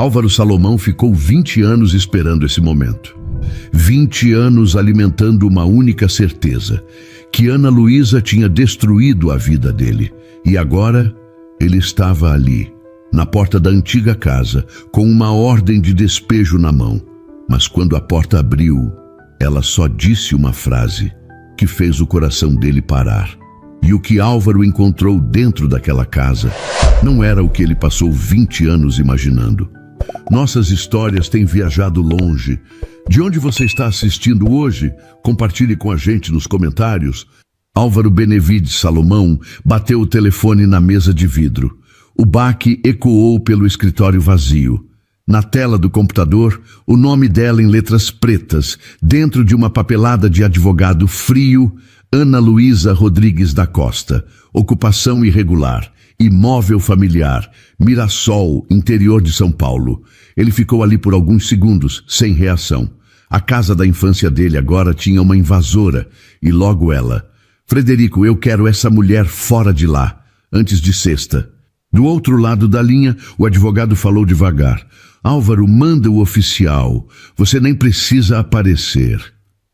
Álvaro Salomão ficou 20 anos esperando esse momento. 20 anos alimentando uma única certeza, que Ana Luísa tinha destruído a vida dele. E agora ele estava ali, na porta da antiga casa, com uma ordem de despejo na mão. Mas quando a porta abriu, ela só disse uma frase que fez o coração dele parar. E o que Álvaro encontrou dentro daquela casa não era o que ele passou 20 anos imaginando. Nossas histórias têm viajado longe. De onde você está assistindo hoje? Compartilhe com a gente nos comentários. Álvaro Benevides Salomão bateu o telefone na mesa de vidro. O baque ecoou pelo escritório vazio. Na tela do computador, o nome dela em letras pretas, dentro de uma papelada de advogado frio: Ana Luísa Rodrigues da Costa, ocupação irregular, imóvel familiar, Mirassol, interior de São Paulo. Ele ficou ali por alguns segundos, sem reação. A casa da infância dele agora tinha uma invasora, e logo ela: Frederico, eu quero essa mulher fora de lá, antes de sexta. Do outro lado da linha, o advogado falou devagar: Álvaro, manda o oficial, você nem precisa aparecer.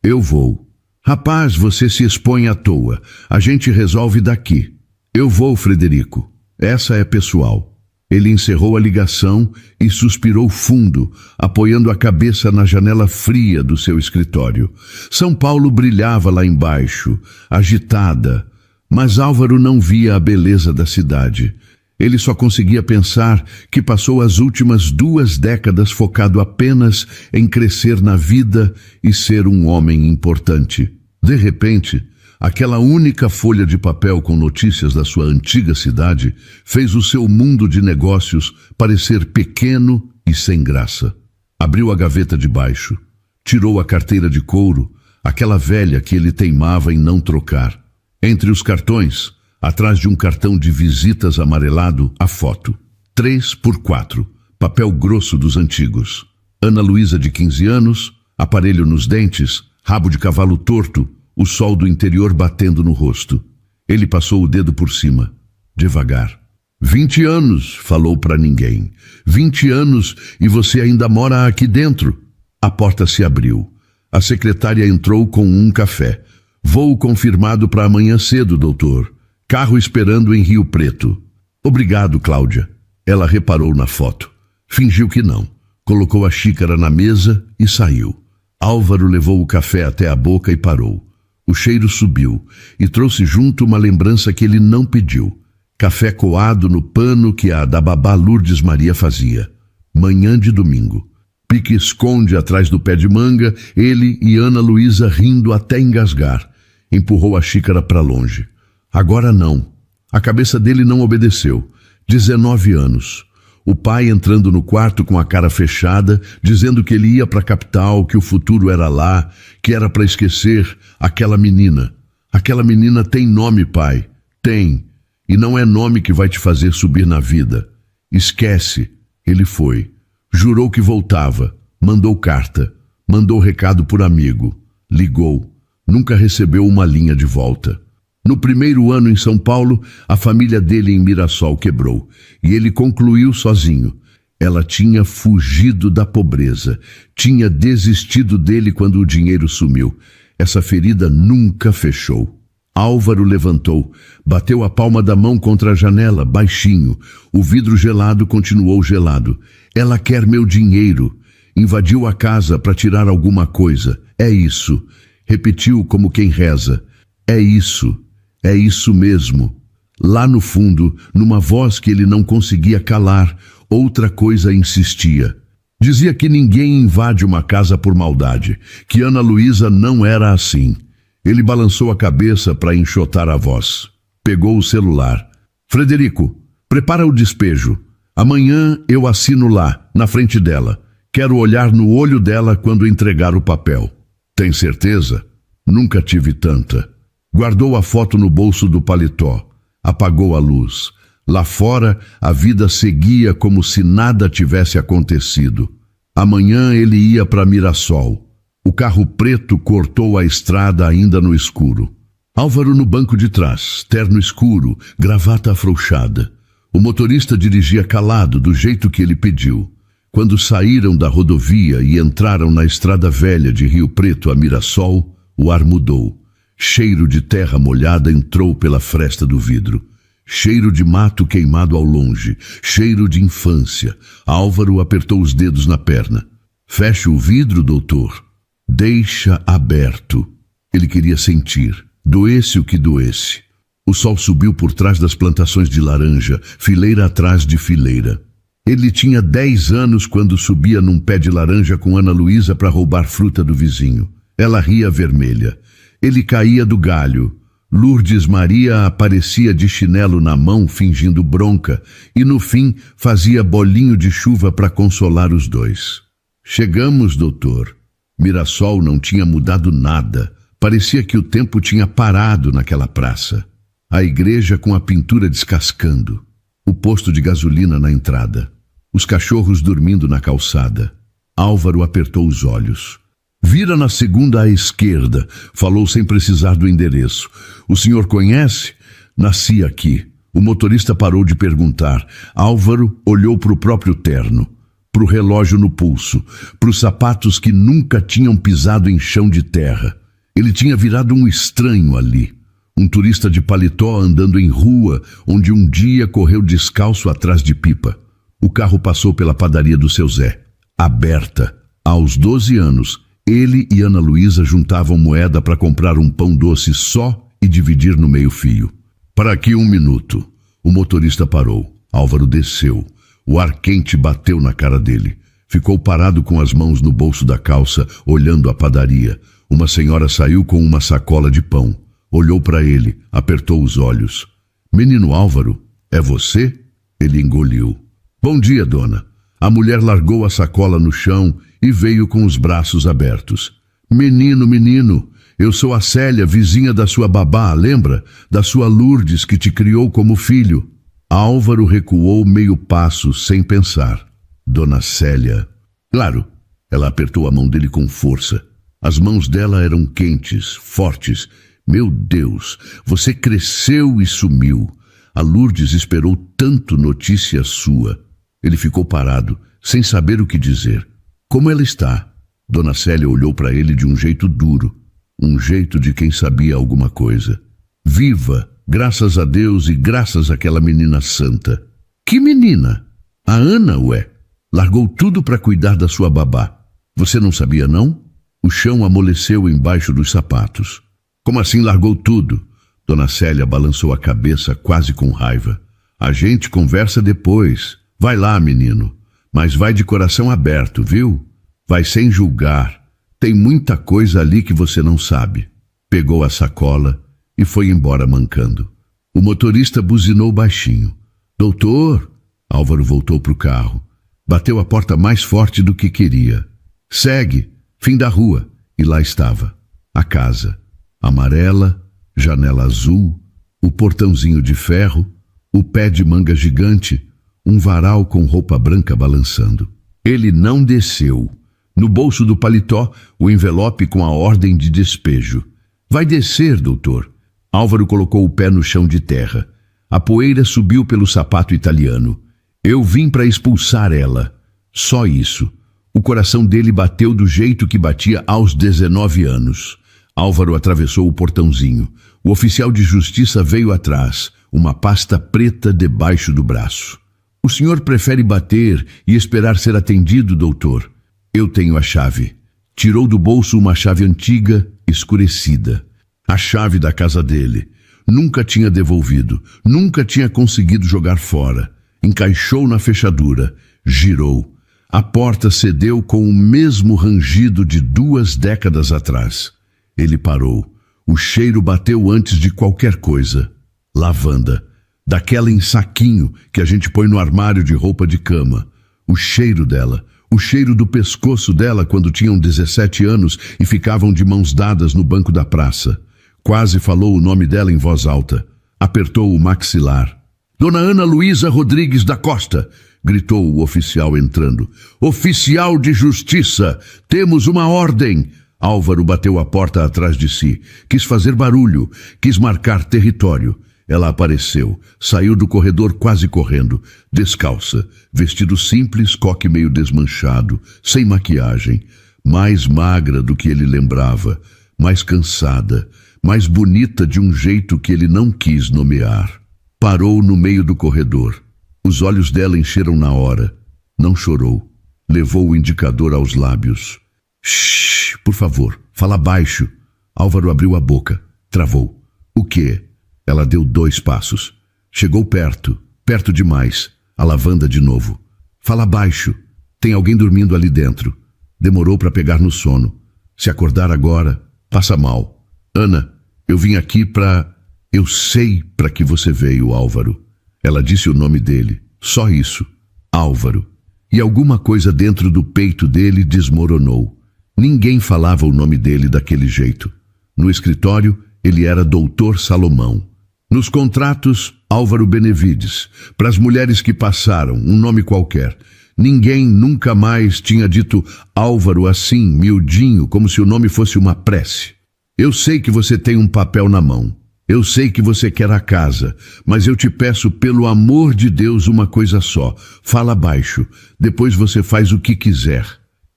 Eu vou. Rapaz, você se expõe à toa, a gente resolve daqui. Eu vou, Frederico, essa é pessoal. Ele encerrou a ligação e suspirou fundo, apoiando a cabeça na janela fria do seu escritório. São Paulo brilhava lá embaixo, agitada, mas Álvaro não via a beleza da cidade. Ele só conseguia pensar que passou as últimas 2 décadas focado apenas em crescer na vida e ser um homem importante. De repente, aquela única folha de papel com notícias da sua antiga cidade fez o seu mundo de negócios parecer pequeno e sem graça. Abriu a gaveta de baixo, tirou a carteira de couro, aquela velha que ele teimava em não trocar. Entre os cartões, atrás de um cartão de visitas amarelado, a foto. 3x4, papel grosso dos antigos. Ana Luísa de 15 anos, aparelho nos dentes, rabo de cavalo torto, o sol do interior batendo no rosto. Ele passou o dedo por cima, devagar. 20 anos, falou para ninguém. 20 anos e você ainda mora aqui dentro. A porta se abriu. A secretária entrou com um café. Voo confirmado para amanhã cedo, doutor. Carro esperando em Rio Preto. Obrigado, Cláudia. Ela reparou na foto. Fingiu que não. Colocou a xícara na mesa e saiu. Álvaro levou o café até a boca e parou. O cheiro subiu e trouxe junto uma lembrança que ele não pediu. Café coado no pano que a da babá Lourdes Maria fazia. Manhã de domingo. Pique-esconde atrás do pé de manga, ele e Ana Luísa rindo até engasgar. Empurrou a xícara para longe. Agora não. A cabeça dele não obedeceu. 19 anos. O pai entrando no quarto com a cara fechada, dizendo que ele ia para a capital, que o futuro era lá, que era para esquecer aquela menina. Aquela menina tem nome, pai. Tem. E não é nome que vai te fazer subir na vida. Esquece. Ele foi. Jurou que voltava. Mandou carta. Mandou recado por amigo. Ligou. Nunca recebeu uma linha de volta. No primeiro ano em São Paulo, a família dele em Mirassol quebrou, e ele concluiu sozinho. Ela tinha fugido da pobreza, tinha desistido dele quando o dinheiro sumiu. Essa ferida nunca fechou. Álvaro levantou, bateu a palma da mão contra a janela, baixinho. O vidro gelado continuou gelado. Ela quer meu dinheiro. Invadiu a casa para tirar alguma coisa. É isso. Repetiu como quem reza. É isso. É isso mesmo. Lá no fundo, numa voz que ele não conseguia calar, outra coisa insistia. Dizia que ninguém invade uma casa por maldade, que Ana Luísa não era assim. Ele balançou a cabeça para enxotar a voz. Pegou o celular. Frederico, prepara o despejo. Amanhã eu assino lá, na frente dela. Quero olhar no olho dela quando entregar o papel. Tem certeza? Nunca tive tanta. Guardou a foto no bolso do paletó. Apagou a luz. Lá fora, a vida seguia como se nada tivesse acontecido. Amanhã ele ia para Mirassol. O carro preto cortou a estrada ainda no escuro. Álvaro no banco de trás, terno escuro, gravata afrouxada. O motorista dirigia calado, do jeito que ele pediu. Quando saíram da rodovia e entraram na estrada velha de Rio Preto a Mirassol, o ar mudou. Cheiro de terra molhada entrou pela fresta do vidro. Cheiro de mato queimado ao longe. Cheiro de infância. Álvaro apertou os dedos na perna. Feche o vidro, doutor. Deixa aberto. Ele queria sentir. Doesse o que doesse. O sol subiu por trás das plantações de laranja, fileira atrás de fileira. Ele tinha 10 anos quando subia num pé de laranja com Ana Luísa para roubar fruta do vizinho. Ela ria vermelha. Ele caía do galho. Lourdes Maria aparecia de chinelo na mão, fingindo bronca, e no fim fazia bolinho de chuva para consolar os dois. Chegamos, doutor. Mirassol não tinha mudado nada. Parecia que o tempo tinha parado naquela praça. A igreja com a pintura descascando. O posto de gasolina na entrada. Os cachorros dormindo na calçada. Álvaro apertou os olhos. Vira na segunda à esquerda, falou sem precisar do endereço. O senhor conhece? Nasci aqui. O motorista parou de perguntar. Álvaro olhou para o próprio terno, para o relógio no pulso, para os sapatos que nunca tinham pisado em chão de terra. Ele tinha virado um estranho ali. Um turista de paletó andando em rua, onde um dia correu descalço atrás de pipa. O carro passou pela padaria do seu Zé. Aberta. Aos 12 anos, ele e Ana Luísa juntavam moeda para comprar um pão doce só e dividir no meio-fio. Para aqui 1 minuto. O motorista parou. Álvaro desceu. O ar quente bateu na cara dele. Ficou parado com as mãos no bolso da calça, olhando a padaria. Uma senhora saiu com uma sacola de pão. Olhou para ele, apertou os olhos. Menino Álvaro, é você? Ele engoliu. Bom dia, dona. A mulher largou a sacola no chão e veio com os braços abertos. Menino, eu sou a Célia, vizinha da sua babá, lembra? Da sua Lourdes, que te criou como filho. Álvaro recuou meio passo, sem pensar. Dona Célia. Claro. Ela apertou a mão dele com força. As mãos dela eram quentes, fortes. Meu Deus, você cresceu e sumiu. A Lourdes esperou tanto notícia sua. Ele ficou parado, sem saber o que dizer. Como ela está? Dona Célia olhou para ele de um jeito duro, um jeito de quem sabia alguma coisa. Viva, graças a Deus e graças àquela menina santa. Que menina? A Ana, ué. Largou tudo para cuidar da sua babá. Você não sabia, não? O chão amoleceu embaixo dos sapatos. Como assim largou tudo? Dona Célia balançou a cabeça quase com raiva. A gente conversa depois. Vai lá, menino. Mas vai de coração aberto, viu? Vai sem julgar. Tem muita coisa ali que você não sabe. Pegou a sacola e foi embora mancando. O motorista buzinou baixinho. Doutor! Álvaro voltou para o carro. Bateu a porta mais forte do que queria. Segue, fim da rua. E lá estava. A casa. Amarela, janela azul, o portãozinho de ferro, o pé de manga gigante, um varal com roupa branca balançando. Ele não desceu. No bolso do paletó, o envelope com a ordem de despejo. Vai descer, doutor. Álvaro colocou o pé no chão de terra. A poeira subiu pelo sapato italiano. Eu vim para expulsar ela. Só isso. O coração dele bateu do jeito que batia aos 19 anos. Álvaro atravessou o portãozinho. O oficial de justiça veio atrás, uma pasta preta debaixo do braço. O senhor prefere bater e esperar ser atendido, doutor? Eu tenho a chave. Tirou do bolso uma chave antiga, escurecida. A chave da casa dele. Nunca tinha devolvido, nunca tinha conseguido jogar fora. Encaixou na fechadura, girou. A porta cedeu com o mesmo rangido de 2 décadas atrás. Ele parou. O cheiro bateu antes de qualquer coisa. Lavanda. Daquela em saquinho que a gente põe no armário de roupa de cama. O cheiro dela. O cheiro do pescoço dela quando tinham 17 anos e ficavam de mãos dadas no banco da praça. Quase falou o nome dela em voz alta. Apertou o maxilar. Dona Ana Luísa Rodrigues da Costa, gritou o oficial entrando. Oficial de justiça, temos uma ordem. Álvaro bateu a porta atrás de si. Quis fazer barulho, quis marcar território. Ela apareceu, saiu do corredor quase correndo, descalça, vestido simples, coque meio desmanchado, sem maquiagem, mais magra do que ele lembrava, mais cansada, mais bonita de um jeito que ele não quis nomear. Parou no meio do corredor. Os olhos dela encheram na hora. Não chorou. Levou o indicador aos lábios. Shhh, por favor, fala baixo. Álvaro abriu a boca. Travou. O quê? Ela deu 2 passos. Chegou perto, perto demais. A lavanda de novo. Fala baixo. Tem alguém dormindo ali dentro. Demorou para pegar no sono. Se acordar agora, passa mal. Ana, eu vim aqui para... Eu sei para que você veio, Álvaro. Ela disse o nome dele. Só isso. Álvaro. E alguma coisa dentro do peito dele desmoronou. Ninguém falava o nome dele daquele jeito. No escritório, ele era Doutor Salomão. Nos contratos, Álvaro Benevides. Para as mulheres que passaram, um nome qualquer. Ninguém nunca mais tinha dito Álvaro assim, miudinho, como se o nome fosse uma prece. Eu sei que você tem um papel na mão. Eu sei que você quer a casa, mas eu te peço pelo amor de Deus uma coisa só. Fala baixo, depois você faz o que quiser.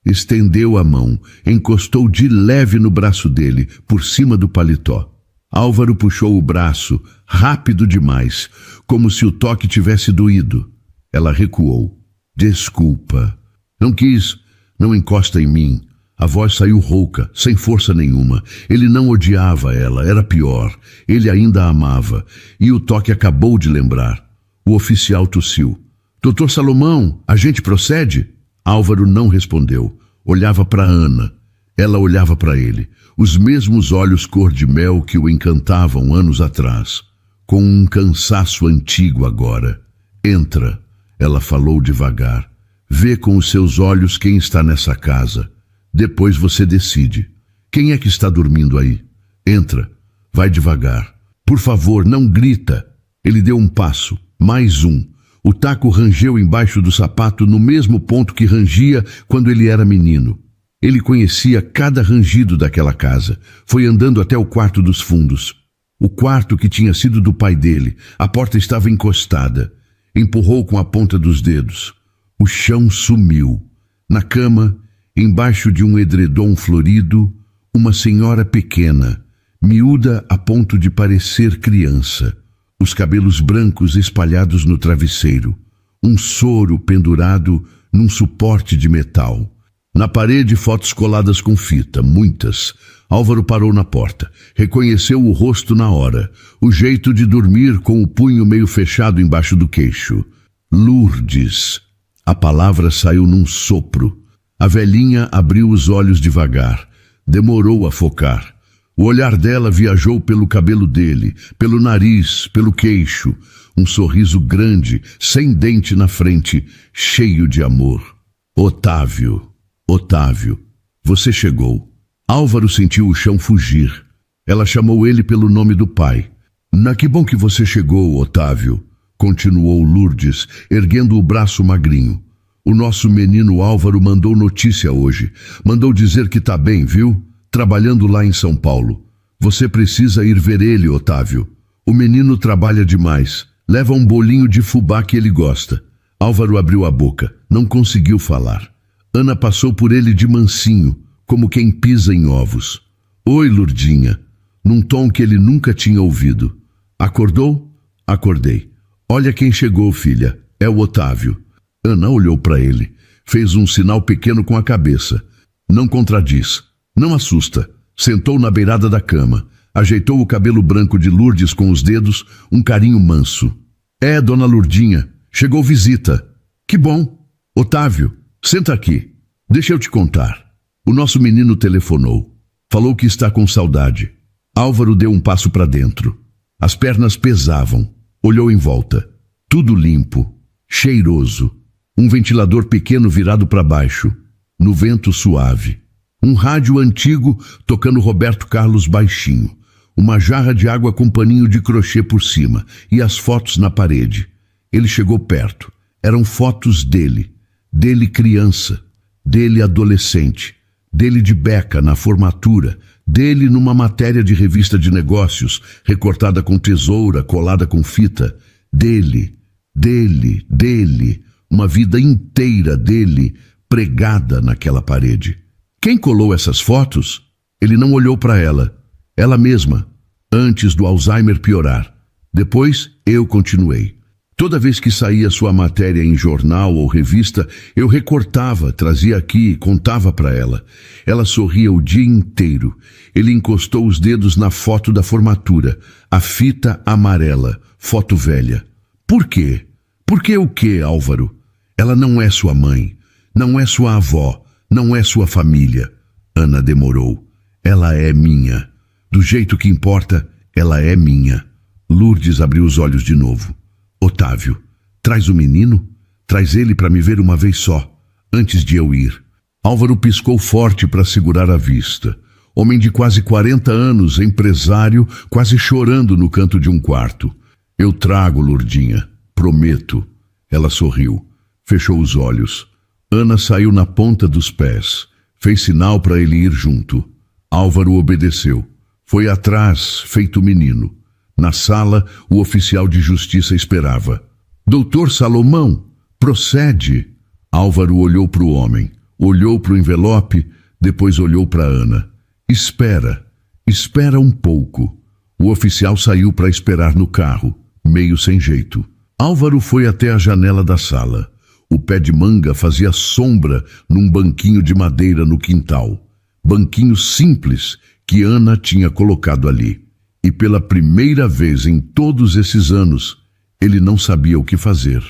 Estendeu a mão, encostou de leve no braço dele, por cima do paletó. Álvaro puxou o braço, rápido demais, como se o toque tivesse doído. Ela recuou. Desculpa. Não quis, não encosta em mim. A voz saiu rouca, sem força nenhuma. Ele não odiava ela, era pior. Ele ainda a amava. E o toque acabou de lembrar. O oficial tossiu. Doutor Salomão, a gente procede? Álvaro não respondeu. Olhava para Ana. Ela olhava para ele. Os mesmos olhos cor de mel que o encantavam anos atrás. Com um cansaço antigo agora. Entra, ela falou devagar. Vê com os seus olhos quem está nessa casa. Depois você decide. Quem é que está dormindo aí? Entra. Vai devagar. Por favor, não grita. Ele deu um passo. Mais um. O taco rangeu embaixo do sapato no mesmo ponto que rangia quando ele era menino. Ele conhecia cada rangido daquela casa. Foi andando até o quarto dos fundos. O quarto que tinha sido do pai dele. A porta estava encostada. Empurrou com a ponta dos dedos. O chão sumiu. Na cama, embaixo de um edredom florido, uma senhora pequena, miúda a ponto de parecer criança. Os cabelos brancos espalhados no travesseiro. Um soro pendurado num suporte de metal. Na parede, fotos coladas com fita, muitas. Álvaro parou na porta. Reconheceu o rosto na hora. O jeito de dormir com o punho meio fechado embaixo do queixo. Lourdes. A palavra saiu num sopro. A velhinha abriu os olhos devagar. Demorou a focar. O olhar dela viajou pelo cabelo dele, pelo nariz, pelo queixo. Um sorriso grande, sem dente na frente, cheio de amor. Otávio. Otávio, você chegou. Álvaro sentiu o chão fugir. Ela chamou ele pelo nome do pai. Que bom que você chegou, Otávio, continuou Lourdes, erguendo o braço magrinho. O nosso menino Álvaro mandou notícia hoje. Mandou dizer que tá bem, viu? Trabalhando lá em São Paulo. Você precisa ir ver ele, Otávio. O menino trabalha demais. Leva um bolinho de fubá que ele gosta. Álvaro abriu a boca. Não conseguiu falar. Ana passou por ele de mansinho, como quem pisa em ovos. Oi, Lourdinha, num tom que ele nunca tinha ouvido. Acordou? Acordei. Olha quem chegou, filha. É o Otávio. Ana olhou para ele. Fez um sinal pequeno com a cabeça. Não contradiz. Não assusta. Sentou na beirada da cama. Ajeitou o cabelo branco de Lourdes com os dedos, um carinho manso. É, dona Lourdinha. Chegou visita. Que bom. Otávio. Senta aqui. Deixa eu te contar. O nosso menino telefonou. Falou que está com saudade. Álvaro deu um passo para dentro. As pernas pesavam. Olhou em volta. Tudo limpo. Cheiroso. Um ventilador pequeno virado para baixo. No vento suave. Um rádio antigo tocando Roberto Carlos baixinho. Uma jarra de água com paninho de crochê por cima. E as fotos na parede. Ele chegou perto. Eram fotos dele. Dele criança, dele adolescente, dele de beca na formatura, Dele numa matéria de revista de negócios, recortada com tesoura, colada com fita. Dele, uma vida inteira dele pregada naquela parede. Quem colou essas fotos? Ele não olhou para ela mesma, antes do Alzheimer piorar. Depois, eu continuei. Toda vez que saía sua matéria em jornal ou revista, eu recortava, trazia aqui e contava para ela. Ela sorria o dia inteiro. Ele encostou os dedos na foto da formatura, a fita amarela, foto velha. Por quê? Por que o quê, Álvaro? Ela não é sua mãe, não é sua avó, não é sua família. Ana demorou. Ela é minha. Do jeito que importa, ela é minha. Lourdes abriu os olhos de novo. Otávio, traz o menino? Traz ele para me ver uma vez só, antes de eu ir. Álvaro piscou forte para segurar a vista. Homem de quase 40 anos, empresário, quase chorando no canto de um quarto. Eu trago, Lourdinha, prometo. Ela sorriu, fechou os olhos. Ana saiu na ponta dos pés. Fez sinal para ele ir junto. Álvaro obedeceu. Foi atrás, feito menino. Na sala, o oficial de justiça esperava. Doutor Salomão, procede. Álvaro olhou para o homem, olhou para o envelope, depois olhou para Ana. Espera um pouco. O oficial saiu para esperar no carro, meio sem jeito. Álvaro foi até a janela da sala. O pé de manga fazia sombra num banquinho de madeira no quintal. Banquinho simples que Ana tinha colocado ali. E pela primeira vez em todos esses anos, ele não sabia o que fazer.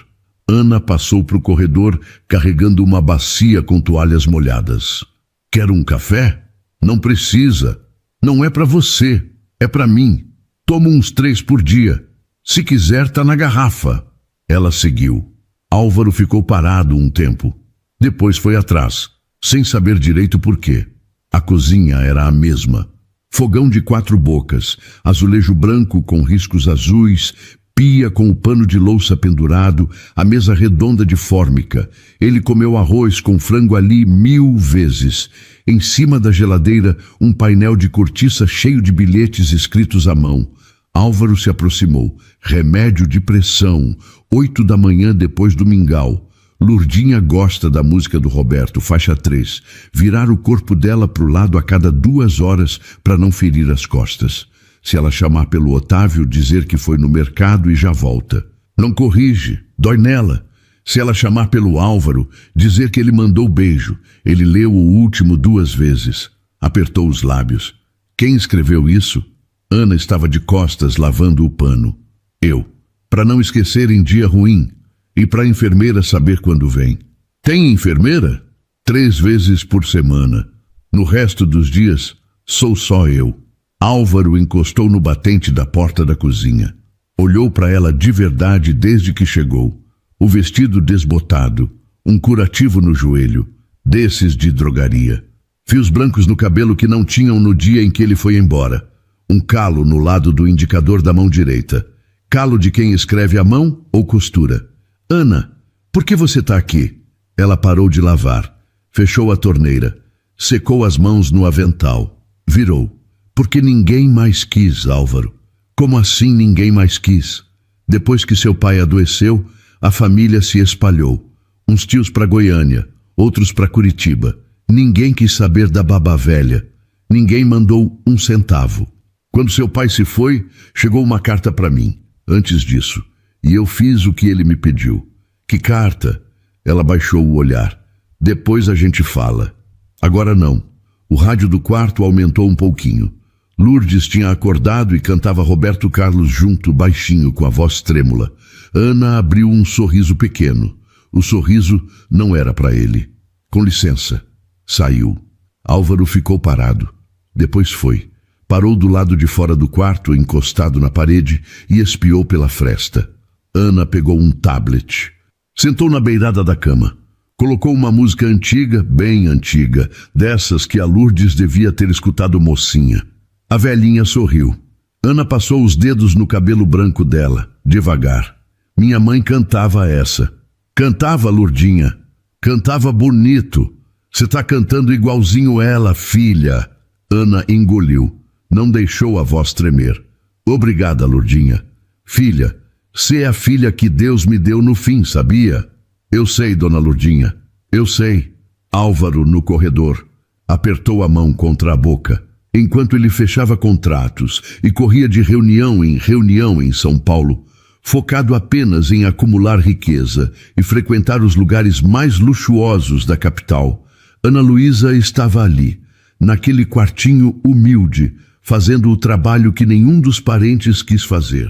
Ana passou para o corredor carregando uma bacia com toalhas molhadas. Quer um café? Não precisa. Não é para você, é para mim. Tomo uns 3 por dia. Se quiser, tá na garrafa. Ela seguiu. Álvaro ficou parado um tempo. Depois foi atrás, sem saber direito por quê. A cozinha era a mesma. Fogão de 4 bocas, azulejo branco com riscos azuis, pia com o pano de louça pendurado, a mesa redonda de fórmica. Ele comeu arroz com frango ali 1000 vezes. Em cima da geladeira, um painel de cortiça cheio de bilhetes escritos à mão. Álvaro se aproximou. Remédio de pressão, 8 da manhã depois do mingau. Lourdinha gosta da música do Roberto, faixa 3. Virar o corpo dela para o lado a cada 2 horas para não ferir as costas. Se ela chamar pelo Otávio, dizer que foi no mercado e já volta. Não corrige, dói nela. Se ela chamar pelo Álvaro, dizer que ele mandou beijo. Ele leu o último 2 vezes. Apertou os lábios. Quem escreveu isso? Ana estava de costas lavando o pano. Eu. Para não esquecer em dia ruim. E para a enfermeira saber quando vem. Tem enfermeira? 3 vezes por semana. No resto dos dias, sou só eu. Álvaro encostou no batente da porta da cozinha. Olhou para ela de verdade desde que chegou. O vestido desbotado, um curativo no joelho, desses de drogaria. Fios brancos no cabelo que não tinham no dia em que ele foi embora. Um calo no lado do indicador da mão direita. Calo de quem escreve à mão ou costura. Ana, por que você está aqui? Ela parou de lavar, fechou a torneira, secou as mãos no avental, virou. Porque ninguém mais quis, Álvaro. Como assim ninguém mais quis? Depois que seu pai adoeceu, a família se espalhou. Uns tios para Goiânia, outros para Curitiba. Ninguém quis saber da babá velha. Ninguém mandou 1 centavo. Quando seu pai se foi, chegou uma carta para mim, antes disso. E eu fiz o que ele me pediu. Que carta? Ela baixou o olhar. Depois a gente fala. Agora não. O rádio do quarto aumentou um pouquinho. Lourdes tinha acordado e cantava Roberto Carlos junto, baixinho, com a voz trêmula. Ana abriu um sorriso pequeno. O sorriso não era para ele. Com licença. Saiu. Álvaro ficou parado. Depois foi. Parou do lado de fora do quarto, encostado na parede, e espiou pela fresta. Ana pegou um tablet. Sentou na beirada da cama. Colocou uma música antiga, bem antiga, dessas que a Lourdes devia ter escutado mocinha. A velhinha sorriu. Ana passou os dedos no cabelo branco dela, devagar. Minha mãe cantava essa. Cantava, Lourdinha. Cantava bonito. Você está cantando igualzinho ela, filha. Ana engoliu. Não deixou a voz tremer. Obrigada, Lourdinha. Filha, você é a filha que Deus me deu no fim, sabia? Eu sei, dona Lourdinha. Eu sei. Álvaro, no corredor, apertou a mão contra a boca, enquanto ele fechava contratos e corria de reunião em São Paulo, focado apenas em acumular riqueza e frequentar os lugares mais luxuosos da capital. Ana Luísa estava ali, naquele quartinho humilde, fazendo o trabalho que nenhum dos parentes quis fazer.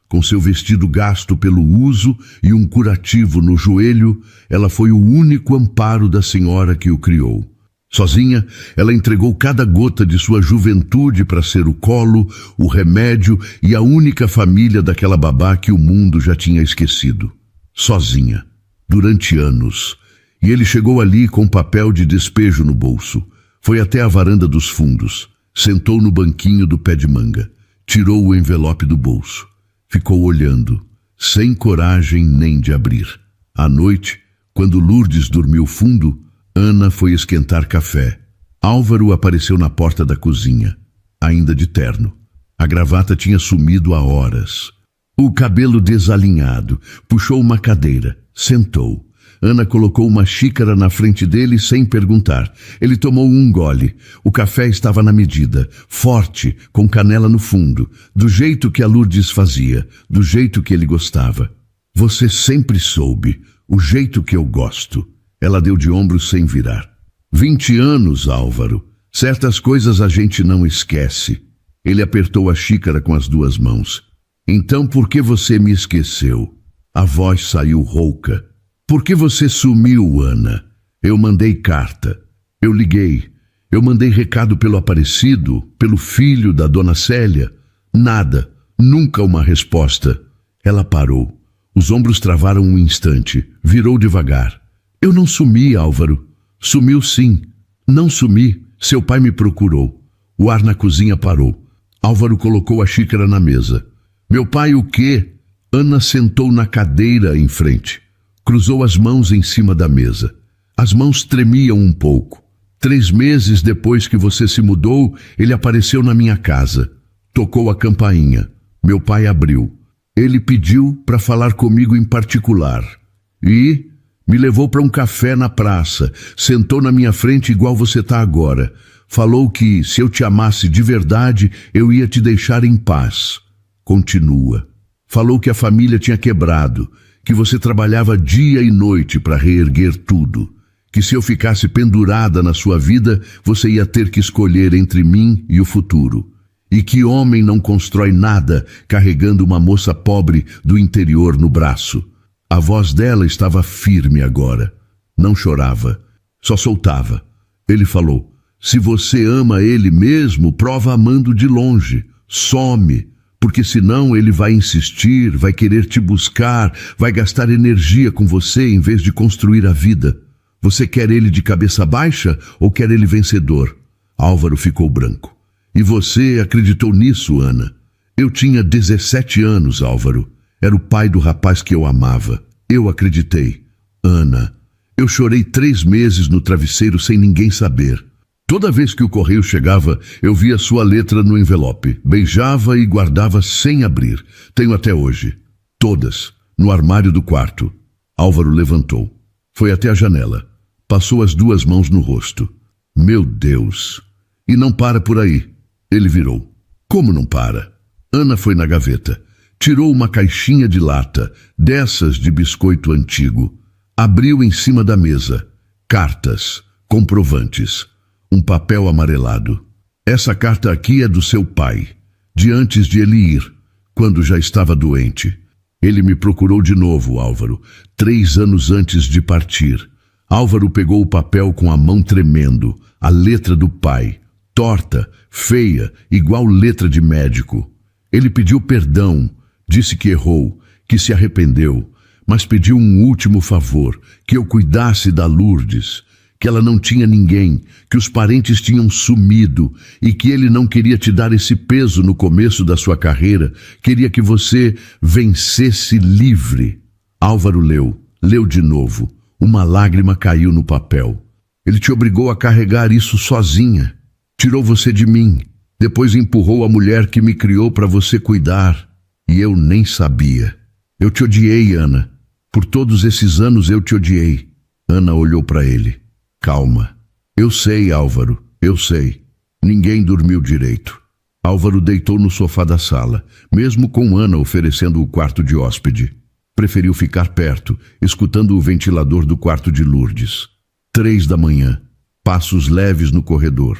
Com seu vestido gasto pelo uso e um curativo no joelho, ela foi o único amparo da senhora que o criou. Sozinha, ela entregou cada gota de sua juventude para ser o colo, o remédio e a única família daquela babá que o mundo já tinha esquecido. Sozinha, durante anos. E ele chegou ali com papel de despejo no bolso. Foi até a varanda dos fundos. Sentou no banquinho do pé de manga. Tirou o envelope do bolso. Ficou olhando, sem coragem nem de abrir. À noite, quando Lourdes dormiu fundo, Ana foi esquentar café. Álvaro apareceu na porta da cozinha, ainda de terno. A gravata tinha sumido há horas. O cabelo desalinhado, puxou uma cadeira, sentou. Ana colocou uma xícara na frente dele sem perguntar. Ele tomou um gole. O café estava na medida, forte, com canela no fundo, do jeito que a Lourdes fazia, do jeito que ele gostava. Você sempre soube, o jeito que eu gosto. Ela deu de ombros sem virar. 20 anos, Álvaro. Certas coisas a gente não esquece. Ele apertou a xícara com as duas mãos. Então por que você me esqueceu? A voz saiu rouca. Por que você sumiu, Ana? Eu mandei carta. Eu liguei. Eu mandei recado pelo Aparecido, pelo filho da dona Célia. Nada. Nunca uma resposta. Ela parou. Os ombros travaram um instante. Virou devagar. Eu não sumi, Álvaro. Sumiu sim. Não sumi. Seu pai me procurou. O ar na cozinha parou. Álvaro colocou a xícara na mesa. Meu pai o quê? Ana sentou na cadeira em frente. Cruzou as mãos em cima da mesa. As mãos tremiam um pouco. 3 meses depois que você se mudou, ele apareceu na minha casa. Tocou a campainha. Meu pai abriu. Ele pediu para falar comigo em particular. E me levou para um café na praça. Sentou na minha frente igual você está agora. Falou que, se eu te amasse de verdade, eu ia te deixar em paz. Continua. Falou que a família tinha quebrado, que você trabalhava dia e noite para reerguer tudo, que se eu ficasse pendurada na sua vida, você ia ter que escolher entre mim e o futuro, e que homem não constrói nada carregando uma moça pobre do interior no braço. A voz dela estava firme agora. Não chorava, só soltava. Ele falou, se você ama ele mesmo, prova amando de longe. Some, porque senão ele vai insistir, vai querer te buscar, vai gastar energia com você em vez de construir a vida. Você quer ele de cabeça baixa ou quer ele vencedor? Álvaro ficou branco. E você acreditou nisso, Ana? Eu tinha 17 anos, Álvaro. Era o pai do rapaz que eu amava. Eu acreditei. Ana, eu chorei 3 meses no travesseiro sem ninguém saber. Toda vez que o correio chegava, eu via sua letra no envelope. Beijava e guardava sem abrir. Tenho até hoje. Todas. No armário do quarto. Álvaro levantou. Foi até a janela. Passou as 2 mãos no rosto. Meu Deus! E não para por aí. Ele virou. Como não para? Ana foi na gaveta. Tirou uma caixinha de lata, dessas de biscoito antigo. Abriu em cima da mesa. Cartas. Comprovantes. Um papel amarelado. Essa carta aqui é do seu pai, de antes de ele ir, quando já estava doente. Ele me procurou de novo, Álvaro, 3 anos antes de partir. Álvaro pegou o papel com a mão tremendo, a letra do pai, torta, feia, igual letra de médico. Ele pediu perdão, disse que errou, que se arrependeu, mas pediu um último favor, que eu cuidasse da Lourdes, que ela não tinha ninguém, que os parentes tinham sumido e que ele não queria te dar esse peso no começo da sua carreira, queria que você vencesse livre. Álvaro leu de novo. Uma lágrima caiu no papel. Ele te obrigou a carregar isso sozinha. Tirou você de mim. Depois empurrou a mulher que me criou para você cuidar. E eu nem sabia. Eu te odiei, Ana. Por todos esses anos eu te odiei. Ana olhou para ele. Calma. Eu sei, Álvaro. Eu sei. Ninguém dormiu direito. Álvaro deitou no sofá da sala, mesmo com Ana oferecendo o quarto de hóspede. Preferiu ficar perto, escutando o ventilador do quarto de Lourdes. 3 da manhã. Passos leves no corredor.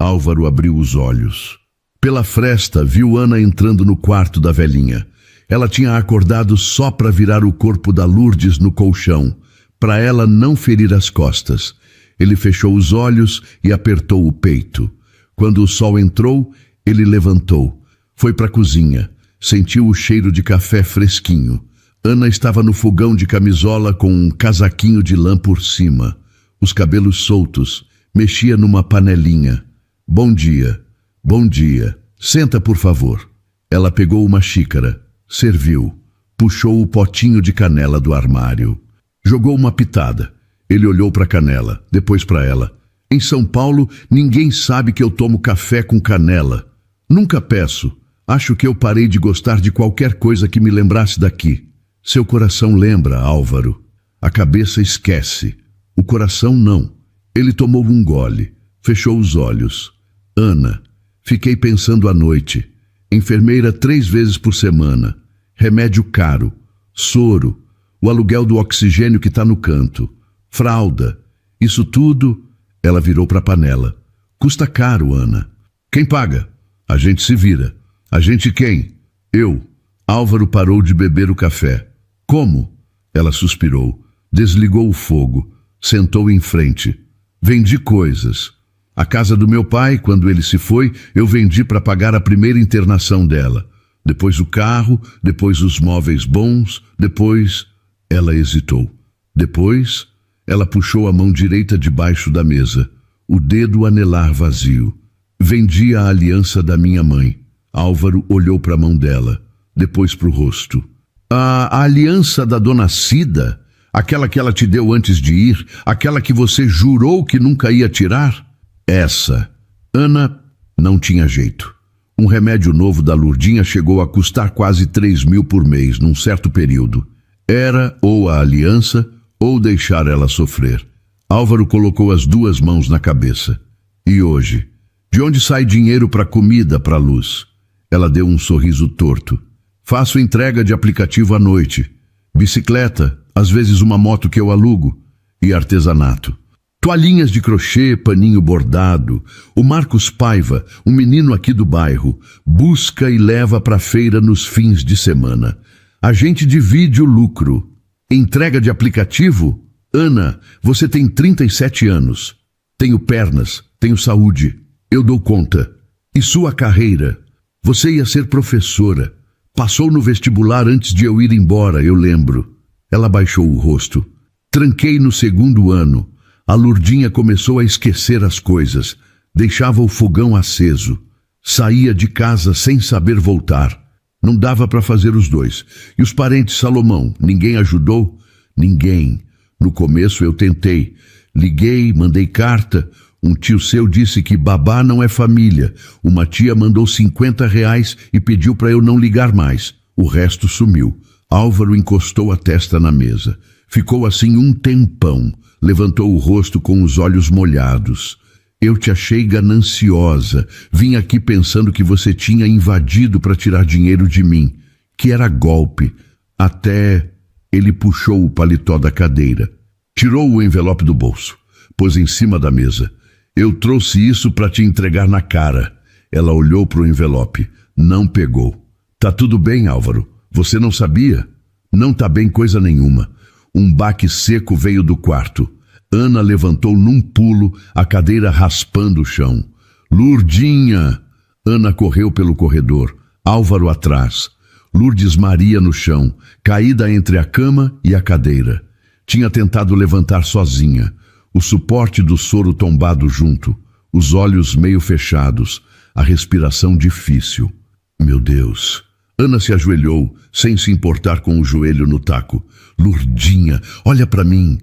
Álvaro abriu os olhos. Pela fresta, viu Ana entrando no quarto da velhinha. Ela tinha acordado só para virar o corpo da Lourdes no colchão, para ela não ferir as costas. Ele fechou os olhos e apertou o peito. Quando o sol entrou, ele levantou. Foi para a cozinha. Sentiu o cheiro de café fresquinho. Ana estava no fogão de camisola com um casaquinho de lã por cima. Os cabelos soltos. Mexia numa panelinha. Bom dia. Bom dia. Senta, por favor. Ela pegou uma xícara. Serviu. Puxou o potinho de canela do armário. Jogou uma pitada. Ele olhou para a canela, depois para ela. Em São Paulo, ninguém sabe que eu tomo café com canela. Nunca peço. Acho que eu parei de gostar de qualquer coisa que me lembrasse daqui. Seu coração lembra, Álvaro. A cabeça esquece. O coração não. Ele tomou um gole. Fechou os olhos. Ana, fiquei pensando à noite. Enfermeira 3 vezes por semana. Remédio caro. Soro. O aluguel do oxigênio que está no canto. Fralda. Isso tudo... Ela virou para a panela. Custa caro, Ana. Quem paga? A gente se vira. A gente quem? Eu. Álvaro parou de beber o café. Como? Ela suspirou. Desligou o fogo. Sentou em frente. Vendi coisas. A casa do meu pai, quando ele se foi, eu vendi para pagar a primeira internação dela. Depois o carro, depois os móveis bons, depois... Ela hesitou. Depois, ela puxou a mão direita debaixo da mesa, o dedo anelar vazio. Vendi a aliança da minha mãe. Álvaro olhou para a mão dela, depois para o rosto. A aliança da dona Cida? Aquela que ela te deu antes de ir? Aquela que você jurou que nunca ia tirar? Essa. Ana não tinha jeito. Um remédio novo da Lourdinha chegou a custar quase 3.000 por mês, num certo período. Era ou a aliança, ou deixar ela sofrer. Álvaro colocou as 2 mãos na cabeça. E hoje? De onde sai dinheiro para comida, para luz? Ela deu um sorriso torto. Faço entrega de aplicativo à noite. Bicicleta, às vezes uma moto que eu alugo. E artesanato. Toalhinhas de crochê, paninho bordado. O Marcos Paiva, um menino aqui do bairro, busca e leva para a feira nos fins de semana. A gente divide o lucro. Entrega de aplicativo? Ana, você tem 37 anos. Tenho pernas, tenho saúde. Eu dou conta. E sua carreira? Você ia ser professora. Passou no vestibular antes de eu ir embora, eu lembro. Ela baixou o rosto. Tranquei no 2º ano. A Lourdinha começou a esquecer as coisas. Deixava o fogão aceso. Saía de casa sem saber voltar. Não dava para fazer os 2. E os parentes Salomão, ninguém ajudou? Ninguém. No começo eu tentei. Liguei, mandei carta. Um tio seu disse que babá não é família. Uma tia mandou R$50 e pediu para eu não ligar mais. O resto sumiu. Álvaro encostou a testa na mesa. Ficou assim um tempão. Levantou o rosto com os olhos molhados. Eu te achei gananciosa. Vim aqui pensando que você tinha invadido para tirar dinheiro de mim. Que era golpe. Até... Ele puxou o paletó da cadeira. Tirou o envelope do bolso. Pôs em cima da mesa. Eu trouxe isso para te entregar na cara. Ela olhou para o envelope. Não pegou. Tá tudo bem, Álvaro. Você não sabia? Não tá bem coisa nenhuma. Um baque seco veio do quarto. Ana levantou num pulo, a cadeira raspando o chão. Lourdinha! Ana correu pelo corredor. Álvaro atrás. Lourdes Maria no chão, caída entre a cama e a cadeira. Tinha tentado levantar sozinha. O suporte do soro tombado junto. Os olhos meio fechados. A respiração difícil. Meu Deus! Ana se ajoelhou, sem se importar com o joelho no taco. Lourdinha, olha para mim!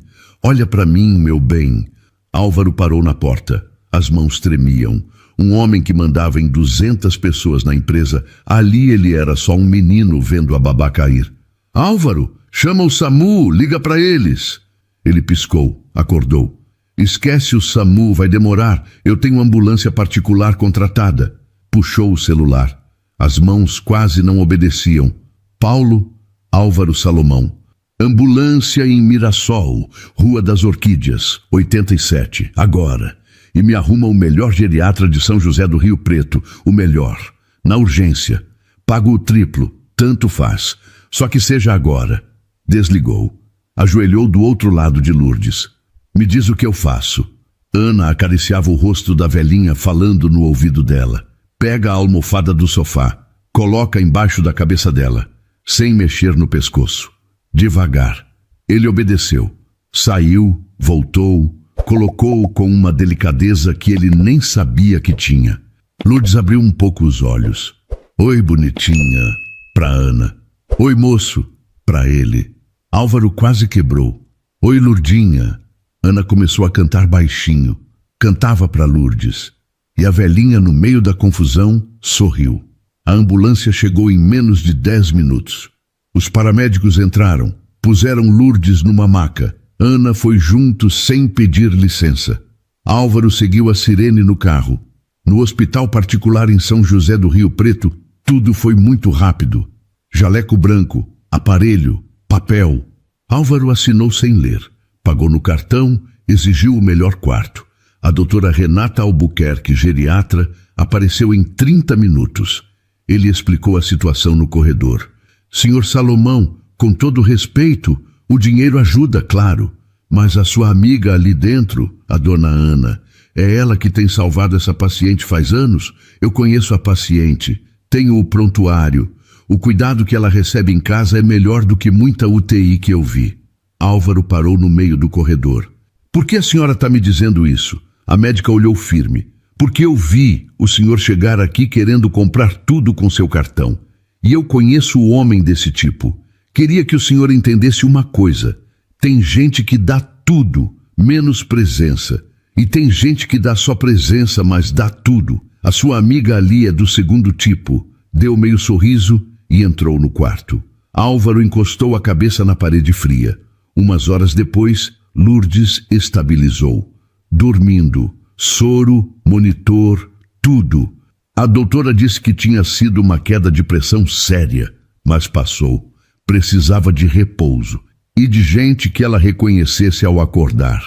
Olha para mim, meu bem. Álvaro parou na porta. As mãos tremiam. um homem que mandava em 200 pessoas na empresa. Ali ele era só um menino vendo a babá cair. Álvaro, chama o SAMU, liga para eles. Ele piscou, acordou. Esquece o SAMU, vai demorar. Eu tenho ambulância particular contratada. Puxou o celular. As mãos quase não obedeciam. Paulo, Álvaro Salomão. Ambulância em Mirassol, Rua das Orquídeas, 87, agora. E me arruma o melhor geriatra de São José do Rio Preto, o melhor. Na urgência. Pago o triplo, tanto faz. Só que seja agora. Desligou. Ajoelhou do outro lado de Lourdes. Me diz o que eu faço. Ana acariciava o rosto da velhinha falando no ouvido dela. Pega a almofada do sofá. Coloca embaixo da cabeça dela, sem mexer no pescoço. Devagar. Ele obedeceu. Saiu, voltou, colocou-o com uma delicadeza que ele nem sabia que tinha. Lourdes abriu um pouco os olhos. Oi, bonitinha, pra Ana. Oi, moço, pra ele. Álvaro quase quebrou. Oi, Lourdinha. Ana começou a cantar baixinho. Cantava pra Lourdes. E a velhinha, no meio da confusão, sorriu. A ambulância chegou em menos de 10 minutos. Os paramédicos entraram, puseram Lourdes numa maca. Ana foi junto sem pedir licença. Álvaro seguiu a sirene no carro. No hospital particular em São José do Rio Preto, tudo foi muito rápido. Jaleco branco, aparelho, papel. Álvaro assinou sem ler. Pagou no cartão, exigiu o melhor quarto. A doutora Renata Albuquerque, geriatra, apareceu em 30 minutos. Ele explicou a situação no corredor. Senhor Salomão, com todo respeito, o dinheiro ajuda, claro. Mas a sua amiga ali dentro, a dona Ana, é ela que tem salvado essa paciente faz anos? Eu conheço a paciente, tenho o prontuário. O cuidado que ela recebe em casa é melhor do que muita UTI que eu vi. Álvaro parou no meio do corredor. Por que a senhora está me dizendo isso? A médica olhou firme. Porque eu vi o senhor chegar aqui querendo comprar tudo com seu cartão. E eu conheço o homem desse tipo. Queria que o senhor entendesse uma coisa. Tem gente que dá tudo, menos presença. E tem gente que dá só presença, mas dá tudo. A sua amiga ali é do segundo tipo. Deu meio sorriso e entrou no quarto. Álvaro encostou a cabeça na parede fria. Umas horas depois, Lourdes estabilizou. Dormindo. Soro, monitor, tudo. A doutora disse que tinha sido uma queda de pressão séria, mas passou. Precisava de repouso e de gente que ela reconhecesse ao acordar.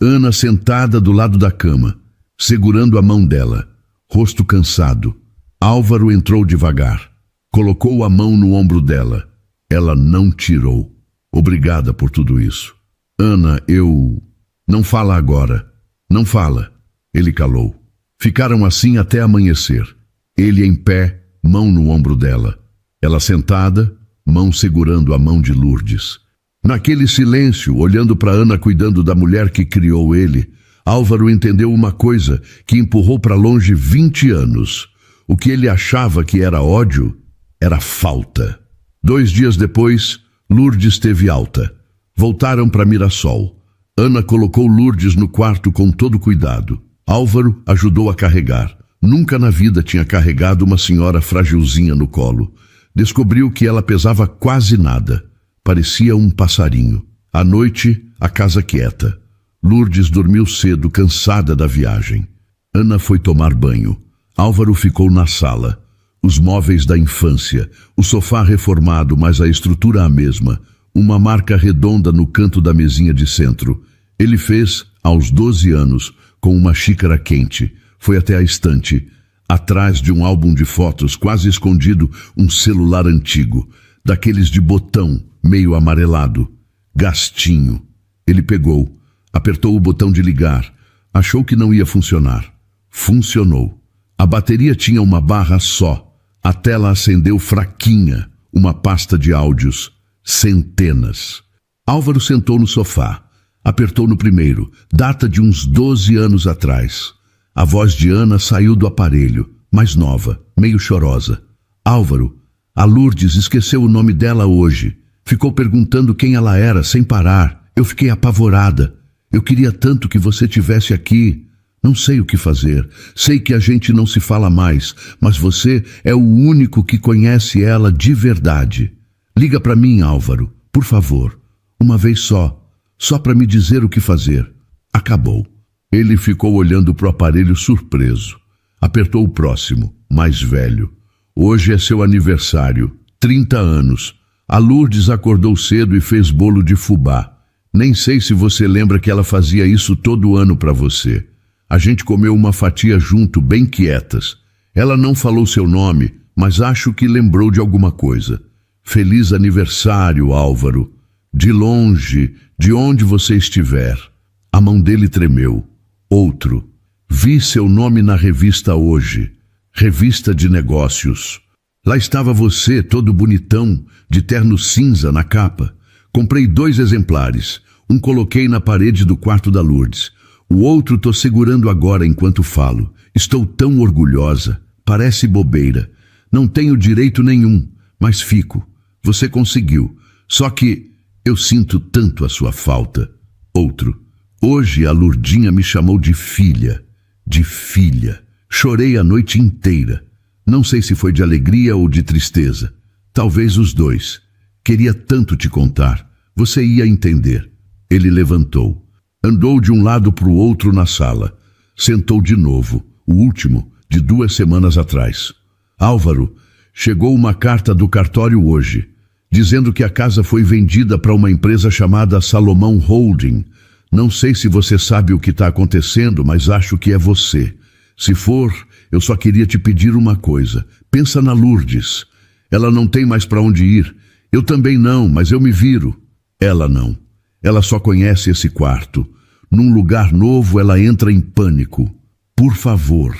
Ana sentada do lado da cama, segurando a mão dela, rosto cansado. Álvaro entrou devagar, colocou a mão no ombro dela. Ela não tirou. Obrigada por tudo isso. Ana, eu... Não fala agora. Não fala. Ele calou. Ficaram assim até amanhecer. Ele em pé, mão no ombro dela. Ela sentada, mão segurando a mão de Lourdes. Naquele silêncio, olhando para Ana cuidando da mulher que criou ele, Álvaro entendeu uma coisa que empurrou para longe 20 anos. O que ele achava que era ódio, era falta. 2 dias depois, Lourdes teve alta. Voltaram para Mirassol. Ana colocou Lourdes no quarto com todo cuidado. Álvaro ajudou a carregar. Nunca na vida tinha carregado uma senhora fragilzinha no colo. Descobriu que ela pesava quase nada. Parecia um passarinho. À noite, a casa quieta. Lourdes dormiu cedo, cansada da viagem. Ana foi tomar banho. Álvaro ficou na sala. Os móveis da infância, o sofá reformado, mas a estrutura a mesma. Uma marca redonda no canto da mesinha de centro. Ele fez, aos 12 anos, com uma xícara quente. Foi até a estante. Atrás de um álbum de fotos, quase escondido, um celular antigo. Daqueles de botão, meio amarelado. Gastinho. Ele pegou. Apertou o botão de ligar. Achou que não ia funcionar. Funcionou. A bateria tinha uma barra só. A tela acendeu fraquinha. Uma pasta de áudios. Centenas. Álvaro sentou no sofá. Apertou no primeiro, data de uns 12 anos atrás. A voz de Ana saiu do aparelho, mais nova, meio chorosa. Álvaro, a Lourdes esqueceu o nome dela hoje. Ficou perguntando quem ela era, sem parar. Eu fiquei apavorada. Eu queria tanto que você tivesse aqui. Não sei o que fazer. Sei que a gente não se fala mais, mas você é o único que conhece ela de verdade. Liga para mim, Álvaro, por favor. Uma vez só para me dizer o que fazer. Acabou. Ele ficou olhando para o aparelho surpreso. Apertou o próximo, mais velho. Hoje é seu aniversário, 30 anos. A Lourdes acordou cedo e fez bolo de fubá. Nem sei se você lembra que ela fazia isso todo ano para você. A gente comeu uma fatia junto, bem quietas. Ela não falou seu nome, mas acho que lembrou de alguma coisa. Feliz aniversário, Álvaro. De longe, de onde você estiver. A mão dele tremeu. Outro. Vi seu nome na revista hoje. Revista de negócios. Lá estava você, todo bonitão, de terno cinza na capa. Comprei 2 exemplares. Um coloquei na parede do quarto da Lourdes. O outro tô segurando agora enquanto falo. Estou tão orgulhosa. Parece bobeira. Não tenho direito nenhum, mas fico. Você conseguiu. Só que eu sinto tanto a sua falta. Outro. Hoje a Lourdinha me chamou de filha. De filha. Chorei a noite inteira. Não sei se foi de alegria ou de tristeza. Talvez os dois. Queria tanto te contar. Você ia entender. Ele levantou. Andou de um lado para o outro na sala. Sentou de novo, o último, de 2 semanas atrás. Álvaro, chegou uma carta do cartório hoje, dizendo que a casa foi vendida para uma empresa chamada Salomão Holding. Não sei se você sabe o que está acontecendo, mas acho que é você. Se for, eu só queria te pedir uma coisa. Pensa na Lourdes. Ela não tem mais para onde ir. Eu também não, mas eu me viro. Ela não. Ela só conhece esse quarto. Num lugar novo, ela entra em pânico. Por favor,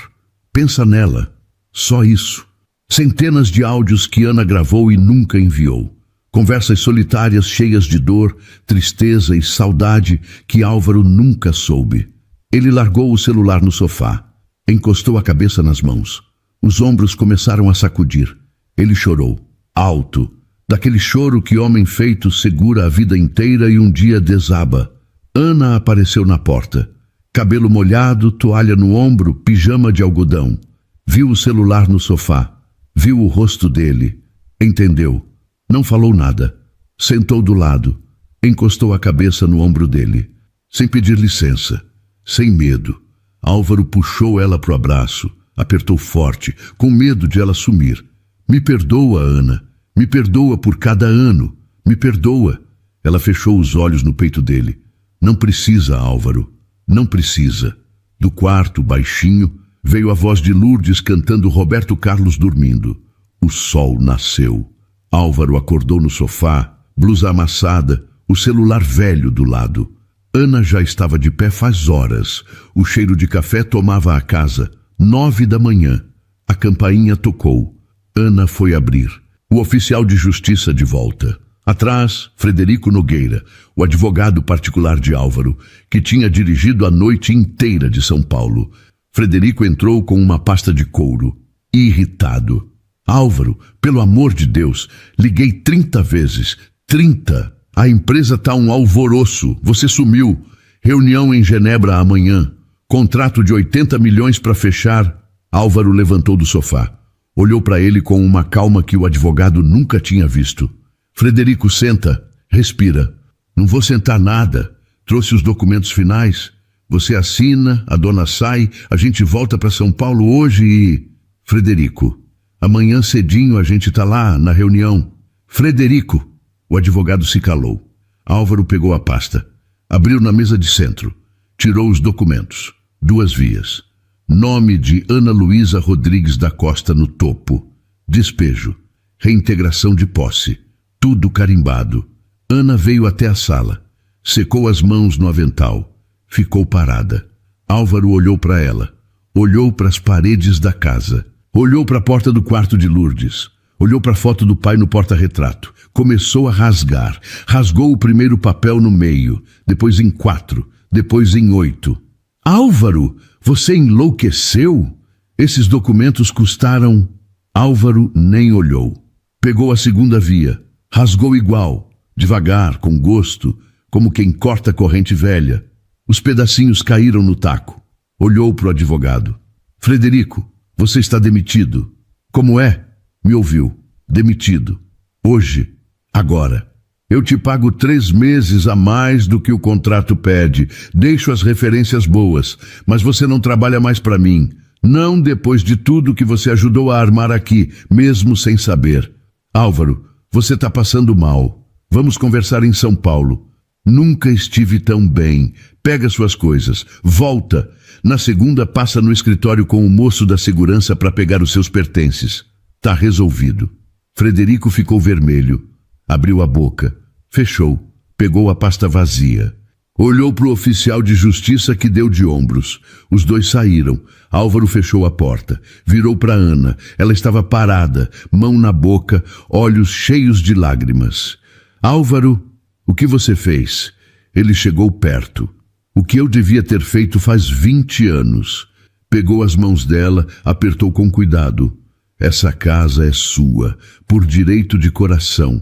pensa nela. Só isso. Centenas de áudios que Ana gravou e nunca enviou. Conversas solitárias cheias de dor, tristeza e saudade que Álvaro nunca soube. Ele largou o celular no sofá. Encostou a cabeça nas mãos. Os ombros começaram a sacudir. Ele chorou. Alto. Daquele choro que homem feito segura a vida inteira e um dia desaba. Ana apareceu na porta. Cabelo molhado, toalha no ombro, pijama de algodão. Viu o celular no sofá. Viu o rosto dele. Entendeu. Não falou nada. Sentou do lado. Encostou a cabeça no ombro dele. Sem pedir licença. Sem medo. Álvaro puxou ela pro abraço. Apertou forte, com medo de ela sumir. Me perdoa, Ana. Me perdoa por cada ano. Me perdoa. Ela fechou os olhos no peito dele. Não precisa, Álvaro. Não precisa. Do quarto, baixinho, veio a voz de Lourdes cantando Roberto Carlos dormindo. O sol nasceu. Álvaro acordou no sofá, blusa amassada, o celular velho do lado. Ana já estava de pé faz horas. O cheiro de café tomava a casa. 9 da manhã. A campainha tocou. Ana foi abrir. O oficial de justiça de volta. Atrás, Frederico Nogueira, o advogado particular de Álvaro, que tinha dirigido a noite inteira de São Paulo. Frederico entrou com uma pasta de couro, irritado. Álvaro, pelo amor de Deus, liguei 30 vezes. 30! A empresa tá um alvoroço. Você sumiu. Reunião em Genebra amanhã. Contrato de 80 milhões para fechar. Álvaro levantou do sofá. Olhou para ele com uma calma que o advogado nunca tinha visto. Frederico, senta. Respira. Não vou sentar nada. Trouxe os documentos finais. Você assina, a dona sai, a gente volta para São Paulo hoje e... Frederico, amanhã cedinho a gente tá lá na reunião. Frederico. O advogado se calou. Álvaro pegou a pasta. Abriu na mesa de centro. Tirou os documentos. 2 vias. Nome de Ana Luísa Rodrigues da Costa no topo. Despejo. Reintegração de posse. Tudo carimbado. Ana veio até a sala. Secou as mãos no avental. Ficou parada. Álvaro olhou para ela. Olhou para as paredes da casa. Olhou para a porta do quarto de Lourdes. Olhou para a foto do pai no porta-retrato. Começou a rasgar. Rasgou o primeiro papel no meio. Depois em 4. Depois em 8. Álvaro, você enlouqueceu? Esses documentos custaram... Álvaro nem olhou. Pegou a segunda via. Rasgou igual. Devagar, com gosto, como quem corta corrente velha. Os pedacinhos caíram no taco. Olhou para o advogado. Frederico, você está demitido. Como é? Me ouviu. Demitido. Hoje. Agora. Eu te pago 3 meses a mais do que o contrato pede. Deixo as referências boas, mas você não trabalha mais para mim. Não depois de tudo que você ajudou a armar aqui, mesmo sem saber. Álvaro, você está passando mal. Vamos conversar em São Paulo. Nunca estive tão bem. Pega suas coisas. Volta. Na segunda, passa no escritório com o moço da segurança para pegar os seus pertences. Tá resolvido. Frederico ficou vermelho. Abriu a boca. Fechou. Pegou a pasta vazia. Olhou para o oficial de justiça que deu de ombros. Os dois saíram. Álvaro fechou a porta. Virou para Ana. Ela estava parada, mão na boca, olhos cheios de lágrimas. Álvaro, o que você fez? Ele chegou perto. O que eu devia ter feito faz 20 anos. Pegou as mãos dela, apertou com cuidado. Essa casa é sua, por direito de coração.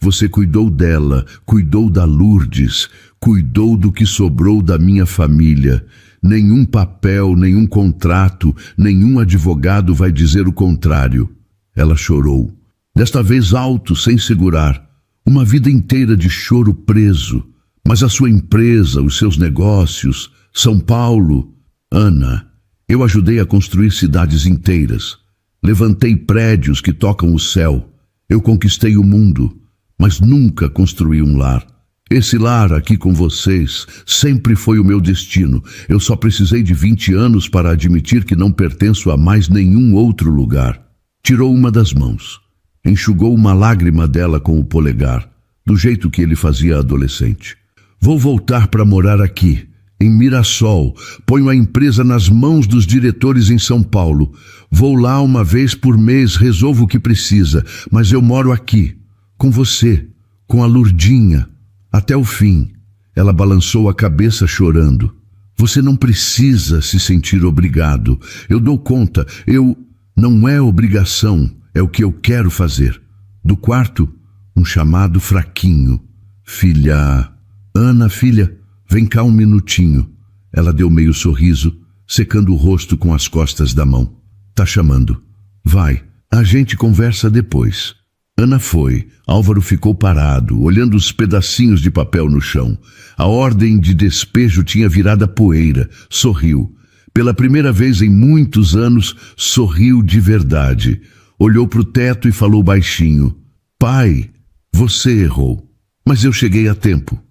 Você cuidou dela, cuidou da Lourdes, cuidou do que sobrou da minha família. Nenhum papel, nenhum contrato, nenhum advogado vai dizer o contrário. Ela chorou. Desta vez alto, sem segurar. Uma vida inteira de choro preso. Mas a sua empresa, os seus negócios, São Paulo... Ana, eu ajudei a construir cidades inteiras. Levantei prédios que tocam o céu. Eu conquistei o mundo. Mas nunca construí um lar. Esse lar aqui com vocês sempre foi o meu destino. Eu só precisei de 20 anos para admitir que não pertenço a mais nenhum outro lugar. Tirou uma das mãos. Enxugou uma lágrima dela com o polegar, do jeito que ele fazia adolescente. Vou voltar para morar aqui, em Mirassol. Ponho a empresa nas mãos dos diretores em São Paulo. Vou lá uma vez por mês, resolvo o que precisa, mas eu moro aqui. Com você, com a Lourdinha, até o fim. Ela balançou a cabeça chorando. Você não precisa se sentir obrigado. Eu dou conta. Não é obrigação, é o que eu quero fazer. Do quarto, um chamado fraquinho. Filha, Ana, filha, vem cá um minutinho. Ela deu meio sorriso, secando o rosto com as costas da mão. Tá chamando. Vai, a gente conversa depois. Ana foi. Álvaro ficou parado, olhando os pedacinhos de papel no chão. A ordem de despejo tinha virado a poeira. Sorriu. Pela primeira vez em muitos anos, sorriu de verdade. Olhou para o teto e falou baixinho. Pai, você errou, mas eu cheguei a tempo.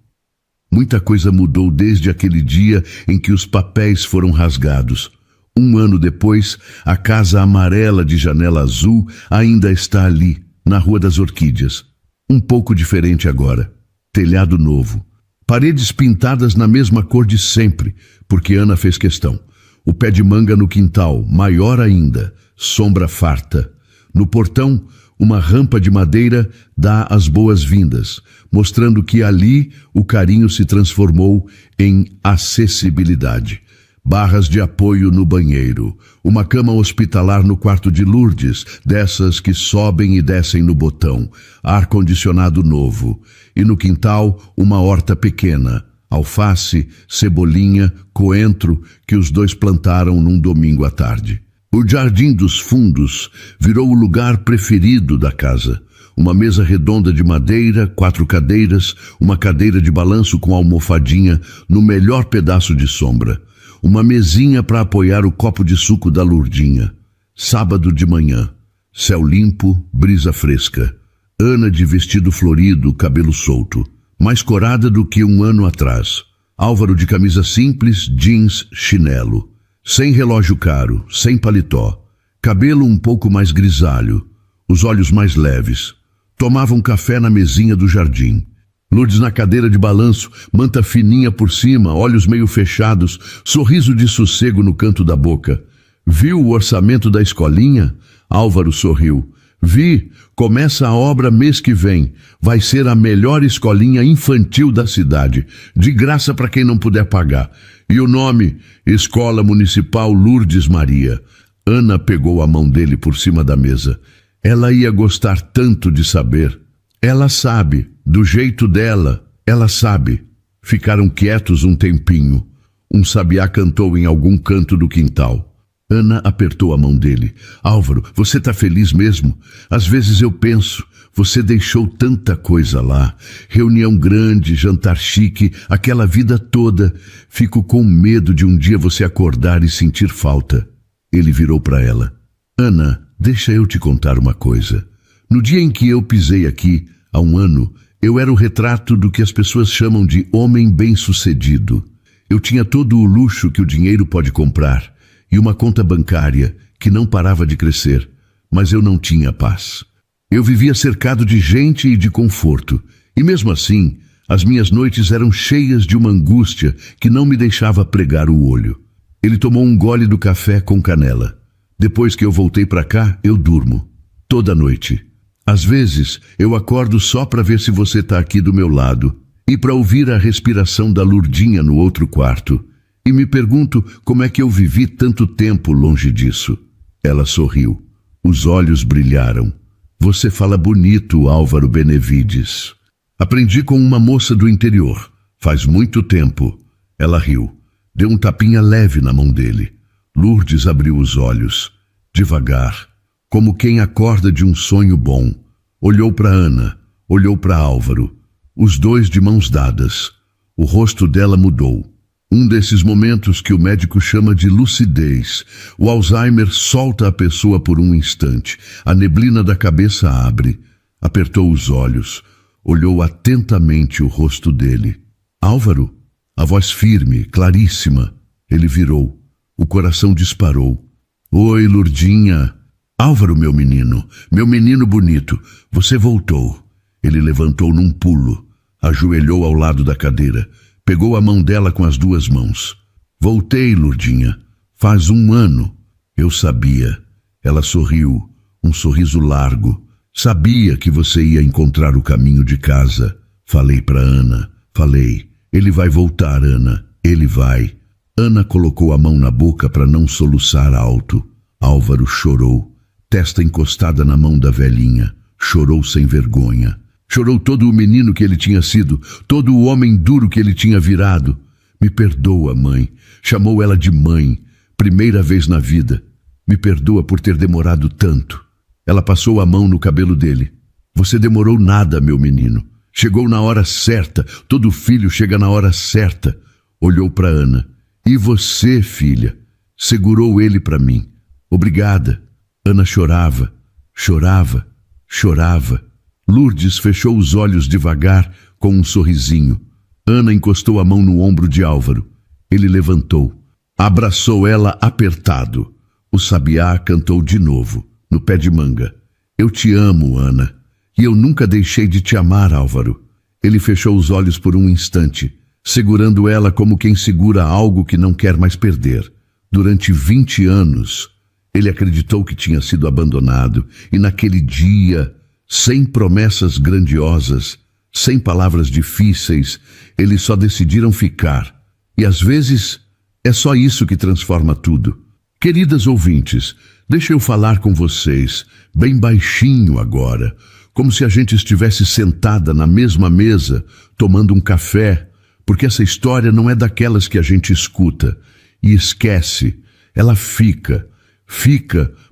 Muita coisa mudou desde aquele dia em que os papéis foram rasgados. 1 ano depois, a casa amarela de janela azul ainda está ali, na Rua das Orquídeas. Um pouco diferente agora. Telhado novo. Paredes pintadas na mesma cor de sempre, porque Ana fez questão. O pé de manga no quintal, maior ainda. Sombra farta. No portão, uma rampa de madeira dá as boas-vindas, mostrando que ali o carinho se transformou em acessibilidade. Barras de apoio no banheiro, uma cama hospitalar no quarto de Lourdes, dessas que sobem e descem no botão, ar-condicionado novo, e no quintal uma horta pequena, alface, cebolinha, coentro, que os dois plantaram num domingo à tarde. O jardim dos fundos virou o lugar preferido da casa. Uma mesa redonda de madeira, 4 cadeiras, uma cadeira de balanço com almofadinha no melhor pedaço de sombra. Uma mesinha para apoiar o copo de suco da Lourdinha. Sábado de manhã. Céu limpo, brisa fresca. Ana de vestido florido, cabelo solto. Mais corada do que 1 ano atrás. Álvaro de camisa simples, jeans, chinelo. Sem relógio caro, sem paletó. Cabelo um pouco mais grisalho. Os olhos mais leves. Tomavam café na mesinha do jardim. Lourdes na cadeira de balanço, manta fininha por cima, olhos meio fechados, sorriso de sossego no canto da boca. Viu o orçamento da escolinha? Álvaro sorriu. Vi, começa a obra mês que vem. Vai ser a melhor escolinha infantil da cidade. De graça para quem não puder pagar. E o nome? Escola Municipal Lourdes Maria. Ana pegou a mão dele por cima da mesa. Ela ia gostar tanto de saber. Ela sabe, do jeito dela, ela sabe. Ficaram quietos um tempinho. Um sabiá cantou em algum canto do quintal. Ana apertou a mão dele. Álvaro, você está feliz mesmo? Às vezes eu penso, você deixou tanta coisa lá. Reunião grande, jantar chique, aquela vida toda. Fico com medo de um dia você acordar e sentir falta. Ele virou para ela. Ana, deixa eu te contar uma coisa. No dia em que eu pisei aqui, há um ano, eu era o retrato do que as pessoas chamam de homem bem-sucedido. Eu tinha todo o luxo que o dinheiro pode comprar e uma conta bancária que não parava de crescer, mas eu não tinha paz. Eu vivia cercado de gente e de conforto, e mesmo assim, as minhas noites eram cheias de uma angústia que não me deixava pregar o olho. Ele tomou um gole do café com canela. Depois que eu voltei para cá, eu durmo. Toda noite. Às vezes, eu acordo só para ver se você está aqui do meu lado e para ouvir a respiração da Lurdinha no outro quarto. E me pergunto como é que eu vivi tanto tempo longe disso. Ela sorriu. Os olhos brilharam. Você fala bonito, Álvaro Benevides. Aprendi com uma moça do interior. Faz muito tempo. Ela riu. Deu um tapinha leve na mão dele. Lourdes abriu os olhos. Devagar. Como quem acorda de um sonho bom. Olhou para Ana. Olhou para Álvaro. Os dois de mãos dadas. O rosto dela mudou. Um desses momentos que o médico chama de lucidez. O Alzheimer solta a pessoa por um instante. A neblina da cabeça abre. Apertou os olhos. Olhou atentamente o rosto dele. Álvaro? A voz firme, claríssima. Ele virou. O coração disparou. Oi, Lurdinha. Álvaro, meu menino bonito. Você voltou. Ele levantou num pulo. Ajoelhou ao lado da cadeira. Pegou a mão dela com as duas mãos. Voltei, Lurdinha. Faz um ano. Eu sabia. Ela sorriu, um sorriso largo. Sabia que você ia encontrar o caminho de casa. Falei para Ana. Falei. Ele vai voltar, Ana. Ele vai. Ana colocou a mão na boca para não soluçar alto. Álvaro chorou. Testa encostada na mão da velhinha. Chorou sem vergonha. Chorou todo o menino que ele tinha sido, todo o homem duro que ele tinha virado. Me perdoa, mãe. Chamou ela de mãe, primeira vez na vida. Me perdoa por ter demorado tanto. Ela passou a mão no cabelo dele. Você demorou nada, meu menino. Chegou na hora certa. Todo filho chega na hora certa. Olhou para Ana. E você, filha? Segurou ele para mim. Obrigada. Ana chorava, chorava, chorava. Lourdes fechou os olhos devagar, com um sorrisinho. Ana encostou a mão no ombro de Álvaro. Ele levantou. Abraçou ela apertado. O sabiá cantou de novo, no pé de manga. Eu te amo, Ana. E eu nunca deixei de te amar, Álvaro. Ele fechou os olhos por um instante, segurando ela como quem segura algo que não quer mais perder. Durante 20 anos, ele acreditou que tinha sido abandonado, e naquele dia, sem promessas grandiosas, sem palavras difíceis, eles só decidiram ficar. E às vezes, é só isso que transforma tudo. Queridas ouvintes, deixa eu falar com vocês, bem baixinho agora, como se a gente estivesse sentada na mesma mesa, tomando um café, porque essa história não é daquelas que a gente escuta e esquece. Ela fica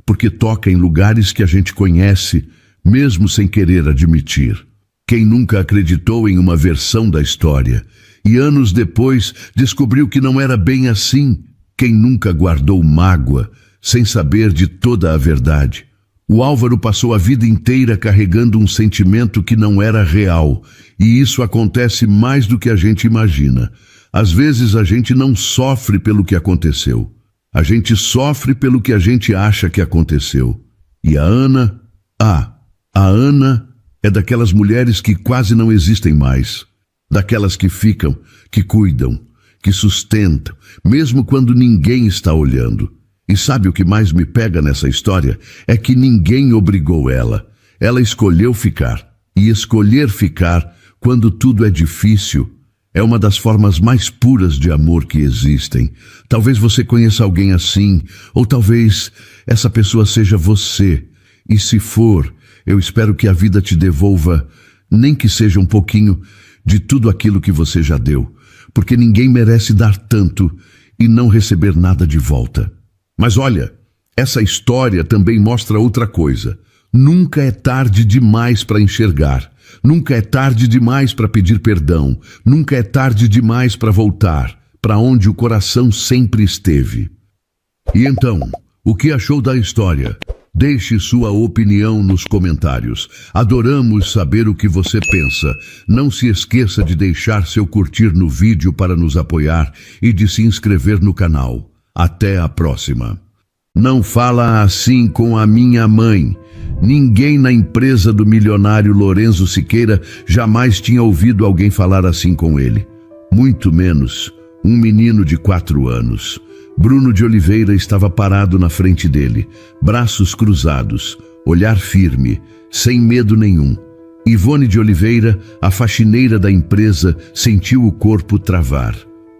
porque toca em lugares que a gente conhece, mesmo sem querer admitir. Quem nunca acreditou em uma versão da história e anos depois descobriu que não era bem assim? Quem nunca guardou mágoa sem saber de toda a verdade? O Álvaro passou a vida inteira carregando um sentimento que não era real, e isso acontece mais do que a gente imagina. Às vezes a gente não sofre pelo que aconteceu. A gente sofre pelo que a gente acha que aconteceu. E a Ana? A Ana é daquelas mulheres que quase não existem mais. Daquelas que ficam, que cuidam, que sustentam, mesmo quando ninguém está olhando. E sabe o que mais me pega nessa história? É que ninguém obrigou ela. Ela escolheu ficar. E escolher ficar, quando tudo é difícil, é uma das formas mais puras de amor que existem. Talvez você conheça alguém assim, ou talvez essa pessoa seja você. E se for, eu espero que a vida te devolva, nem que seja um pouquinho, de tudo aquilo que você já deu. Porque ninguém merece dar tanto e não receber nada de volta. Mas olha, essa história também mostra outra coisa. Nunca é tarde demais para enxergar. Nunca é tarde demais para pedir perdão. Nunca é tarde demais para voltar para onde o coração sempre esteve. E então, o que achou da história? Deixe sua opinião nos comentários. Adoramos saber o que você pensa. Não se esqueça de deixar seu curtir no vídeo para nos apoiar e de se inscrever no canal. Até a próxima. Não fala assim com a minha mãe. Ninguém na empresa do milionário Lorenzo Siqueira jamais tinha ouvido alguém falar assim com ele. Muito menos um menino de 4 anos. Bruno de Oliveira estava parado na frente dele, braços cruzados, olhar firme, sem medo nenhum. Ivone de Oliveira, a faxineira da empresa, sentiu o corpo travar,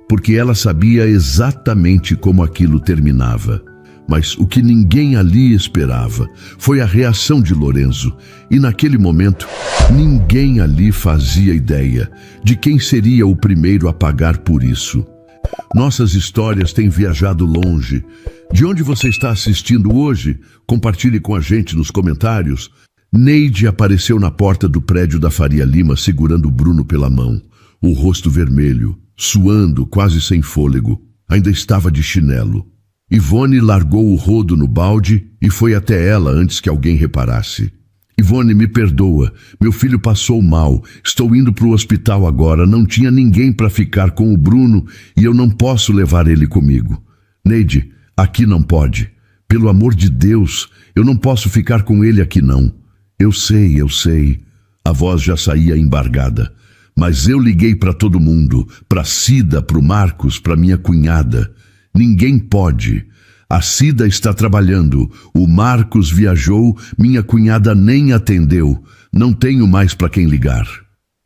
porque ela sabia exatamente como aquilo terminava. Mas o que ninguém ali esperava foi a reação de Lorenzo, e naquele momento, ninguém ali fazia ideia de quem seria o primeiro a pagar por isso. Nossas histórias têm viajado longe. De onde você está assistindo hoje? Compartilhe com a gente nos comentários. Neide apareceu na porta do prédio da Faria Lima segurando Bruno pela mão, o rosto vermelho, suando, quase sem fôlego. Ainda estava de chinelo. Ivone largou o rodo no balde e foi até ela antes que alguém reparasse. Ivone, me perdoa. Meu filho passou mal. Estou indo para o hospital agora. Não tinha ninguém para ficar com o Bruno e eu não posso levar ele comigo. Neide, aqui não pode. Pelo amor de Deus, eu não posso ficar com ele aqui não. Eu sei. A voz já saía embargada. Mas eu liguei para todo mundo, para Cida, para o Marcos, para minha cunhada. Ninguém pode. A Cida está trabalhando, o Marcos viajou, minha cunhada nem atendeu. Não tenho mais para quem ligar.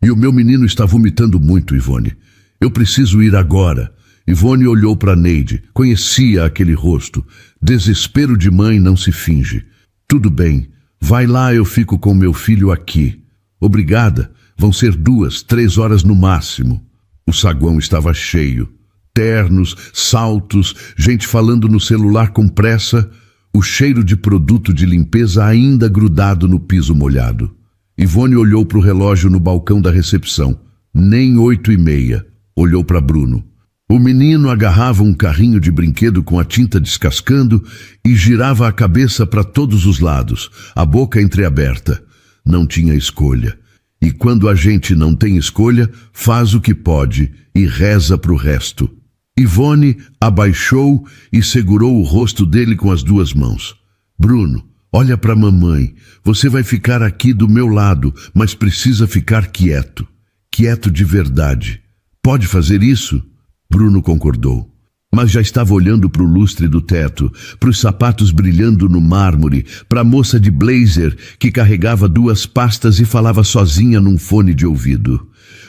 E o meu menino está vomitando muito, Ivone. Eu preciso ir agora. Ivone olhou para Neide, conhecia aquele rosto. Desespero de mãe não se finge. Tudo bem, vai lá, eu fico com meu filho aqui. Obrigada, vão ser 2, 3 horas no máximo. O saguão estava cheio. Ternos, saltos, gente falando no celular com pressa, o cheiro de produto de limpeza ainda grudado no piso molhado. Ivone olhou para o relógio no balcão da recepção. Nem 8h30. Olhou para Bruno. O menino agarrava um carrinho de brinquedo com a tinta descascando e girava a cabeça para todos os lados, a boca entreaberta. Não tinha escolha. E quando a gente não tem escolha, faz o que pode e reza para o resto. Ivone abaixou e segurou o rosto dele com as 2 mãos. Bruno, olha para a mamãe. Você vai ficar aqui do meu lado, mas precisa ficar quieto. Quieto de verdade. Pode fazer isso? Bruno concordou. Mas já estava olhando para o lustre do teto, para os sapatos brilhando no mármore, para a moça de blazer que carregava 2 pastas e falava sozinha num fone de ouvido.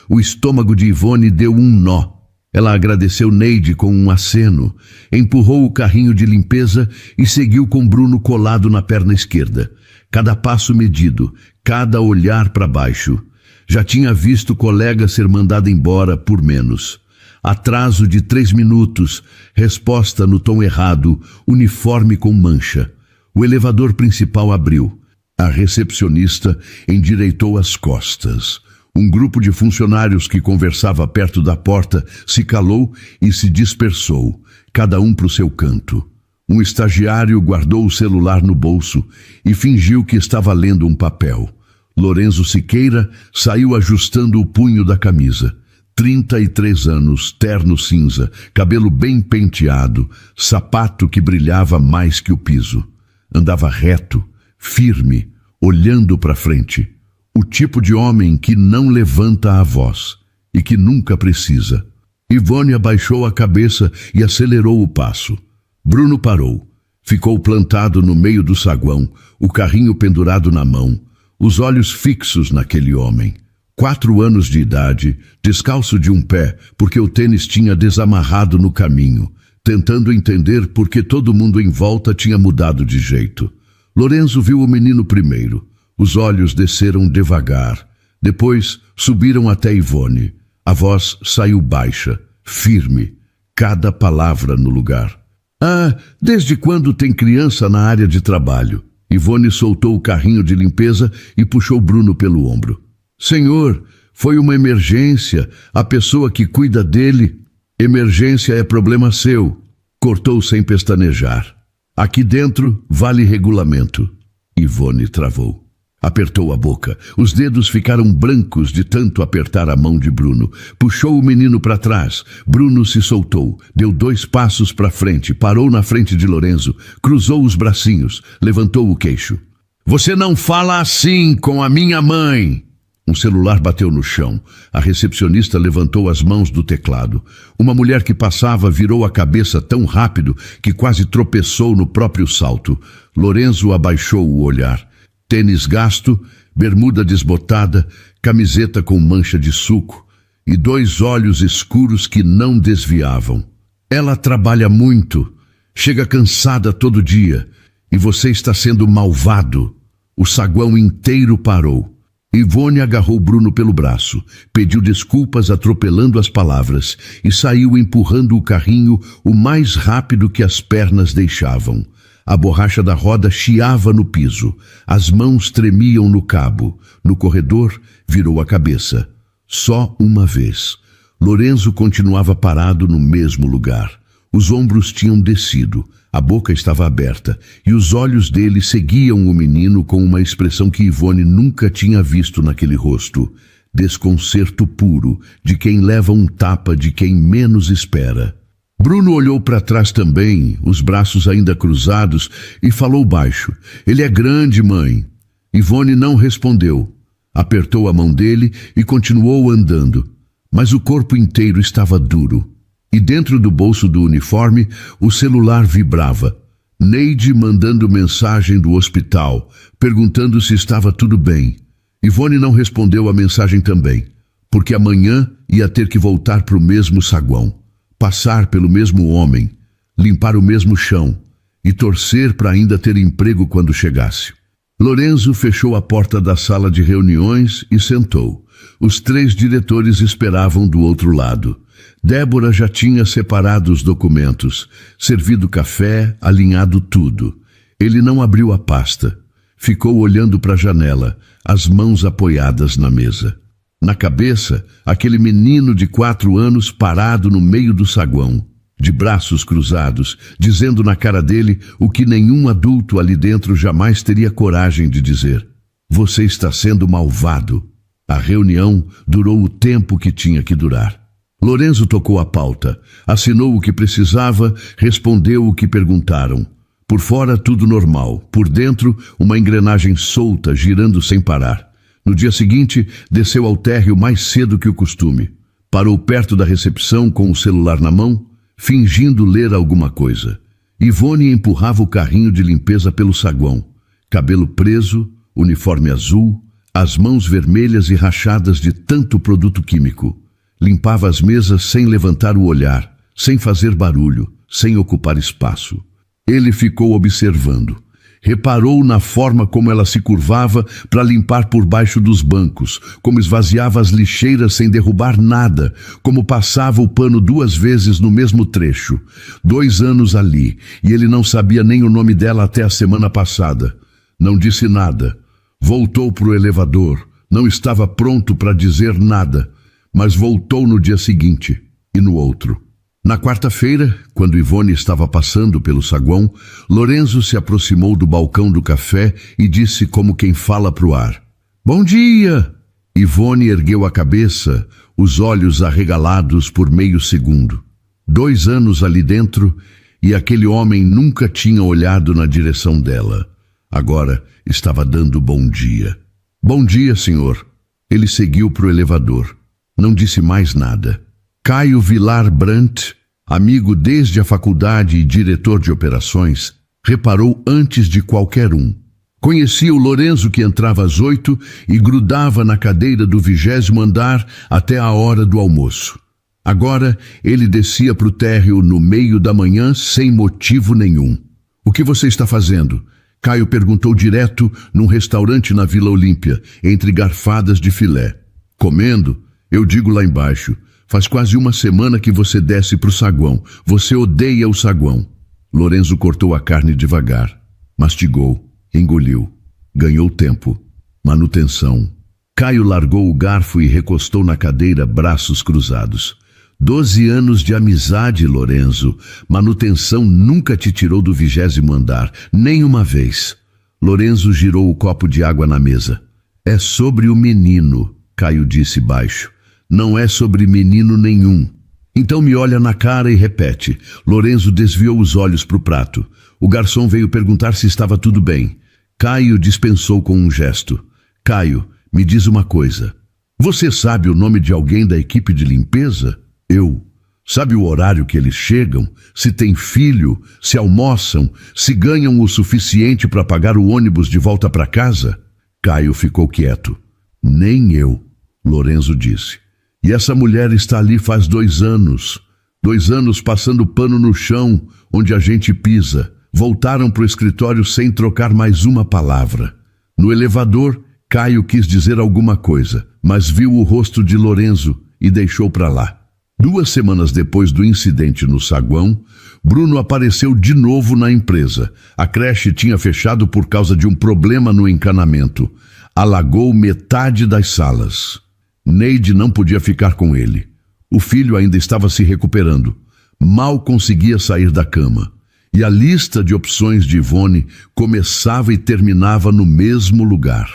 O estômago de Ivone deu um nó. Ela agradeceu Neide com um aceno, empurrou o carrinho de limpeza e seguiu com Bruno colado na perna esquerda. Cada passo medido, cada olhar para baixo. Já tinha visto o colega ser mandado embora por menos. Atraso de 3 minutos, resposta no tom errado, uniforme com mancha. O elevador principal abriu. A recepcionista endireitou as costas. Um grupo de funcionários que conversava perto da porta se calou e se dispersou, cada um para o seu canto. Um estagiário guardou o celular no bolso e fingiu que estava lendo um papel. Lorenzo Siqueira saiu ajustando o punho da camisa. 33 anos, terno cinza, cabelo bem penteado, sapato que brilhava mais que o piso. Andava reto, firme, olhando para frente. O tipo de homem que não levanta a voz e que nunca precisa. Ivone abaixou a cabeça e acelerou o passo. Bruno parou. Ficou plantado no meio do saguão, o carrinho pendurado na mão, os olhos fixos naquele homem. 4 anos de idade, descalço de um pé, porque o tênis tinha desamarrado no caminho, tentando entender por que todo mundo em volta tinha mudado de jeito. Lorenzo viu o menino primeiro. Os olhos desceram devagar. Depois subiram até Ivone. A voz saiu baixa, firme. cada palavra no lugar. Ah, desde quando tem criança na área de trabalho? Ivone soltou o carrinho de limpeza e puxou Bruno pelo ombro. Senhor, foi uma emergência. A pessoa que cuida dele... Emergência é problema seu. Cortou sem pestanejar. Aqui dentro vale regulamento. Ivone travou. Apertou a boca. Os dedos ficaram brancos de tanto apertar a mão de Bruno. Puxou o menino para trás. Bruno se soltou. Deu 2 passos para frente. Parou na frente de Lorenzo. Cruzou os bracinhos. Levantou o queixo. Você não fala assim com a minha mãe! Um celular bateu no chão. A recepcionista levantou as mãos do teclado. Uma mulher que passava virou a cabeça tão rápido que quase tropeçou no próprio salto. Lorenzo abaixou o olhar. Tênis gasto, bermuda desbotada, camiseta com mancha de suco e 2 olhos escuros que não desviavam. Ela trabalha muito, chega cansada todo dia e você está sendo malvado. O saguão inteiro parou. Ivone agarrou Bruno pelo braço, pediu desculpas atropelando as palavras e saiu empurrando o carrinho o mais rápido que as pernas deixavam. A borracha da roda chiava no piso, as mãos tremiam no cabo. No corredor, virou a cabeça. Só uma vez. Lorenzo continuava parado no mesmo lugar. Os ombros tinham descido, a boca estava aberta e os olhos dele seguiam o menino com uma expressão que Ivone nunca tinha visto naquele rosto. Desconcerto puro, de quem leva um tapa de quem menos espera. Bruno olhou para trás também, os braços ainda cruzados, e falou baixo. Ele é grande, mãe. Ivone não respondeu. Apertou a mão dele e continuou andando, mas o corpo inteiro estava duro. E dentro do bolso do uniforme, o celular vibrava. Neide mandando mensagem do hospital, perguntando se estava tudo bem. Ivone não respondeu a mensagem também, porque amanhã ia ter que voltar para o mesmo saguão, passar pelo mesmo homem, limpar o mesmo chão e torcer para ainda ter emprego quando chegasse. Lorenzo fechou a porta da sala de reuniões e sentou. Os 3 diretores esperavam do outro lado. Débora já tinha separado os documentos, servido café, alinhado tudo. Ele não abriu a pasta. Ficou olhando para a janela, as mãos apoiadas na mesa. Na cabeça, aquele menino de 4 anos parado no meio do saguão, de braços cruzados, dizendo na cara dele o que nenhum adulto ali dentro jamais teria coragem de dizer. Você está sendo malvado. A reunião durou o tempo que tinha que durar. Lorenzo tocou a pauta, assinou o que precisava, respondeu o que perguntaram. Por fora tudo normal, por dentro uma engrenagem solta girando sem parar. No dia seguinte, desceu ao térreo mais cedo que o costume. Parou perto da recepção com o celular na mão, fingindo ler alguma coisa. Ivone empurrava o carrinho de limpeza pelo saguão. Cabelo preso, uniforme azul, as mãos vermelhas e rachadas de tanto produto químico. Limpava as mesas sem levantar o olhar, sem fazer barulho, sem ocupar espaço. Ele ficou observando. Reparou na forma como ela se curvava para limpar por baixo dos bancos, como esvaziava as lixeiras sem derrubar nada, como passava o pano 2 vezes no mesmo trecho. 2 anos ali, e ele não sabia nem o nome dela até a semana passada. Não disse nada. Voltou para o elevador. Não estava pronto para dizer nada, mas voltou no dia seguinte e no outro. Na quarta-feira, quando Ivone estava passando pelo saguão, Lorenzo se aproximou do balcão do café e disse como quem fala para o ar. Bom dia! Ivone ergueu a cabeça, os olhos arregalados por meio segundo. 2 anos ali dentro e aquele homem nunca tinha olhado na direção dela. Agora estava dando bom dia. Bom dia, senhor. Ele seguiu para o elevador. Não disse mais nada. Caio Vilar Brandt, amigo desde a faculdade e diretor de operações, reparou antes de qualquer um. Conhecia o Lorenzo que entrava às 8 e grudava na cadeira do 20º andar até a hora do almoço. Agora ele descia para o térreo no meio da manhã sem motivo nenhum. O que você está fazendo? Caio perguntou direto num restaurante na Vila Olímpia, entre garfadas de filé. Comendo? Eu digo lá embaixo. Faz quase uma semana que você desce pro saguão. Você odeia o saguão. Lorenzo cortou a carne devagar. Mastigou, engoliu. Ganhou tempo. Manutenção. Caio largou o garfo e recostou na cadeira, braços cruzados. 12 anos de amizade, Lorenzo. Manutenção nunca te tirou do 20º andar, nem uma vez. Lorenzo girou o copo de água na mesa. É sobre o menino, Caio disse baixo. Não é sobre menino nenhum. Então me olha na cara e repete. Lorenzo desviou os olhos para o prato. O garçom veio perguntar se estava tudo bem. Caio dispensou com um gesto. Caio, me diz uma coisa. Você sabe o nome de alguém da equipe de limpeza? Eu. Sabe o horário que eles chegam? Se tem filho? Se almoçam? Se ganham o suficiente para pagar o ônibus de volta para casa? Caio ficou quieto. Nem eu, Lorenzo disse. E essa mulher está ali faz 2 anos. 2 anos passando pano no chão, onde a gente pisa. Voltaram para o escritório sem trocar mais uma palavra. No elevador, Caio quis dizer alguma coisa, mas viu o rosto de Lorenzo e deixou para lá. 2 semanas depois do incidente no saguão, Bruno apareceu de novo na empresa. A creche tinha fechado por causa de um problema no encanamento. Alagou metade das salas. Neide não podia ficar com ele. O filho ainda estava se recuperando. Mal conseguia sair da cama. E a lista de opções de Ivone começava e terminava no mesmo lugar.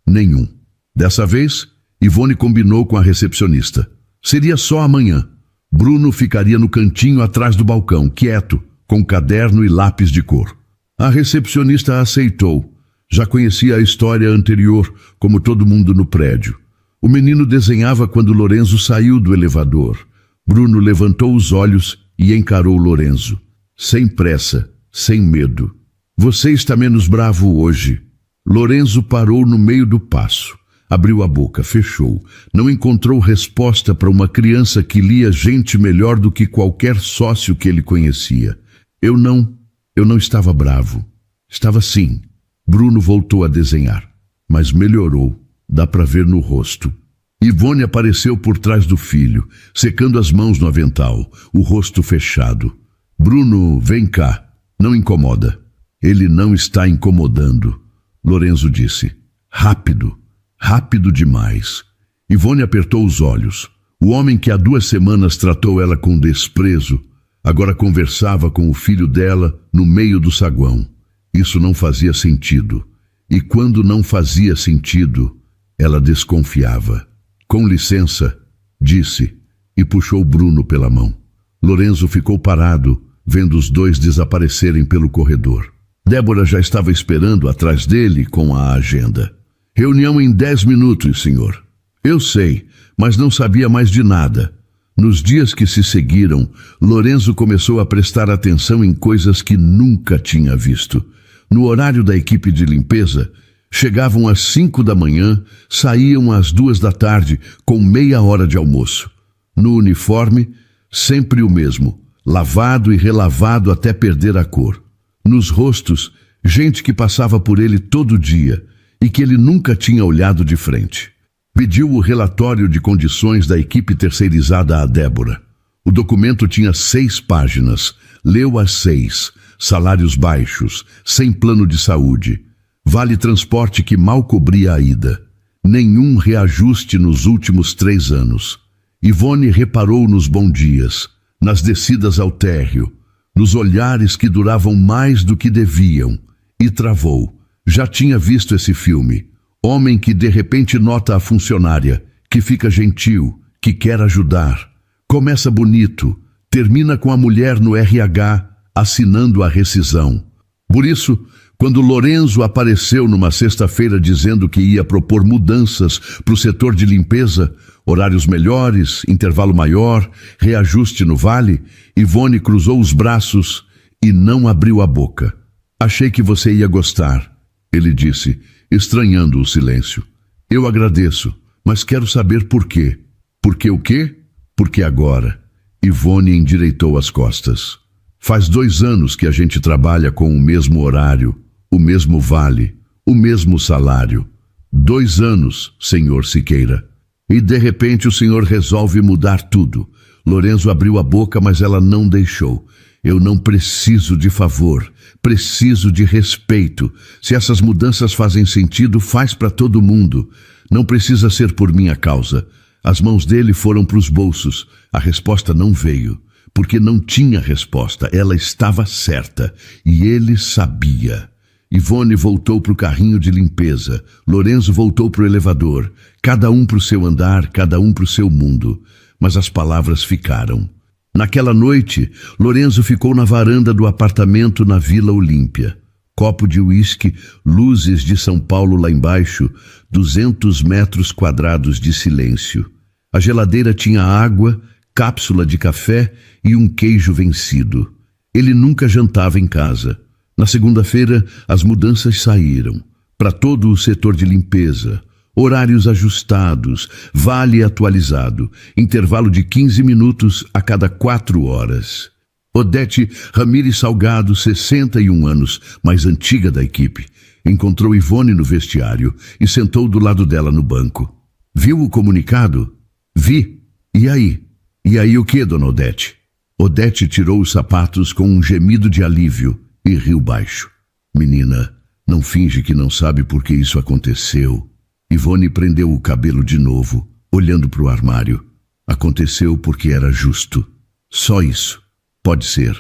Nenhum. Dessa vez, Ivone combinou com a recepcionista. Seria só amanhã. Bruno ficaria no cantinho atrás do balcão, quieto, com caderno e lápis de cor. A recepcionista aceitou. Já conhecia a história anterior, como todo mundo no prédio. O menino desenhava quando Lorenzo saiu do elevador. Bruno levantou os olhos e encarou Lorenzo. Sem pressa, sem medo. Você está menos bravo hoje. Lorenzo parou no meio do passo. Abriu a boca, fechou. Não encontrou resposta para uma criança que lia gente melhor do que qualquer sócio que ele conhecia. Eu não estava bravo. Estava sim. Bruno voltou a desenhar, mas melhorou. Dá para ver no rosto. Ivone apareceu por trás do filho, secando as mãos no avental, o rosto fechado. Bruno, vem cá. Não incomoda. Ele não está incomodando. Lorenzo disse. Rápido. Rápido demais. Ivone apertou os olhos. O homem que há 2 semanas tratou ela com desprezo, agora conversava com o filho dela no meio do saguão. Isso não fazia sentido. E quando não fazia sentido, ela desconfiava. Com licença, disse, e puxou Bruno pela mão. Lorenzo ficou parado, vendo os dois desaparecerem pelo corredor. Débora já estava esperando atrás dele com a agenda. Reunião em 10 minutos, senhor. Eu sei, mas não sabia mais de nada. Nos dias que se seguiram, Lorenzo começou a prestar atenção em coisas que nunca tinha visto. No horário da equipe de limpeza, chegavam às 5 da manhã, saíam às 2 da tarde, com meia hora de almoço. No uniforme, sempre o mesmo, lavado e relavado até perder a cor. Nos rostos, gente que passava por ele todo dia e que ele nunca tinha olhado de frente. Pediu o relatório de condições da equipe terceirizada a Débora. O documento tinha 6 páginas. Leu as 6. Salários baixos, sem plano de saúde. Vale transporte que mal cobria a ida. Nenhum reajuste nos últimos 3 anos. Ivone reparou nos bons dias, nas descidas ao térreo, nos olhares que duravam mais do que deviam, e travou. Já tinha visto esse filme. Homem que de repente nota a funcionária, que fica gentil, que quer ajudar. Começa bonito, termina com a mulher no RH, assinando a rescisão. Por isso, quando Lorenzo apareceu numa sexta-feira dizendo que ia propor mudanças para o setor de limpeza, horários melhores, intervalo maior, reajuste no vale, Ivone cruzou os braços e não abriu a boca. Achei que você ia gostar, ele disse, estranhando o silêncio. Eu agradeço, mas quero saber por quê. Por que o quê? Porque agora. Ivone endireitou as costas. Faz 2 anos que a gente trabalha com o mesmo horário, o mesmo vale, o mesmo salário. 2 anos, senhor Siqueira. E de repente o senhor resolve mudar tudo. Lorenzo abriu a boca, mas ela não deixou. Eu não preciso de favor, preciso de respeito. Se essas mudanças fazem sentido, faz para todo mundo. Não precisa ser por minha causa. As mãos dele foram para os bolsos. A resposta não veio, porque não tinha resposta. Ela estava certa e ele sabia. Ivone voltou para o carrinho de limpeza. Lorenzo voltou para o elevador. Cada um para o seu andar, cada um para o seu mundo. Mas as palavras ficaram. Naquela noite, Lorenzo ficou na varanda do apartamento na Vila Olímpia. Copo de uísque, luzes de São Paulo lá embaixo, 200 metros quadrados de silêncio. A geladeira tinha água, cápsula de café e um queijo vencido. Ele nunca jantava em casa. Na segunda-feira, as mudanças saíram. Para todo o setor de limpeza. Horários ajustados, vale atualizado, intervalo de 15 minutos a cada 4 horas. Odete Ramires Salgado, 61 anos, mais antiga da equipe, encontrou Ivone no vestiário e sentou do lado dela no banco. Viu o comunicado? Vi. E aí? E aí o que, dona Odete? Odete tirou os sapatos com um gemido de alívio e riu baixo. Menina, não finge que não sabe por que isso aconteceu. Ivone prendeu o cabelo de novo, olhando para o armário. Aconteceu porque era justo. Só isso. Pode ser.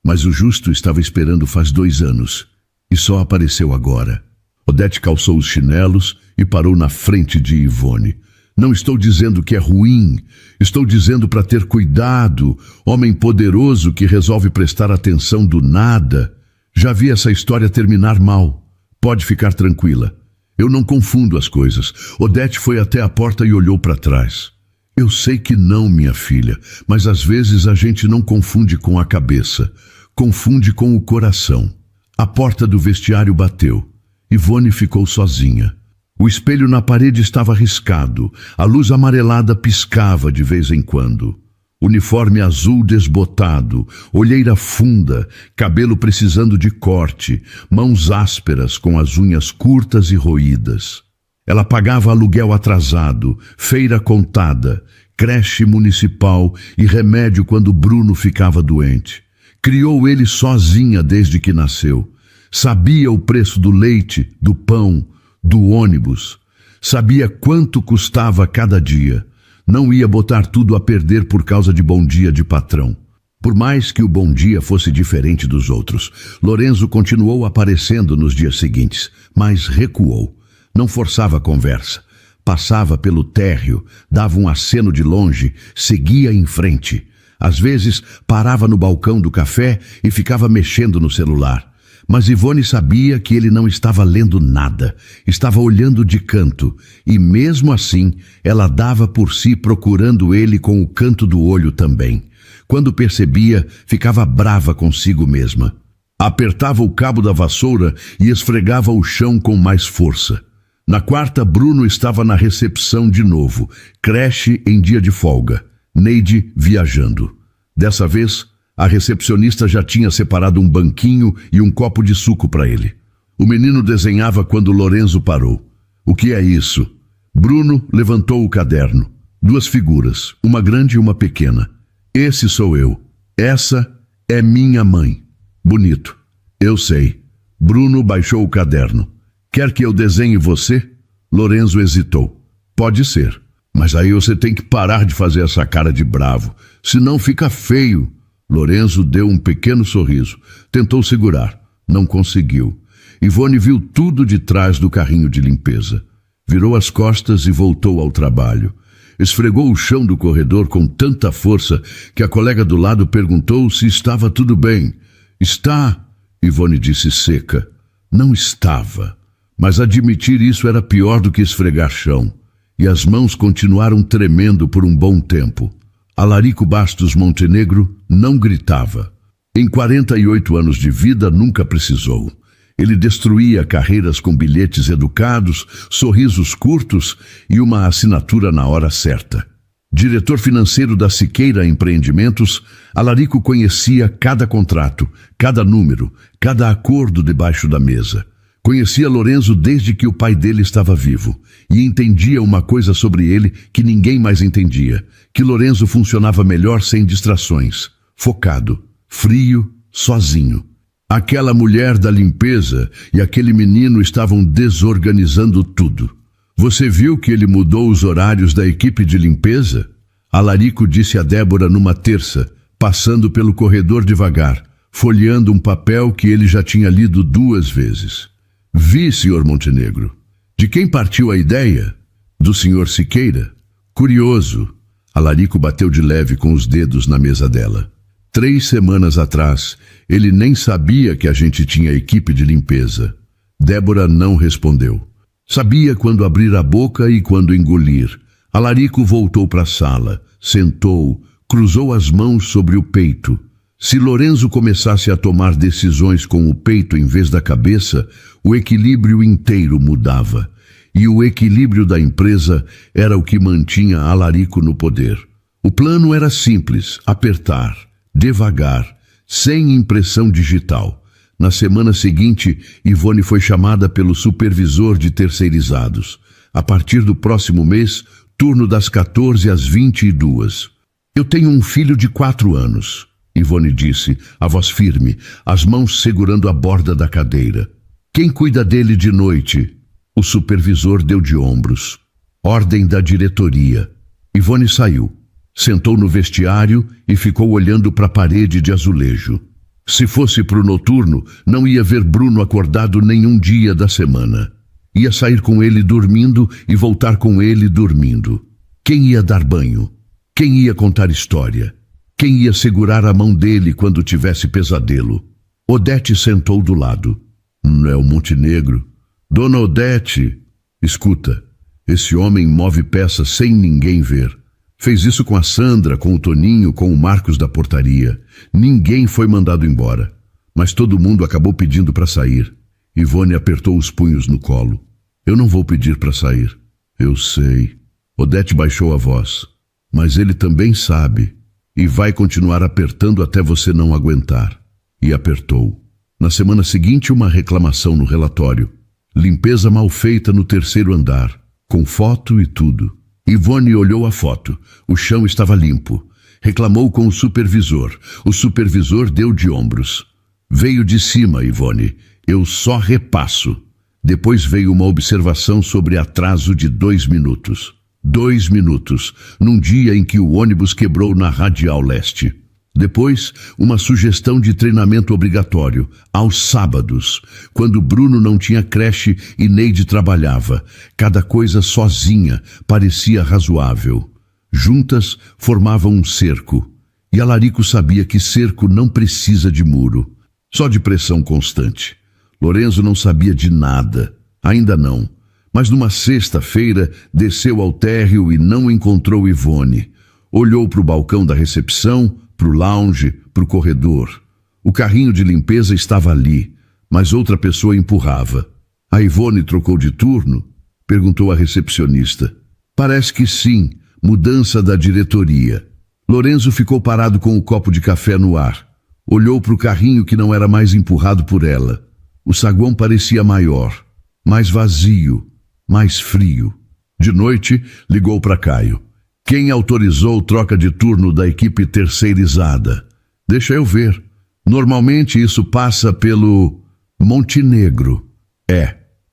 Mas o justo estava esperando faz 2 anos. E só apareceu agora. Odete calçou os chinelos e parou na frente de Ivone. Não estou dizendo que é ruim. Estou dizendo para ter cuidado. Homem poderoso que resolve prestar atenção do nada. Já vi essa história terminar mal. Pode ficar tranquila. Eu não confundo as coisas. Odete foi até a porta e olhou para trás. Eu sei que não, minha filha, mas às vezes a gente não confunde com a cabeça. Confunde com o coração. A porta do vestiário bateu. Ivone ficou sozinha. O espelho na parede estava riscado. A luz amarelada piscava de vez em quando. Uniforme azul desbotado, olheira funda, cabelo precisando de corte, mãos ásperas com as unhas curtas e roídas. Ela pagava aluguel atrasado, feira contada, creche municipal e remédio quando Bruno ficava doente. Criou ele sozinha desde que nasceu. Sabia o preço do leite, do pão, do ônibus. Sabia quanto custava cada dia. Não ia botar tudo a perder por causa de bom dia de patrão. Por mais que o bom dia fosse diferente dos outros, Lorenzo continuou aparecendo nos dias seguintes, mas recuou. Não forçava a conversa. Passava pelo térreo, dava um aceno de longe, seguia em frente. Às vezes, parava no balcão do café e ficava mexendo no celular. Mas Ivone sabia que ele não estava lendo nada, estava olhando de canto, e mesmo assim, ela dava por si procurando ele com o canto do olho também. Quando percebia, ficava brava consigo mesma. Apertava o cabo da vassoura e esfregava o chão com mais força. Na quarta, Bruno estava na recepção de novo, creche em dia de folga, Neide viajando. Dessa vez, a recepcionista já tinha separado um banquinho e um copo de suco para ele. O menino desenhava quando Lorenzo parou. O que é isso? Bruno levantou o caderno. 2 figuras, uma grande e uma pequena. Esse sou eu. Essa é minha mãe. Bonito. Eu sei. Bruno baixou o caderno. Quer que eu desenhe você? Lorenzo hesitou. Pode ser. Mas aí você tem que parar de fazer essa cara de bravo. Senão fica feio. Lorenzo deu um pequeno sorriso. Tentou segurar. Não conseguiu. Ivone viu tudo de trás do carrinho de limpeza. Virou as costas e voltou ao trabalho. Esfregou o chão do corredor com tanta força que a colega do lado perguntou se estava tudo bem. Está, Ivone disse seca. Não estava. Mas admitir isso era pior do que esfregar chão. E as mãos continuaram tremendo por um bom tempo. Alarico Bastos Montenegro não gritava. Em 48 anos de vida nunca precisou. Ele destruía carreiras com bilhetes educados, sorrisos curtos e uma assinatura na hora certa. Diretor financeiro da Siqueira Empreendimentos, Alarico conhecia cada contrato, cada número, cada acordo debaixo da mesa. Conhecia Lorenzo desde que o pai dele estava vivo e entendia uma coisa sobre ele que ninguém mais entendia, que Lorenzo funcionava melhor sem distrações, focado, frio, sozinho. Aquela mulher da limpeza e aquele menino estavam desorganizando tudo. Você viu que ele mudou os horários da equipe de limpeza? Alarico disse a Débora numa terça, passando pelo corredor devagar, folheando um papel que ele já tinha lido 2 vezes. Vi, Sr. Montenegro. De quem partiu a ideia? Do Sr. Siqueira? Curioso. Alarico bateu de leve com os dedos na mesa dela. 3 semanas atrás, ele nem sabia que a gente tinha equipe de limpeza. Débora não respondeu. Sabia quando abrir a boca e quando engolir. Alarico voltou para a sala, sentou, cruzou as mãos sobre o peito. Se Lorenzo começasse a tomar decisões com o peito em vez da cabeça, o equilíbrio inteiro mudava. E o equilíbrio da empresa era o que mantinha Alarico no poder. O plano era simples, apertar, devagar, sem impressão digital. Na semana seguinte, Ivone foi chamada pelo supervisor de terceirizados. A partir do próximo mês, turno das 14 às 22. Eu tenho um filho de 4 anos, Ivone disse, a voz firme, as mãos segurando a borda da cadeira. Quem cuida dele de noite? O supervisor deu de ombros. Ordem da diretoria. Ivone saiu. Sentou no vestiário e ficou olhando para a parede de azulejo. Se fosse para o noturno, não ia ver Bruno acordado nenhum dia da semana. Ia sair com ele dormindo e voltar com ele dormindo. Quem ia dar banho? Quem ia contar história? Quem ia segurar a mão dele quando tivesse pesadelo? Odete sentou do lado. Não é o Montenegro? Dona Odete, escuta, esse homem move peças sem ninguém ver. Fez isso com a Sandra, com o Toninho, com o Marcos da portaria. Ninguém foi mandado embora, mas todo mundo acabou pedindo para sair. Ivone apertou os punhos no colo. Eu não vou pedir para sair. Eu sei. Odete baixou a voz. Mas ele também sabe e vai continuar apertando até você não aguentar. E apertou. Na semana seguinte, uma reclamação no relatório. Limpeza mal feita no 3º andar, com foto e tudo. Ivone olhou a foto. O chão estava limpo. Reclamou com o supervisor. O supervisor deu de ombros. Veio de cima, Ivone. Eu só repasso. Depois veio uma observação sobre atraso de 2 minutos. 2 minutos, num dia em que o ônibus quebrou na Radial Leste. Depois, uma sugestão de treinamento obrigatório, aos sábados, quando Bruno não tinha creche e Neide trabalhava. Cada coisa sozinha parecia razoável. Juntas formavam um cerco. E Alarico sabia que cerco não precisa de muro, só de pressão constante. Lorenzo não sabia de nada, ainda não. Mas numa sexta-feira desceu ao térreo e não encontrou Ivone. Olhou para o balcão da recepção, para o lounge, para o corredor. O carrinho de limpeza estava ali, mas outra pessoa empurrava. A Ivone trocou de turno? Perguntou a recepcionista. Parece que sim, mudança da diretoria. Lorenzo ficou parado com o copo de café no ar. Olhou para o carrinho que não era mais empurrado por ela. O saguão parecia maior, mais vazio, mais frio. De noite, ligou para Caio. Quem autorizou troca de turno da equipe terceirizada? Deixa eu ver. Normalmente isso passa pelo Montenegro.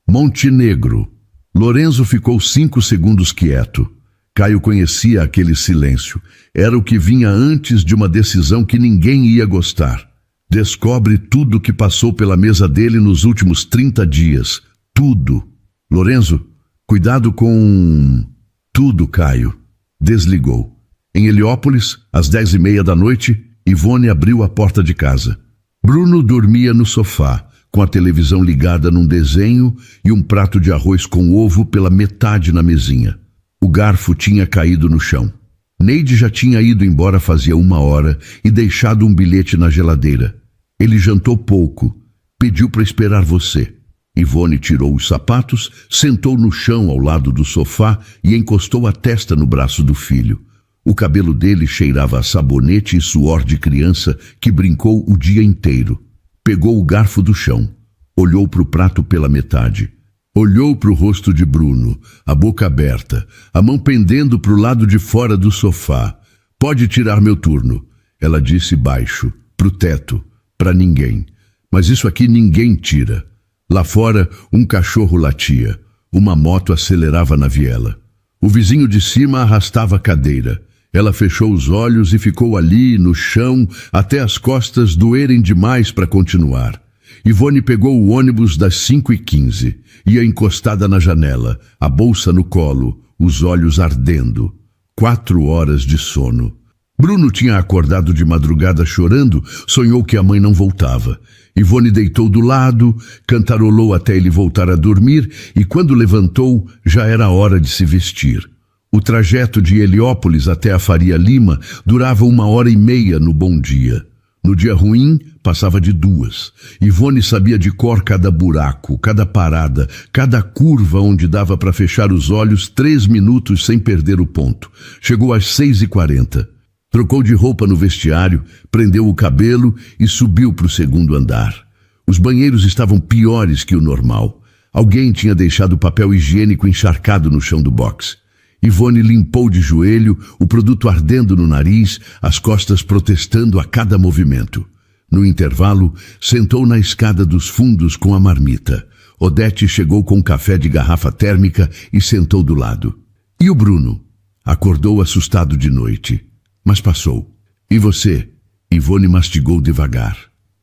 Montenegro. Lorenzo ficou 5 segundos quieto. Caio conhecia aquele silêncio. Era o que vinha antes de uma decisão que ninguém ia gostar. Descobre tudo o que passou pela mesa dele nos últimos 30 dias. Tudo. Lorenzo, cuidado com... Tudo, Caio. Desligou. Em Heliópolis, às 10h30 da noite, Ivone abriu a porta de casa. Bruno dormia no sofá, com a televisão ligada num desenho e um prato de arroz com ovo pela metade na mesinha. O garfo tinha caído no chão. Neide já tinha ido embora fazia 1 hora e deixado um bilhete na geladeira. Ele jantou pouco. Pediu para esperar você. Ivone tirou os sapatos, sentou no chão ao lado do sofá e encostou a testa no braço do filho. O cabelo dele cheirava a sabonete e suor de criança que brincou o dia inteiro. Pegou o garfo do chão. Olhou para o prato pela metade. Olhou para o rosto de Bruno, a boca aberta, a mão pendendo para o lado de fora do sofá. Pode tirar meu turno, ela disse baixo, pro teto, para ninguém. Mas isso aqui ninguém tira. Lá fora, um cachorro latia. Uma moto acelerava na viela. O vizinho de cima arrastava a cadeira. Ela fechou os olhos e ficou ali, no chão, até as costas doerem demais para continuar. Ivone pegou o ônibus das 5h15. Ia encostada na janela, a bolsa no colo, os olhos ardendo. 4 horas de sono. Bruno tinha acordado de madrugada chorando, sonhou que a mãe não voltava. Ivone deitou do lado, cantarolou até ele voltar a dormir e quando levantou, já era hora de se vestir. O trajeto de Heliópolis até a Faria Lima durava 1h30 no bom dia. No dia ruim, passava de 2. Ivone sabia de cor cada buraco, cada parada, cada curva onde dava para fechar os olhos 3 minutos sem perder o ponto. Chegou às 6h40. Trocou de roupa no vestiário, prendeu o cabelo e subiu para o 2º andar. Os banheiros estavam piores que o normal. Alguém tinha deixado o papel higiênico encharcado no chão do boxe. Ivone limpou de joelho, o produto ardendo no nariz, as costas protestando a cada movimento. No intervalo, sentou na escada dos fundos com a marmita. Odete chegou com um café de garrafa térmica e sentou do lado. E o Bruno? Acordou assustado de noite. Mas passou. E você? Ivone mastigou devagar.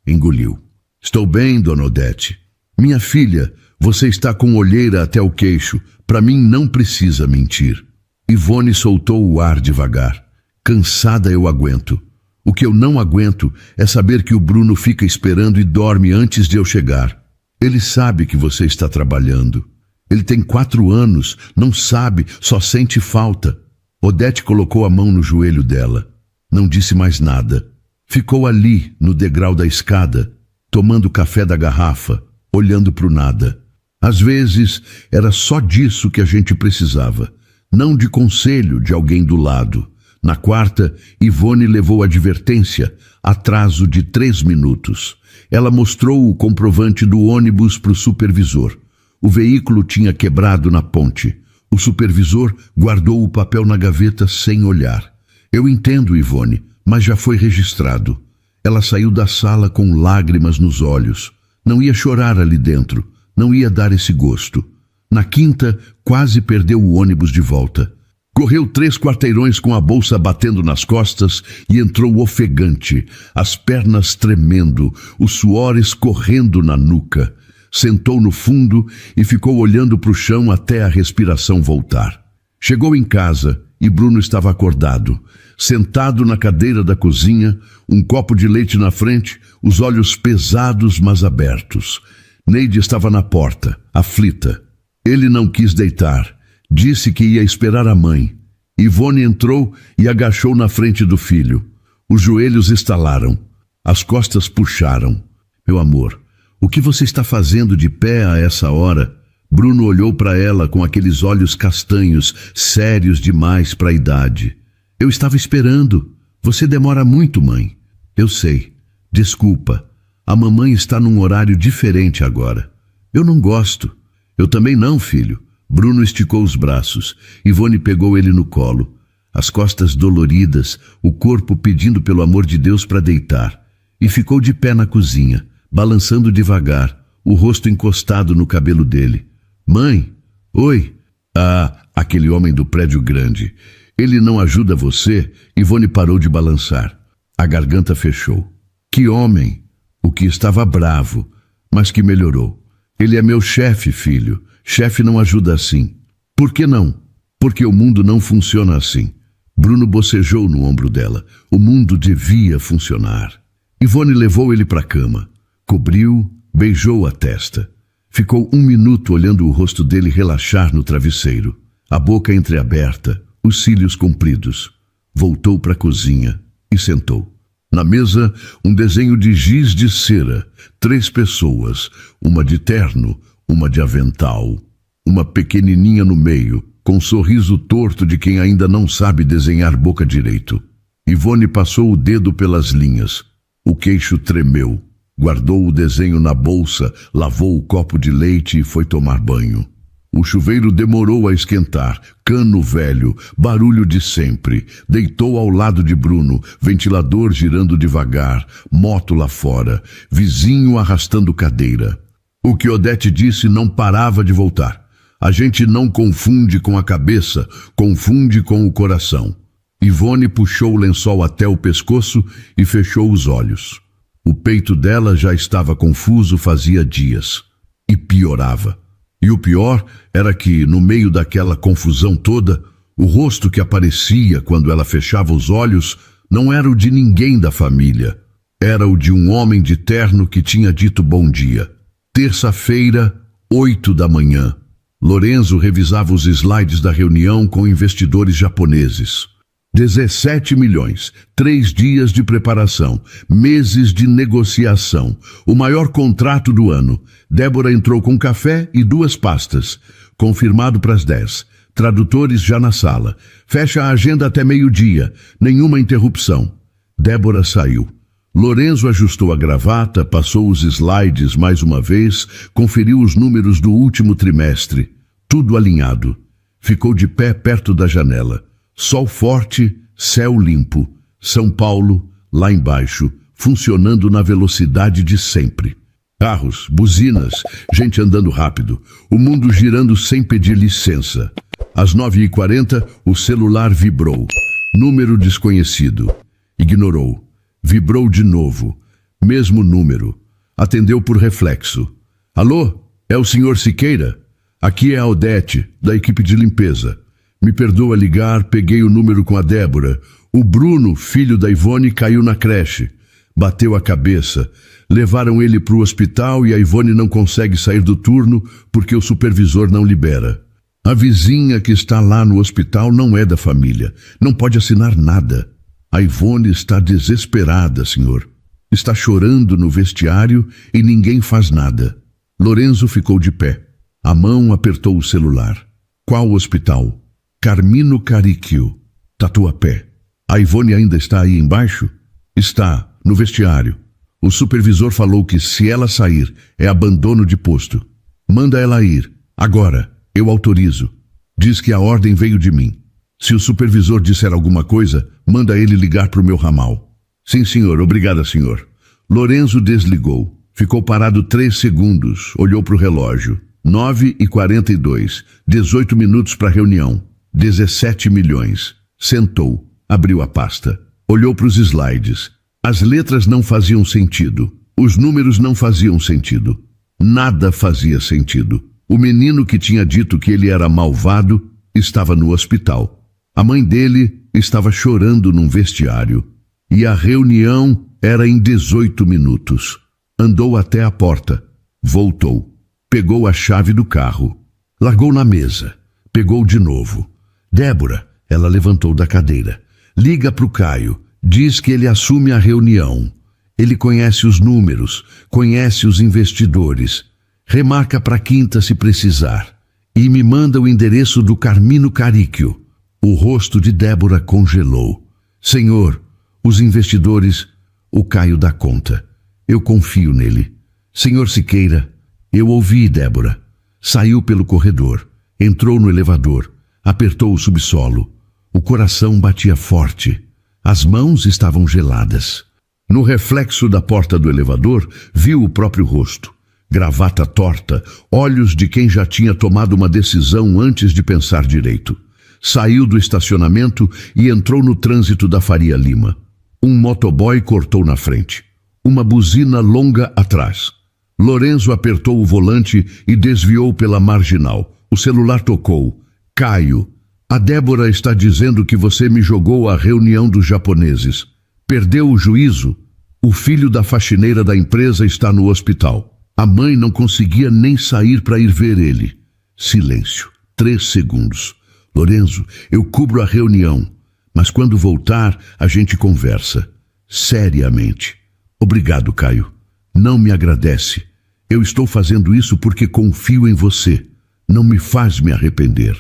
Engoliu. Estou bem, dona Odete. Minha filha, você está com olheira até o queixo. Para mim não precisa mentir. Ivone soltou o ar devagar. Cansada eu aguento. O que eu não aguento é saber que o Bruno fica esperando e dorme antes de eu chegar. Ele sabe que você está trabalhando. Ele tem 4 anos, não sabe, só sente falta. Odete colocou a mão no joelho dela. Não disse mais nada. Ficou ali, no degrau da escada, tomando café da garrafa, olhando para o nada. Às vezes, era só disso que a gente precisava. Não de conselho de alguém do lado. Na quarta, Ivone levou advertência, atraso de 3 minutos. Ela mostrou o comprovante do ônibus para o supervisor. O veículo tinha quebrado na ponte. O supervisor guardou o papel na gaveta sem olhar. Eu entendo, Ivone, mas já foi registrado. Ela saiu da sala com lágrimas nos olhos. Não ia chorar ali dentro. Não ia dar esse gosto. Na quinta, quase perdeu o ônibus de volta. Correu 3 quarteirões com a bolsa batendo nas costas e entrou ofegante, as pernas tremendo, o suor escorrendo na nuca. Sentou no fundo e ficou olhando para o chão até a respiração voltar. Chegou em casa e Bruno estava acordado, sentado na cadeira da cozinha, um copo de leite na frente, os olhos pesados mas abertos. Neide estava na porta, aflita. Ele não quis deitar. Disse que ia esperar a mãe. Ivone entrou e agachou na frente do filho. Os joelhos estalaram. As costas puxaram. Meu amor, o que você está fazendo de pé a essa hora? Bruno olhou para ela com aqueles olhos castanhos, sérios demais para a idade. Eu estava esperando. Você demora muito, mãe. Eu sei. Desculpa. A mamãe está num horário diferente agora. Eu não gosto. Eu também não, filho. Bruno esticou os braços. Ivone pegou ele no colo. As costas doloridas, o corpo pedindo pelo amor de Deus para deitar. E ficou de pé na cozinha, balançando devagar, o rosto encostado no cabelo dele. Mãe? Oi? Ah, aquele homem do prédio grande. Ele não ajuda você? Ivone parou de balançar. A garganta fechou. Que homem! O que estava bravo, mas que melhorou. Ele é meu chefe, filho. Chefe não ajuda assim. Por que não? Porque o mundo não funciona assim. Bruno bocejou no ombro dela. O mundo devia funcionar. Ivone levou ele para a cama. Cobriu, beijou a testa. Ficou 1 minuto olhando o rosto dele relaxar no travesseiro. A boca entreaberta, os cílios compridos. Voltou para a cozinha e sentou. Na mesa, um desenho de giz de cera. 3 pessoas, uma de terno, uma de avental, uma pequenininha no meio, com um sorriso torto de quem ainda não sabe desenhar boca direito. Ivone passou o dedo pelas linhas. O queixo tremeu. Guardou o desenho na bolsa, lavou o copo de leite e foi tomar banho. O chuveiro demorou a esquentar, cano velho, barulho de sempre. Deitou ao lado de Bruno, ventilador girando devagar, moto lá fora, vizinho arrastando cadeira. O que Odete disse não parava de voltar. A gente não confunde com a cabeça, confunde com o coração. Ivone puxou o lençol até o pescoço e fechou os olhos. O peito dela já estava confuso fazia dias. E piorava. E o pior era que, no meio daquela confusão toda, o rosto que aparecia quando ela fechava os olhos não era o de ninguém da família. Era o de um homem de terno que tinha dito bom dia. Terça-feira, 8 da manhã. Lorenzo revisava os slides da reunião com investidores japoneses. 17 milhões, 3 dias de preparação, meses de negociação, o maior contrato do ano. Débora entrou com café e 2 pastas. Confirmado para as 10. Tradutores já na sala. Fecha a agenda até meio-dia. Nenhuma interrupção. Débora saiu. Lorenzo ajustou a gravata, passou os slides mais uma vez, conferiu os números do último trimestre. Tudo alinhado. Ficou de pé perto da janela. Sol forte, céu limpo. São Paulo, lá embaixo, funcionando na velocidade de sempre. Carros, buzinas, gente andando rápido. O mundo girando sem pedir licença. Às 9h40, o celular vibrou. Número desconhecido. Ignorou. Vibrou de novo. Mesmo número. Atendeu por reflexo. Alô? É o senhor Siqueira? Aqui é a Odete, da equipe de limpeza. Me perdoa ligar, peguei o número com a Débora. O Bruno, filho da Ivone, caiu na creche. Bateu a cabeça. Levaram ele para o hospital e a Ivone não consegue sair do turno porque o supervisor não libera. A vizinha que está lá no hospital não é da família. Não pode assinar nada. A Ivone está desesperada, senhor. Está chorando no vestiário e ninguém faz nada. Lorenzo ficou de pé. A mão apertou o celular. Qual hospital? Carmino Caricchio. Tatuapé. A Ivone ainda está aí embaixo? Está, no vestiário. O supervisor falou que se ela sair, é abandono de posto. Manda ela ir. Agora. Eu autorizo. Diz que a ordem veio de mim. Se o supervisor disser alguma coisa, manda ele ligar para o meu ramal. Sim, senhor. Obrigada, senhor. Lorenzo desligou. Ficou parado 3 segundos. Olhou para o relógio. 9h42. 18 minutos para a reunião. 17 milhões. Sentou. Abriu a pasta. Olhou para os slides. As letras não faziam sentido. Os números não faziam sentido. Nada fazia sentido. O menino que tinha dito que ele era malvado estava no hospital. A mãe dele estava chorando num vestiário. E a reunião era em 18 minutos. Andou até a porta. Voltou. Pegou a chave do carro. Largou na mesa. Pegou de novo. Débora, ela levantou da cadeira. Liga para o Caio. Diz que ele assume a reunião. Ele conhece os números, conhece os investidores. Remarca para quinta se precisar. E me manda o endereço do Carmino Caricchio. O rosto de Débora congelou. Senhor, os investidores, o Caio dá conta. Eu confio nele. Senhor Siqueira, eu ouvi Débora. Saiu pelo corredor. Entrou no elevador. Apertou o subsolo. O coração batia forte. As mãos estavam geladas. No reflexo da porta do elevador, viu o próprio rosto. Gravata torta, olhos de quem já tinha tomado uma decisão antes de pensar direito. Saiu do estacionamento e entrou no trânsito da Faria Lima. Um motoboy cortou na frente. Uma buzina longa atrás. Lorenzo apertou o volante e desviou pela marginal. O celular tocou. Caio. A Débora está dizendo que você me jogou à reunião dos japoneses. Perdeu o juízo? O filho da faxineira da empresa está no hospital. A mãe não conseguia nem sair para ir ver ele. Silêncio. 3 segundos. Lorenzo, eu cubro a reunião, mas quando voltar, a gente conversa. Seriamente. Obrigado, Caio. Não me agradece. Eu estou fazendo isso porque confio em você. Não me faz me arrepender.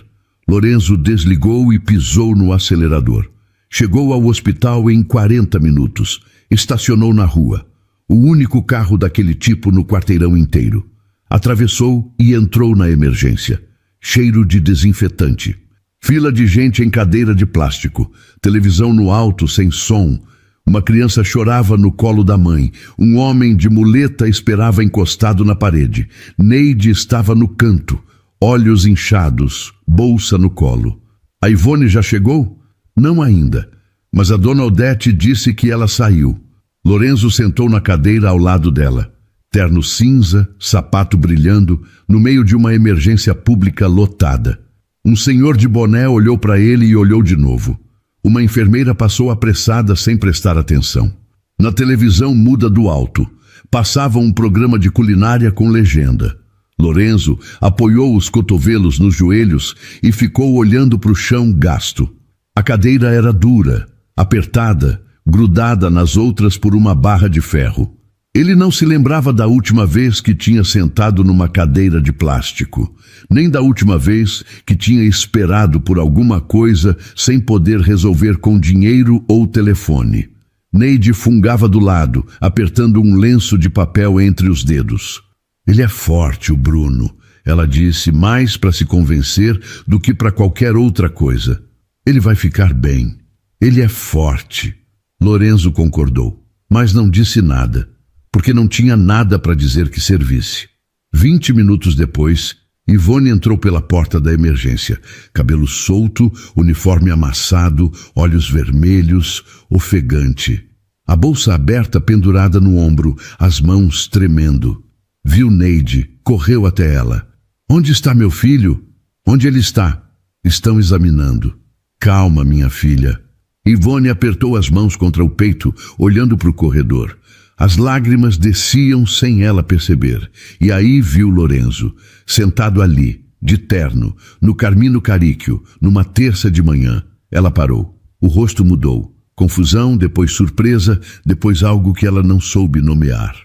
Lorenzo desligou e pisou no acelerador. Chegou ao hospital em 40 minutos. Estacionou na rua. O único carro daquele tipo no quarteirão inteiro. Atravessou e entrou na emergência. Cheiro de desinfetante. Fila de gente em cadeira de plástico. Televisão no alto, sem som. Uma criança chorava no colo da mãe. Um homem de muleta esperava encostado na parede. Neide estava no canto. Olhos inchados, bolsa no colo. A Ivone já chegou? Não ainda. Mas a dona Odete disse que ela saiu. Lorenzo sentou na cadeira ao lado dela. Terno cinza, sapato brilhando, no meio de uma emergência pública lotada. Um senhor de boné olhou para ele e olhou de novo. Uma enfermeira passou apressada sem prestar atenção. Na televisão muda do alto. Passava um programa de culinária com legenda. Lorenzo apoiou os cotovelos nos joelhos e ficou olhando para o chão gasto. A cadeira era dura, apertada, grudada nas outras por uma barra de ferro. Ele não se lembrava da última vez que tinha sentado numa cadeira de plástico, nem da última vez que tinha esperado por alguma coisa sem poder resolver com dinheiro ou telefone. Neide fungava do lado, apertando um lenço de papel entre os dedos. Ele é forte, o Bruno, ela disse, mais para se convencer do que para qualquer outra coisa. Ele vai ficar bem. Ele é forte. Lorenzo concordou, mas não disse nada, porque não tinha nada para dizer que servisse. 20 minutos depois, Ivone entrou pela porta da emergência, cabelo solto, uniforme amassado, olhos vermelhos, ofegante. A bolsa aberta pendurada no ombro, as mãos tremendo. Viu Neide, correu até ela. Onde está meu filho? Onde ele está? Estão examinando. Calma, minha filha. Ivone apertou as mãos contra o peito, olhando para o corredor. As lágrimas desciam sem ela perceber. E aí viu Lorenzo, sentado ali, de terno, no Carmino Caríquio, numa terça de manhã. Ela parou. O rosto mudou. Confusão, depois surpresa, depois algo que ela não soube nomear.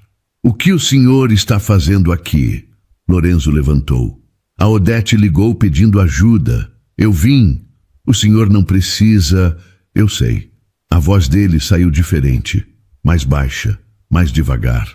O que o senhor está fazendo aqui? Lorenzo levantou. A Odete ligou pedindo ajuda. Eu vim. O senhor não precisa... Eu sei. A voz dele saiu diferente, mais baixa, mais devagar.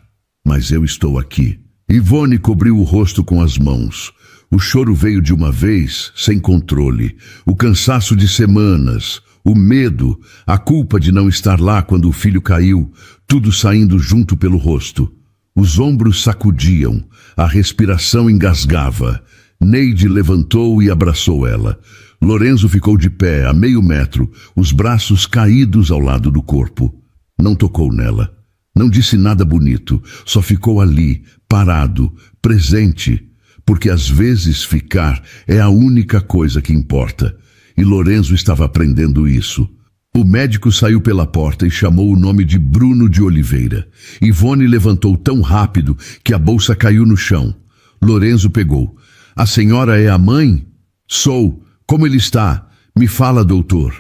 Mas eu estou aqui. Ivone cobriu o rosto com as mãos. O choro veio de uma vez, sem controle. O cansaço de semanas, o medo, a culpa de não estar lá quando o filho caiu, tudo saindo junto pelo rosto. Os ombros sacudiam, a respiração engasgava. Neide levantou e abraçou ela. Lorenzo ficou de pé, a meio metro, os braços caídos ao lado do corpo. Não tocou nela. Não disse nada bonito, só ficou ali, parado, presente, porque às vezes ficar é a única coisa que importa. E Lorenzo estava aprendendo isso. O médico saiu pela porta e chamou o nome de Bruno de Oliveira. Ivone levantou tão rápido que a bolsa caiu no chão. Lorenzo pegou. A senhora é a mãe? Sou. Como ele está? Me fala, doutor.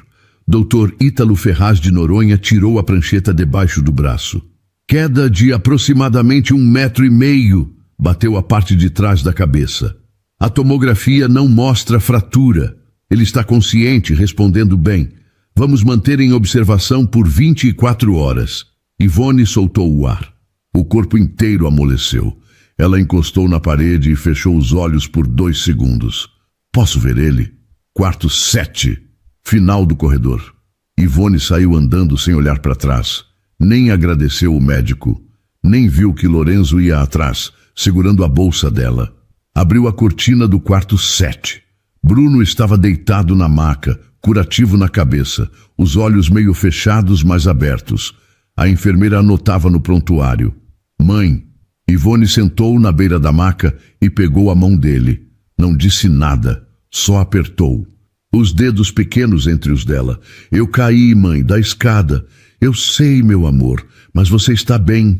Doutor Ítalo Ferraz de Noronha tirou a prancheta debaixo do braço. Queda de aproximadamente 1,5 metros. Bateu a parte de trás da cabeça. A tomografia não mostra fratura. Ele está consciente, respondendo bem. Vamos manter em observação por 24 horas. Ivone soltou o ar. O corpo inteiro amoleceu. Ela encostou na parede e fechou os olhos por 2 segundos. Posso ver ele? Quarto 7. Final do corredor. Ivone saiu andando sem olhar para trás. Nem agradeceu o médico. Nem viu que Lorenzo ia atrás, segurando a bolsa dela. Abriu a cortina do quarto 7. Bruno estava deitado na maca, curativo na cabeça, os olhos meio fechados, mas abertos. A enfermeira anotava no prontuário. Mãe. Ivone sentou na beira da maca e pegou a mão dele. Não disse nada, só apertou. Os dedos pequenos entre os dela. Eu caí, mãe, da escada. Eu sei, meu amor, mas você está bem.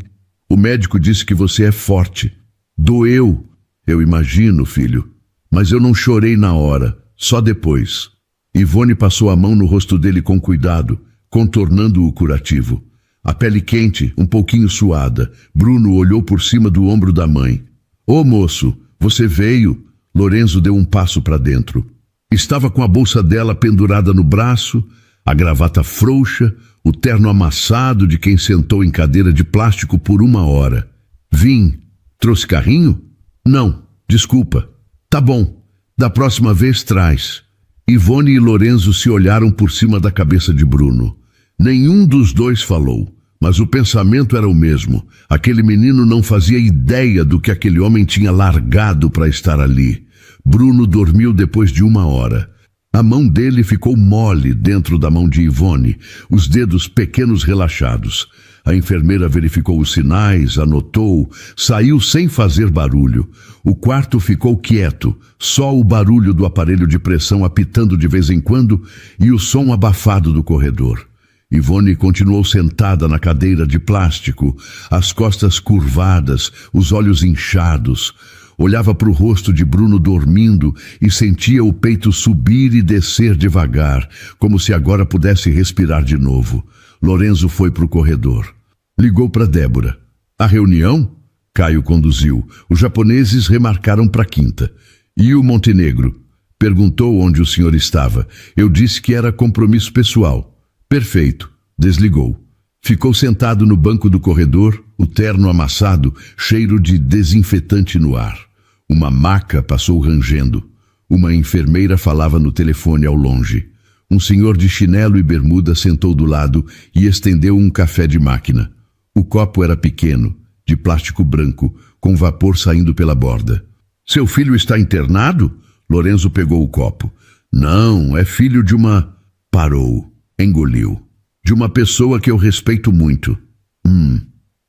O médico disse que você é forte. Doeu. Eu imagino, filho. Mas eu não chorei na hora, só depois. Ivone passou a mão no rosto dele com cuidado, contornando o curativo. A pele quente, um pouquinho suada. Bruno olhou por cima do ombro da mãe. Ô moço, você veio? Lorenzo deu um passo para dentro. Estava com a bolsa dela pendurada no braço, a gravata frouxa, o terno amassado de quem sentou em cadeira de plástico por 1 hora. Vim. Trouxe carrinho? Não, desculpa. Tá bom, da próxima vez traz. Ivone e Lorenzo se olharam por cima da cabeça de Bruno. Nenhum dos dois falou, mas o pensamento era o mesmo. Aquele menino não fazia ideia do que aquele homem tinha largado para estar ali. Bruno dormiu depois de 1 hora. A mão dele ficou mole dentro da mão de Ivone, os dedos pequenos relaxados. A enfermeira verificou os sinais, anotou, saiu sem fazer barulho. O quarto ficou quieto, só o barulho do aparelho de pressão apitando de vez em quando e o som abafado do corredor. Ivone continuou sentada na cadeira de plástico, as costas curvadas, os olhos inchados. Olhava para o rosto de Bruno dormindo e sentia o peito subir e descer devagar, como se agora pudesse respirar de novo. Lorenzo foi para o corredor. Ligou para Débora. A reunião? Caio conduziu. Os japoneses remarcaram para quinta. E o Montenegro? Perguntou onde o senhor estava. Eu disse que era compromisso pessoal. Perfeito. Desligou. Ficou sentado no banco do corredor, o terno amassado, cheiro de desinfetante no ar. Uma maca passou rangendo. Uma enfermeira falava no telefone ao longe. Um senhor de chinelo e bermuda sentou do lado e estendeu um café de máquina. O copo era pequeno, de plástico branco, com vapor saindo pela borda. Seu filho está internado? Lorenzo pegou o copo. Não, é filho de uma... Parou, engoliu. De uma pessoa que eu respeito muito.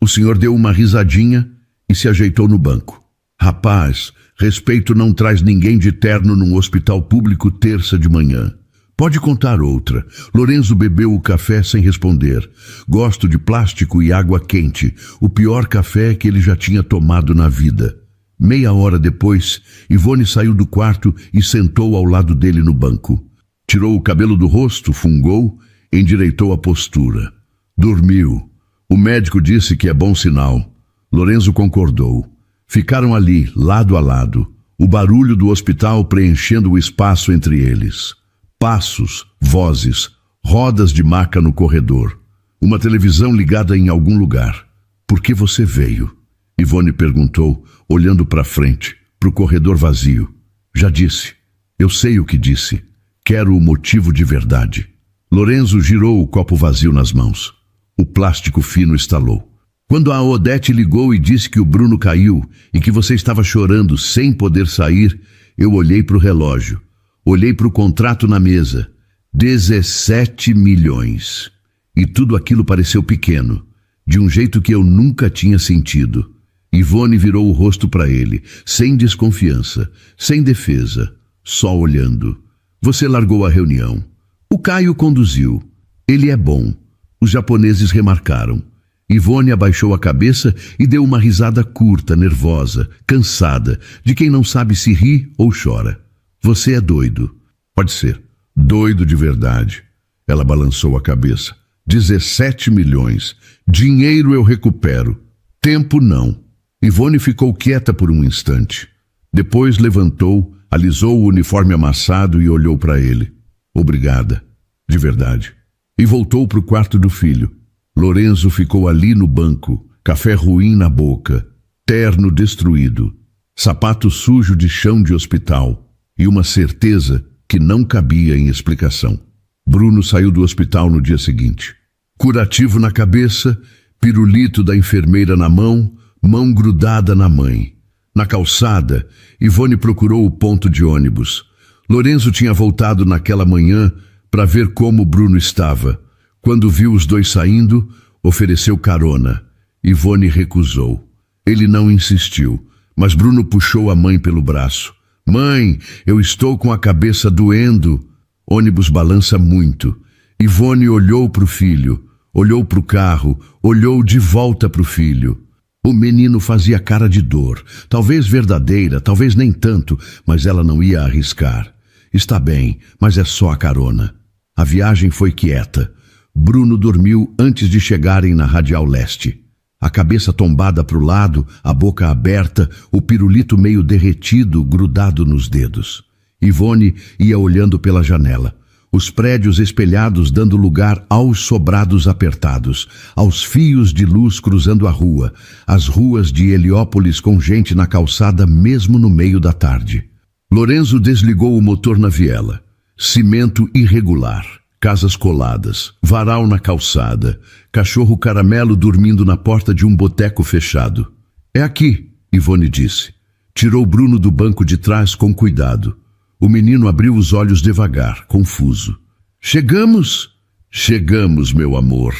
O senhor deu uma risadinha e se ajeitou no banco. Rapaz, respeito não traz ninguém de terno num hospital público terça de manhã. Pode contar outra. Lorenzo bebeu o café sem responder. Gosto de plástico e água quente. O pior café que ele já tinha tomado na vida. Meia hora depois, Ivone saiu do quarto e sentou ao lado dele no banco. Tirou o cabelo do rosto, fungou, endireitou a postura. Dormiu. O médico disse que é bom sinal. Lorenzo concordou. Ficaram ali, lado a lado, o barulho do hospital preenchendo o espaço entre eles. Passos, vozes, rodas de maca no corredor. Uma televisão ligada em algum lugar. Por que você veio? Ivone perguntou, olhando para frente, para o corredor vazio. Já disse. Eu sei o que disse. Quero o motivo de verdade. Lorenzo girou o copo vazio nas mãos. O plástico fino estalou. Quando a Odete ligou e disse que o Bruno caiu e que você estava chorando sem poder sair, eu olhei para o relógio. Olhei para o contrato na mesa. 17 milhões. E tudo aquilo pareceu pequeno, de um jeito que eu nunca tinha sentido. Ivone virou o rosto para ele, sem desconfiança, sem defesa, só olhando. Você largou a reunião. O Caio conduziu. Ele é bom. Os japoneses remarcaram. Ivone abaixou a cabeça e deu uma risada curta, nervosa, cansada, de quem não sabe se ri ou chora. Você é doido. Pode ser. Doido de verdade. Ela balançou a cabeça. 17 milhões. Dinheiro eu recupero. Tempo não. Ivone ficou quieta por um instante. Depois levantou, alisou o uniforme amassado e olhou para ele. Obrigada. De verdade. E voltou para o quarto do filho. Lorenzo ficou ali no banco, café ruim na boca, terno destruído, sapato sujo de chão de hospital e uma certeza que não cabia em explicação. Bruno saiu do hospital no dia seguinte. Curativo na cabeça, pirulito da enfermeira na mão, mão grudada na mãe. Na calçada, Ivone procurou o ponto de ônibus. Lorenzo tinha voltado naquela manhã para ver como Bruno estava. Quando viu os dois saindo, ofereceu carona. Ivone recusou. Ele não insistiu, mas Bruno puxou a mãe pelo braço. Mãe, eu estou com a cabeça doendo. Ônibus balança muito. Ivone olhou para o filho, olhou para o carro, olhou de volta para o filho. O menino fazia cara de dor, talvez verdadeira, talvez nem tanto, mas ela não ia arriscar. Está bem, mas é só a carona. A viagem foi quieta. Bruno dormiu antes de chegarem na Radial Leste. A cabeça tombada para o lado, a boca aberta, o pirulito meio derretido, grudado nos dedos. Ivone ia olhando pela janela. os prédios espelhados dando lugar aos sobrados apertados, aos fios de luz cruzando a rua, as ruas de Heliópolis com gente na calçada mesmo no meio da tarde. Lorenzo desligou o motor na viela. Cimento irregular, casas coladas, varal na calçada, cachorro caramelo dormindo na porta de um boteco fechado. É aqui, Ivone disse. Tirou Bruno do banco de trás com cuidado. O menino abriu os olhos devagar, confuso. Chegamos? Chegamos, meu amor.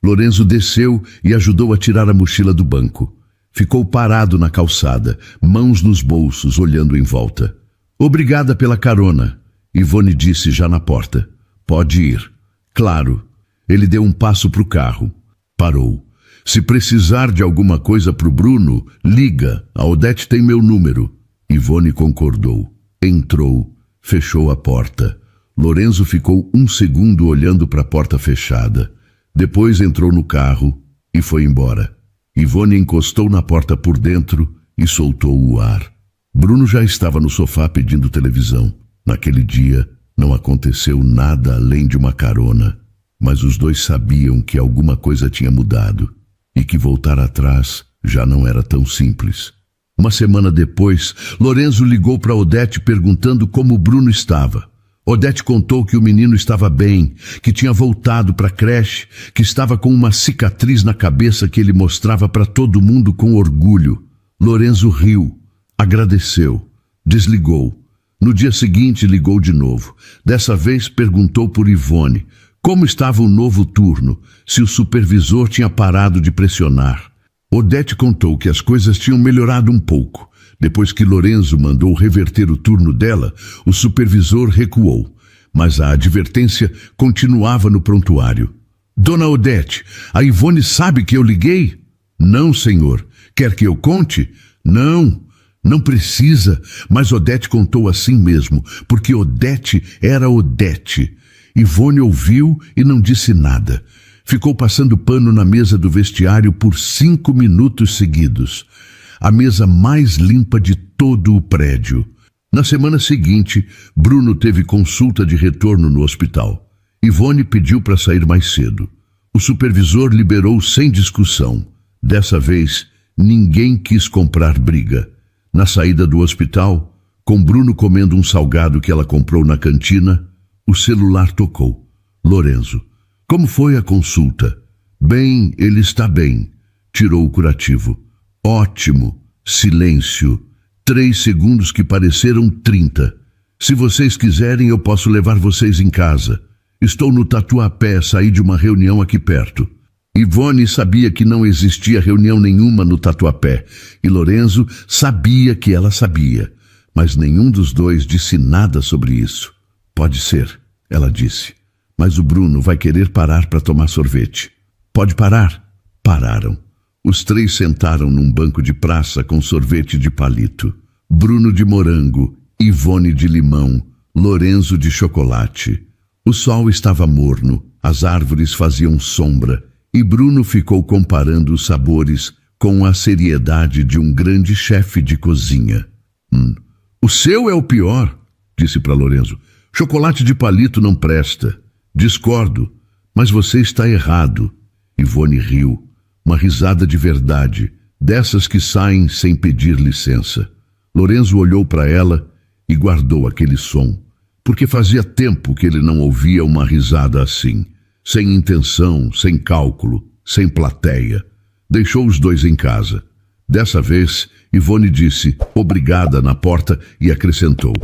Lorenzo desceu e ajudou a tirar a mochila do banco. Ficou parado na calçada, mãos nos bolsos, olhando em volta. Obrigada pela carona, Ivone disse já na porta. Pode ir. Claro. Ele deu um passo para o carro. Parou. Se precisar de alguma coisa para o Bruno, liga. A Odete tem meu número. Ivone concordou. Entrou. Fechou a porta. Lorenzo ficou um segundo olhando para a porta fechada. Depois entrou no carro e foi embora. Ivone encostou na porta por dentro e soltou o ar. Bruno já estava no sofá pedindo televisão. Naquele dia, não aconteceu nada além de uma carona. Mas os dois sabiam que alguma coisa tinha mudado e que voltar atrás já não era tão simples. Uma semana depois, Lorenzo ligou para Odete perguntando como o Bruno estava. Odete contou que o menino estava bem, que tinha voltado para a creche, que estava com uma cicatriz na cabeça que ele mostrava para todo mundo com orgulho. Lorenzo riu, agradeceu, desligou. No dia seguinte ligou de novo. Dessa vez perguntou por Ivone como estava o novo turno, se o supervisor tinha parado de pressionar. Odete contou que as coisas tinham melhorado um pouco. Depois que Lorenzo mandou reverter o turno dela, o supervisor recuou, mas a advertência continuava no prontuário. Dona Odete, a Ivone sabe que eu liguei? Não, senhor. Quer que eu conte? Não. Não precisa, mas Odete contou assim mesmo, porque Odete era Odete. Ivone ouviu e não disse nada. Ficou passando pano na mesa do vestiário por 5 minutos seguidos. A mesa mais limpa de todo o prédio. Na semana seguinte, Bruno teve consulta de retorno no hospital. Ivone pediu para sair mais cedo. O supervisor liberou sem discussão. Dessa vez, ninguém quis comprar briga. Na saída do hospital, com Bruno comendo um salgado que ela comprou na cantina, o celular tocou. Lorenzo. Como foi a consulta? Bem, ele está bem. Tirou o curativo. Ótimo. Silêncio. 3 segundos que pareceram 30. Se vocês quiserem, eu posso levar vocês em casa. Estou no Tatuapé, saí de uma reunião aqui perto. Ivone sabia que não existia reunião nenhuma no Tatuapé, e Lorenzo sabia que ela sabia, mas nenhum dos dois disse nada sobre isso. Pode ser, ela disse, mas o Bruno vai querer parar para tomar sorvete. Pode parar? Pararam. Os 3 sentaram num banco de praça com sorvete de palito. Bruno de morango, Ivone de limão, Lorenzo de chocolate. O sol estava morno, as árvores faziam sombra, e Bruno ficou comparando os sabores com a seriedade de um grande chefe de cozinha. O seu é o pior, disse para Lorenzo. Chocolate de palito não presta. Discordo, mas você está errado. Ivone riu, uma risada de verdade, dessas que saem sem pedir licença. Lorenzo olhou para ela e guardou aquele som, porque fazia tempo que ele não ouvia uma risada assim, sem intenção, sem cálculo, sem plateia. Deixou os dois em casa. Dessa vez, Ivone disse obrigada na porta e acrescentou: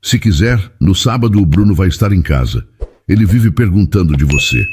se quiser, no sábado o Bruno vai estar em casa. Ele vive perguntando de você.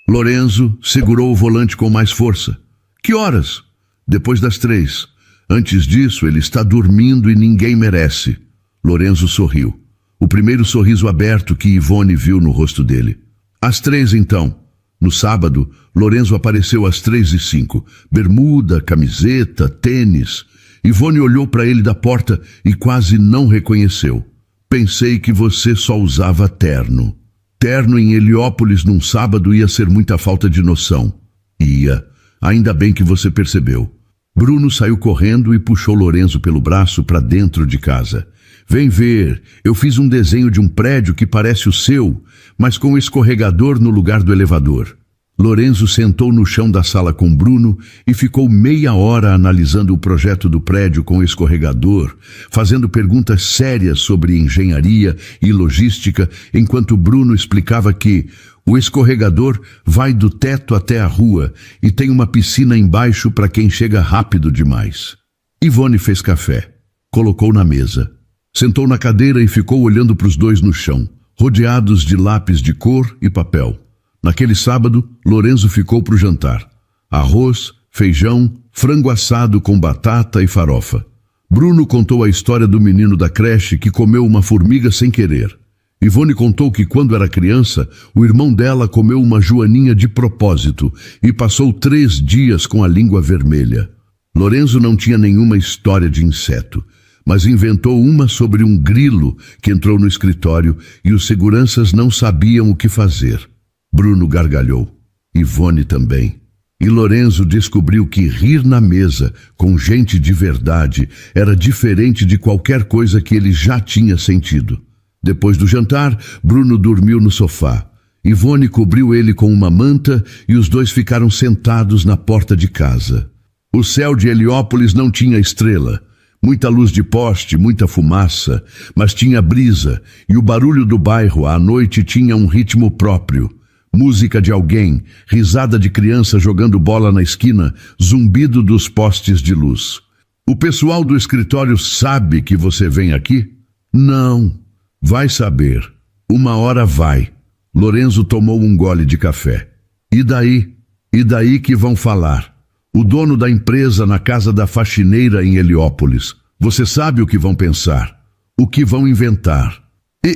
Lorenzo segurou o volante com mais força. Que horas? Depois das 3. Antes disso, ele está dormindo e ninguém merece. Lorenzo sorriu. O primeiro sorriso aberto que Ivone viu no rosto dele. Às 3, então. No sábado, Lorenzo apareceu às 3:05. Bermuda, camiseta, tênis. Ivone olhou para ele da porta e quase não reconheceu. Pensei que você só usava terno. Terno em Heliópolis num sábado ia ser muita falta de noção. Ia. Ainda bem que você percebeu. Bruno saiu correndo e puxou Lorenzo pelo braço para dentro de casa. Vem ver, eu fiz um desenho de um prédio que parece o seu, mas com escorregador no lugar do elevador. Lorenzo sentou no chão da sala com Bruno e ficou meia hora analisando o projeto do prédio com escorregador, fazendo perguntas sérias sobre engenharia e logística, enquanto Bruno explicava que o escorregador vai do teto até a rua e tem uma piscina embaixo para quem chega rápido demais. Ivone fez café, colocou na mesa, sentou na cadeira e ficou olhando para os dois no chão, rodeados de lápis de cor e papel. Naquele sábado, Lorenzo ficou para o jantar. Arroz, feijão, frango assado com batata e farofa. Bruno contou a história do menino da creche que comeu uma formiga sem querer. Ivone contou que quando era criança, o irmão dela comeu uma joaninha de propósito e passou 3 dias com a língua vermelha. Lorenzo não tinha nenhuma história de inseto, mas inventou uma sobre um grilo que entrou no escritório e os seguranças não sabiam o que fazer. Bruno gargalhou, Ivone também. E Lorenzo descobriu que rir na mesa com gente de verdade era diferente de qualquer coisa que ele já tinha sentido. Depois do jantar, Bruno dormiu no sofá. Ivone cobriu ele com uma manta e os dois ficaram sentados na porta de casa. O céu de Heliópolis não tinha estrela. Muita luz de poste, muita fumaça, mas tinha brisa e o barulho do bairro à noite tinha um ritmo próprio. Música de alguém, risada de criança jogando bola na esquina, zumbido dos postes de luz. O pessoal do escritório sabe que você vem aqui? Não. Vai saber. Uma hora vai. Lorenzo tomou um gole de café. E daí? E daí que vão falar? O dono da empresa na casa da faxineira em Heliópolis. Você sabe o que vão pensar. O que vão inventar.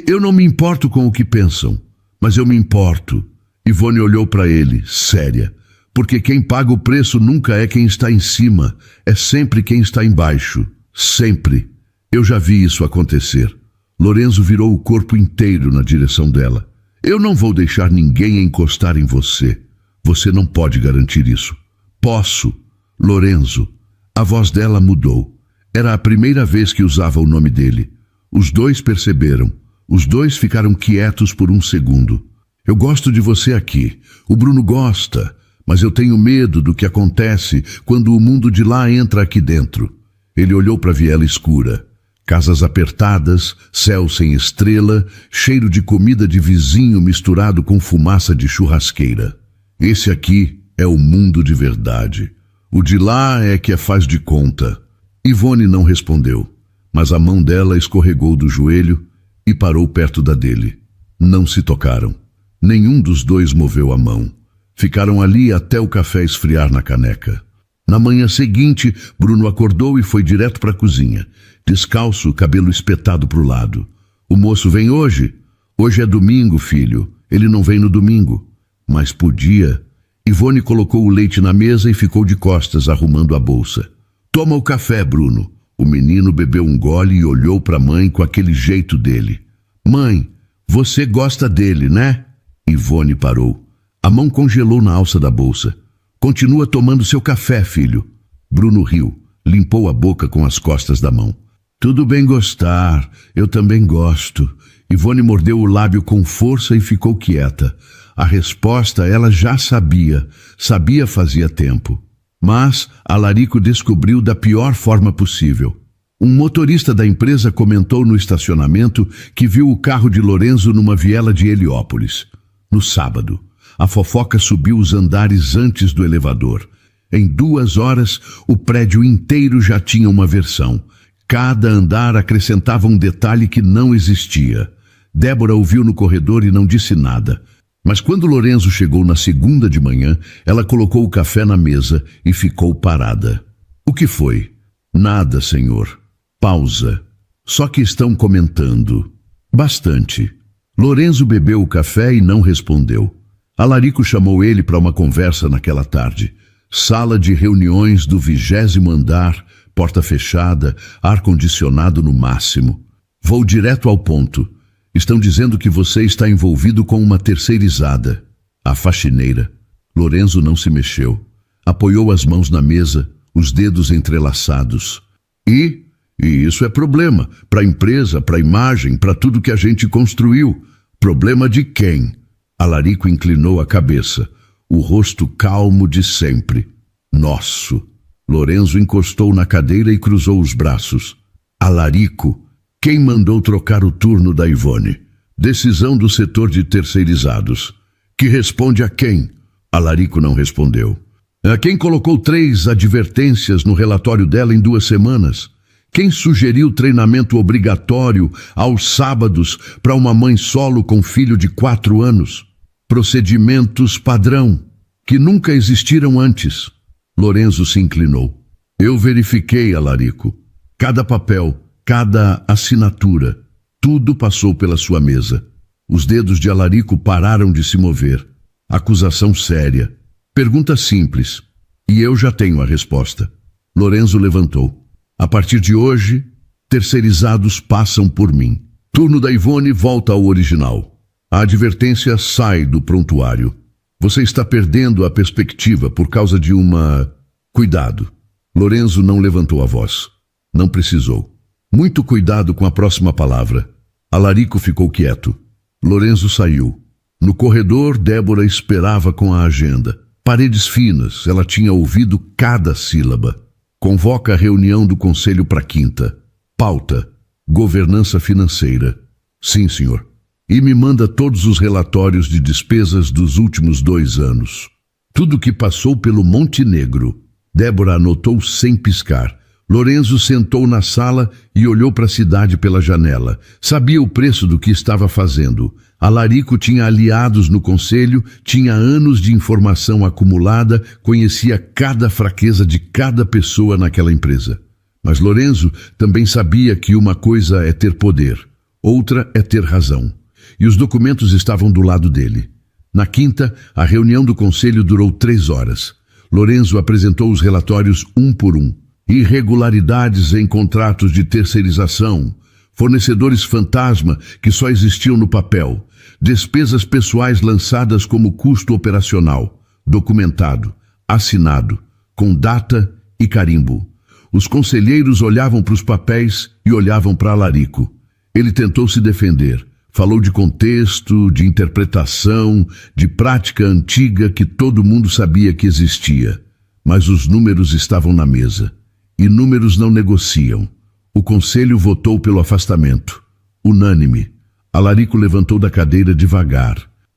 Eu não me importo com o que pensam, mas eu me importo. Ivone olhou para ele, séria, porque quem paga o preço nunca é quem está em cima, é sempre quem está embaixo, sempre. Eu já vi isso acontecer. Lorenzo virou o corpo inteiro na direção dela. Eu não vou deixar ninguém encostar em você. Você não pode garantir isso. Posso. Lorenzo. A voz dela mudou. Era a primeira vez que usava o nome dele. Os dois perceberam. Os dois ficaram quietos por um segundo. Eu gosto de você aqui. O Bruno gosta, mas eu tenho medo do que acontece quando o mundo de lá entra aqui dentro. Ele olhou para a viela escura. Casas apertadas, céu sem estrela, cheiro de comida de vizinho misturado com fumaça de churrasqueira. Esse aqui é o mundo de verdade. O de lá é que é faz de conta. Ivone não respondeu, mas a mão dela escorregou do joelho e parou perto da dele. Não se tocaram. Nenhum dos dois moveu a mão. Ficaram ali até o café esfriar na caneca. Na manhã seguinte, Bruno acordou e foi direto para a cozinha, descalço, cabelo espetado para o lado. O moço vem hoje? Hoje é domingo, filho. Ele não vem no domingo. Mas podia. Ivone colocou o leite na mesa e ficou de costas, arrumando a bolsa. Toma o café, Bruno. O menino bebeu um gole e olhou para a mãe com aquele jeito dele. Mãe, você gosta dele, né? Ivone parou. A mão congelou na alça da bolsa. Continua tomando seu café, filho. Bruno riu, limpou a boca com as costas da mão. Tudo bem gostar, eu também gosto. Ivone mordeu o lábio com força e ficou quieta. A resposta ela já sabia fazia tempo. Mas Alarico descobriu da pior forma possível. Um motorista da empresa comentou no estacionamento que viu o carro de Lorenzo numa viela de Heliópolis. No sábado, a fofoca subiu os andares antes do elevador. Em 2 horas, o prédio inteiro já tinha uma versão. Cada andar acrescentava um detalhe que não existia. Débora ouviu no corredor e não disse nada. Mas quando Lorenzo chegou na segunda de manhã, ela colocou o café na mesa e ficou parada. O que foi? Nada, senhor. Pausa. Só que estão comentando. Bastante. Lorenzo bebeu o café e não respondeu. Alarico chamou ele para uma conversa naquela tarde. Sala de reuniões do 20º andar, porta fechada, ar-condicionado no máximo. Vou direto ao ponto. Estão dizendo que você está envolvido com uma terceirizada. A faxineira. Lorenzo não se mexeu. Apoiou as mãos na mesa, os dedos entrelaçados. E E isso é problema para a empresa, para a imagem, para tudo que a gente construiu. Problema de quem? Alarico inclinou a cabeça, o rosto calmo de sempre. Nosso. Lorenzo encostou na cadeira e cruzou os braços. Alarico, quem mandou trocar o turno da Ivone? Decisão do setor de terceirizados. Que responde a quem? Alarico não respondeu. A quem colocou 3 advertências no relatório dela em 2 semanas? Quem sugeriu treinamento obrigatório aos sábados para uma mãe solo com filho de 4 anos? Procedimentos padrão, que nunca existiram antes. Lorenzo se inclinou. Eu verifiquei, Alarico. Cada papel, cada assinatura, tudo passou pela sua mesa. Os dedos de Alarico pararam de se mover. Acusação séria. Pergunta simples. E eu já tenho a resposta. Lorenzo levantou. A partir de hoje, terceirizados passam por mim. Turno da Ivone volta ao original. A advertência sai do prontuário. Você está perdendo a perspectiva por causa de uma... Cuidado. Lorenzo não levantou a voz. Não precisou. Muito cuidado com a próxima palavra. Alarico ficou quieto. Lorenzo saiu. No corredor, Débora esperava com a agenda. Paredes finas, ela tinha ouvido cada sílaba. Convoca a reunião do conselho para quinta. Pauta: governança financeira. Sim, senhor. E me manda todos os relatórios de despesas dos últimos 2 anos. Tudo que passou pelo Monte Negro. Débora anotou sem piscar. Lorenzo sentou na sala e olhou para a cidade pela janela. Sabia o preço do que estava fazendo. Alarico tinha aliados no conselho, tinha anos de informação acumulada, conhecia cada fraqueza de cada pessoa naquela empresa. Mas Lorenzo também sabia que uma coisa é ter poder, outra é ter razão. E os documentos estavam do lado dele. Na quinta, a reunião do conselho durou 3 horas. Lorenzo apresentou os relatórios um por um. Irregularidades em contratos de terceirização, fornecedores fantasma que só existiam no papel, despesas pessoais lançadas como custo operacional, documentado, assinado, com data e carimbo. Os conselheiros olhavam para os papéis e olhavam para Alarico. Ele tentou se defender, falou de contexto, de interpretação, de prática antiga que todo mundo sabia que existia. Mas os números estavam na mesa. E números não negociam. O conselho votou pelo afastamento. Unânime. Alarico levantou da cadeira devagar.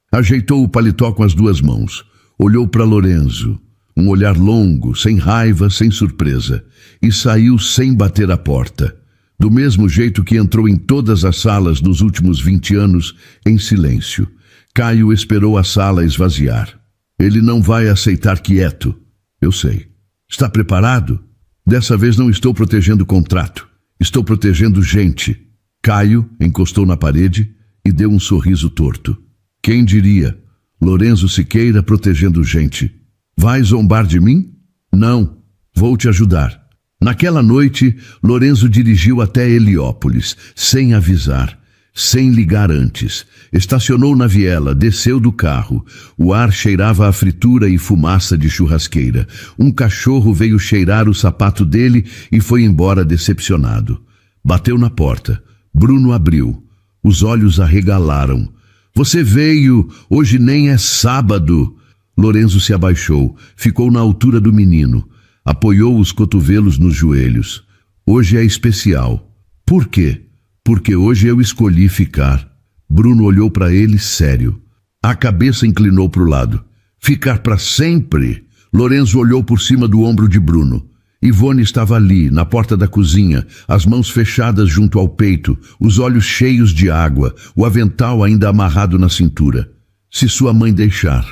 Ajeitou o paletó com as 2 mãos. Olhou para Lorenzo. Um olhar longo, sem raiva, sem surpresa. E saiu sem bater a porta. Do mesmo jeito que entrou em todas as salas nos últimos 20 anos, em silêncio. Caio esperou a sala esvaziar. Ele não vai aceitar quieto. Eu sei. Está preparado? Dessa vez não estou protegendo o contrato. Estou protegendo gente. Caio encostou na parede e deu um sorriso torto. Quem diria? Lorenzo Siqueira protegendo gente. Vai zombar de mim? Não. Vou te ajudar. Naquela noite, Lorenzo dirigiu até Heliópolis, sem avisar, sem ligar antes. Estacionou na viela, desceu do carro. O ar cheirava a fritura e fumaça de churrasqueira. Um cachorro veio cheirar o sapato dele e foi embora decepcionado. Bateu na porta. Bruno abriu. Os olhos arregalaram. Você veio, hoje nem é sábado. Lorenzo se abaixou, ficou na altura do menino. Apoiou os cotovelos nos joelhos. Hoje é especial. Por quê? Porque hoje eu escolhi ficar. Bruno olhou para ele sério. A cabeça inclinou para o lado. Ficar para sempre? Lorenzo olhou por cima do ombro de Bruno. Ivone estava ali, na porta da cozinha, as mãos fechadas junto ao peito, os olhos cheios de água, o avental ainda amarrado na cintura. Se sua mãe deixar.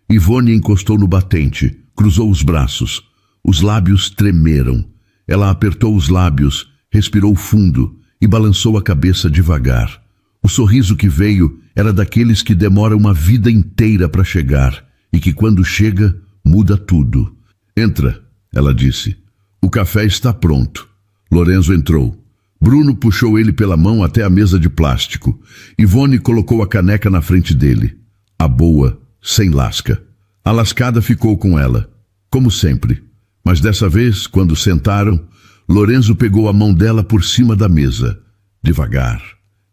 Ivone encostou no batente, cruzou os braços. Os lábios tremeram. Ela apertou os lábios, respirou fundo e balançou a cabeça devagar. O sorriso que veio era daqueles que demoram uma vida inteira para chegar e que quando chega, muda tudo. Entra, ela disse. O café está pronto. Lorenzo entrou. Bruno puxou ele pela mão até a mesa de plástico. Ivone colocou a caneca na frente dele. A boa, sem lasca. A lascada ficou com ela, como sempre. Mas dessa vez, quando sentaram, Lorenzo pegou a mão dela por cima da mesa, devagar,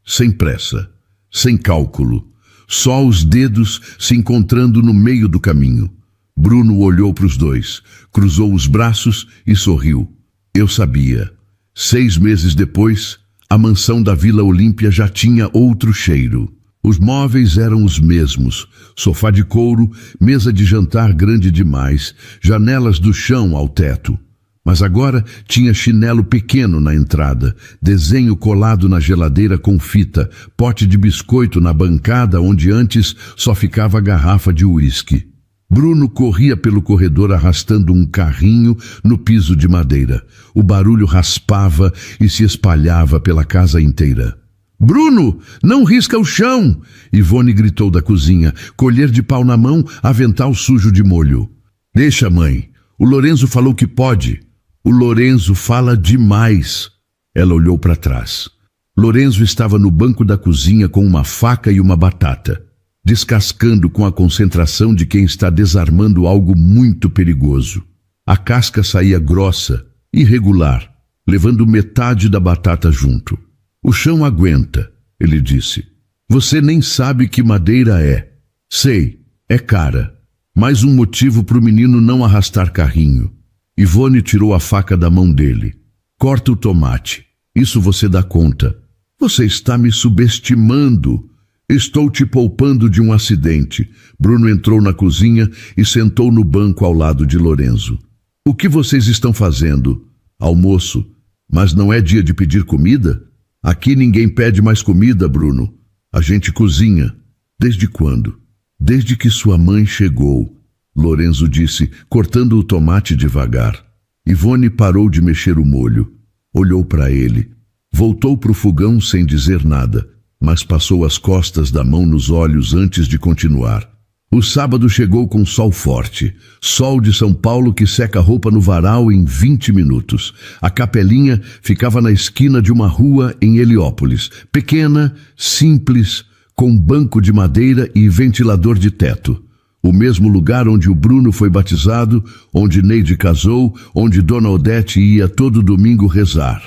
sem pressa, sem cálculo, só os dedos se encontrando no meio do caminho. Bruno olhou para os dois, cruzou os braços e sorriu. Eu sabia. 6 meses depois, a mansão da Vila Olímpia já tinha outro cheiro. Os móveis eram os mesmos, sofá de couro, mesa de jantar grande demais, janelas do chão ao teto. Mas agora tinha chinelo pequeno na entrada, desenho colado na geladeira com fita, pote de biscoito na bancada onde antes só ficava a garrafa de uísque. Bruno corria pelo corredor arrastando um carrinho no piso de madeira. O barulho raspava e se espalhava pela casa inteira. «Bruno, não risca o chão!» Ivone gritou da cozinha, colher de pau na mão, avental sujo de molho. «Deixa, mãe. O Lorenzo falou que pode.» «O Lorenzo fala demais.» Ela olhou para trás. Lorenzo estava no banco da cozinha com uma faca e uma batata, descascando com a concentração de quem está desarmando algo muito perigoso. A casca saía grossa, irregular, levando metade da batata junto. «O chão aguenta», ele disse. «Você nem sabe que madeira é.» «Sei, é cara. Mais um motivo para o menino não arrastar carrinho.» Ivone tirou a faca da mão dele. «Corta o tomate. Isso você dá conta.» «Você está me subestimando. Estou te poupando de um acidente.» Bruno entrou na cozinha e sentou no banco ao lado de Lorenzo. «O que vocês estão fazendo?» «Almoço. Mas não é dia de pedir comida?» «Aqui ninguém pede mais comida, Bruno. A gente cozinha.» «Desde quando?» «Desde que sua mãe chegou.» Lorenzo disse, cortando o tomate devagar. Ivone parou de mexer o molho. Olhou para ele. Voltou para o fogão sem dizer nada, mas passou as costas da mão nos olhos antes de continuar. O sábado chegou com sol forte. Sol de São Paulo que seca a roupa no varal em 20 minutos. A capelinha ficava na esquina de uma rua em Heliópolis. Pequena, simples, com banco de madeira e ventilador de teto. O mesmo lugar onde o Bruno foi batizado, onde Neide casou, onde Dona Odete ia todo domingo rezar.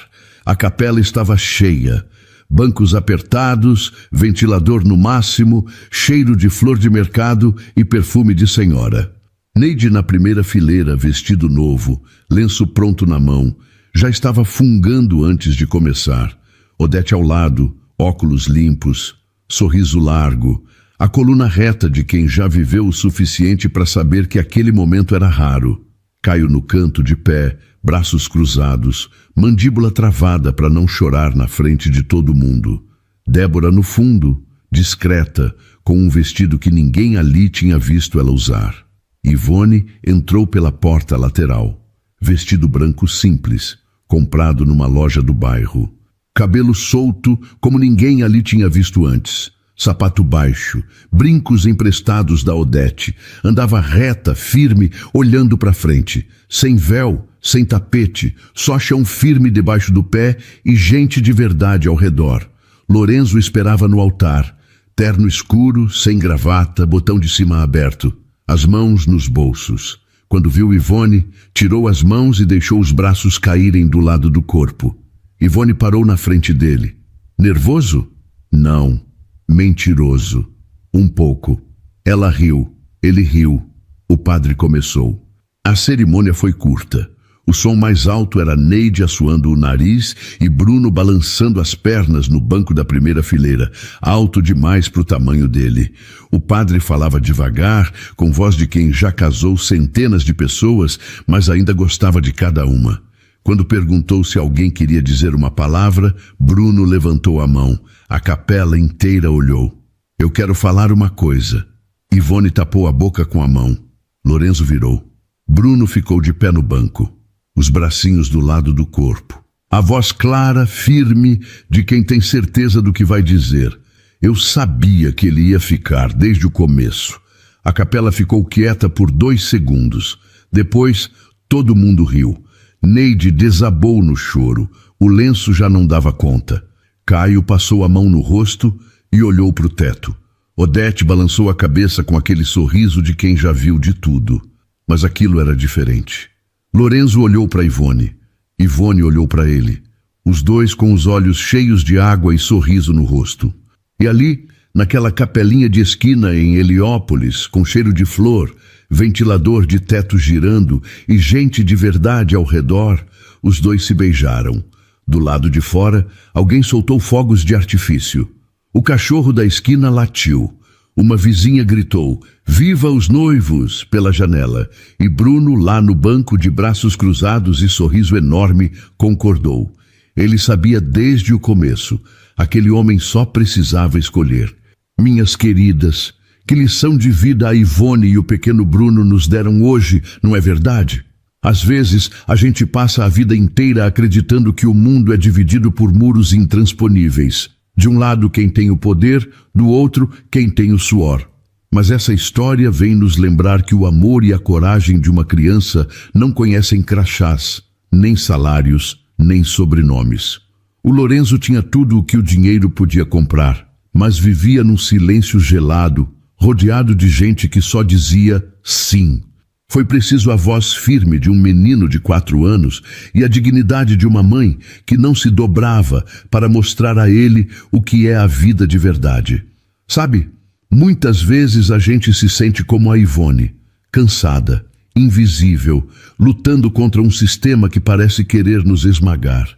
A capela estava cheia. Bancos apertados, ventilador no máximo, cheiro de flor de mercado e perfume de senhora. Neide na primeira fileira, vestido novo, lenço pronto na mão. Já estava fungando antes de começar. Odete ao lado, óculos limpos, sorriso largo. A coluna reta de quem já viveu o suficiente para saber que aquele momento era raro. Caio no canto de pé, braços cruzados, mandíbula travada para não chorar na frente de todo mundo. Débora no fundo, discreta, com um vestido que ninguém ali tinha visto ela usar. Ivone entrou pela porta lateral. Vestido branco simples, comprado numa loja do bairro. Cabelo solto como ninguém ali tinha visto antes. Sapato baixo, brincos emprestados da Odete. Andava reta, firme, olhando para frente. Sem véu, sem tapete, só chão firme debaixo do pé e gente de verdade ao redor. Lorenzo esperava no altar. Terno escuro, sem gravata, botão de cima aberto. As mãos nos bolsos. Quando viu Ivone, tirou as mãos e deixou os braços caírem do lado do corpo. Ivone parou na frente dele. Nervoso? Não. Mentiroso. Um pouco. Ela riu. Ele riu. O padre começou. A cerimônia foi curta. O som mais alto era Neide assoando o nariz e Bruno balançando as pernas no banco da primeira fileira, alto demais para o tamanho dele. O padre falava devagar, com voz de quem já casou centenas de pessoas, mas ainda gostava de cada uma. Quando perguntou se alguém queria dizer uma palavra, Bruno levantou a mão. A capela inteira olhou. Eu quero falar uma coisa. Ivone tapou a boca com a mão. Lorenzo virou. Bruno ficou de pé no banco, os bracinhos do lado do corpo. A voz clara, firme, de quem tem certeza do que vai dizer. Eu sabia que ele ia ficar desde o começo. A capela ficou quieta por 2 segundos. Depois, todo mundo riu. Neide desabou no choro. O lenço já não dava conta. Caio passou a mão no rosto e olhou para o teto. Odete balançou a cabeça com aquele sorriso de quem já viu de tudo. Mas aquilo era diferente. Lorenzo olhou para Ivone. Ivone olhou para ele, os dois com os olhos cheios de água e sorriso no rosto. E ali, naquela capelinha de esquina em Heliópolis, com cheiro de flor, ventilador de teto girando e gente de verdade ao redor, os dois se beijaram. Do lado de fora, alguém soltou fogos de artifício. O cachorro da esquina latiu. Uma vizinha gritou, "Viva os noivos!" pela janela, e Bruno, lá no banco de braços cruzados e sorriso enorme, concordou. Ele sabia desde o começo, aquele homem só precisava escolher. Minhas queridas, que lição de vida a Ivone e o pequeno Bruno nos deram hoje, não é verdade? Às vezes, a gente passa a vida inteira acreditando que o mundo é dividido por muros intransponíveis. De um lado quem tem o poder, do outro quem tem o suor. Mas essa história vem nos lembrar que o amor e a coragem de uma criança não conhecem crachás, nem salários, nem sobrenomes. O Lorenzo tinha tudo o que o dinheiro podia comprar, mas vivia num silêncio gelado, rodeado de gente que só dizia sim. Foi preciso a voz firme de um menino de 4 anos e a dignidade de uma mãe que não se dobrava para mostrar a ele o que é a vida de verdade. Sabe, muitas vezes a gente se sente como a Ivone, cansada, invisível, lutando contra um sistema que parece querer nos esmagar.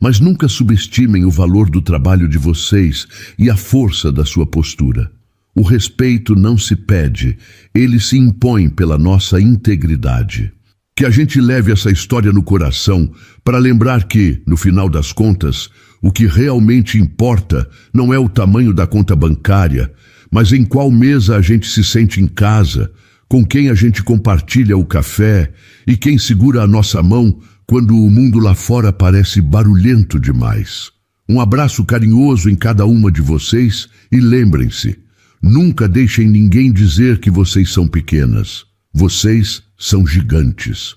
Mas nunca subestimem o valor do trabalho de vocês e a força da sua postura. O respeito não se pede, ele se impõe pela nossa integridade. Que a gente leve essa história no coração para lembrar que, no final das contas, o que realmente importa não é o tamanho da conta bancária, mas em qual mesa a gente se sente em casa, com quem a gente compartilha o café e quem segura a nossa mão quando o mundo lá fora parece barulhento demais. Um abraço carinhoso em cada uma de vocês e lembrem-se, nunca deixem ninguém dizer que vocês são pequenas. Vocês são gigantes.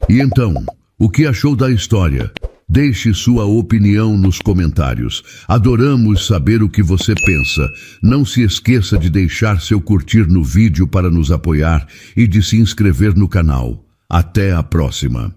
E então, o que achou da história? Deixe sua opinião nos comentários. Adoramos saber o que você pensa. Não se esqueça de deixar seu curtir no vídeo para nos apoiar e de se inscrever no canal. Até a próxima.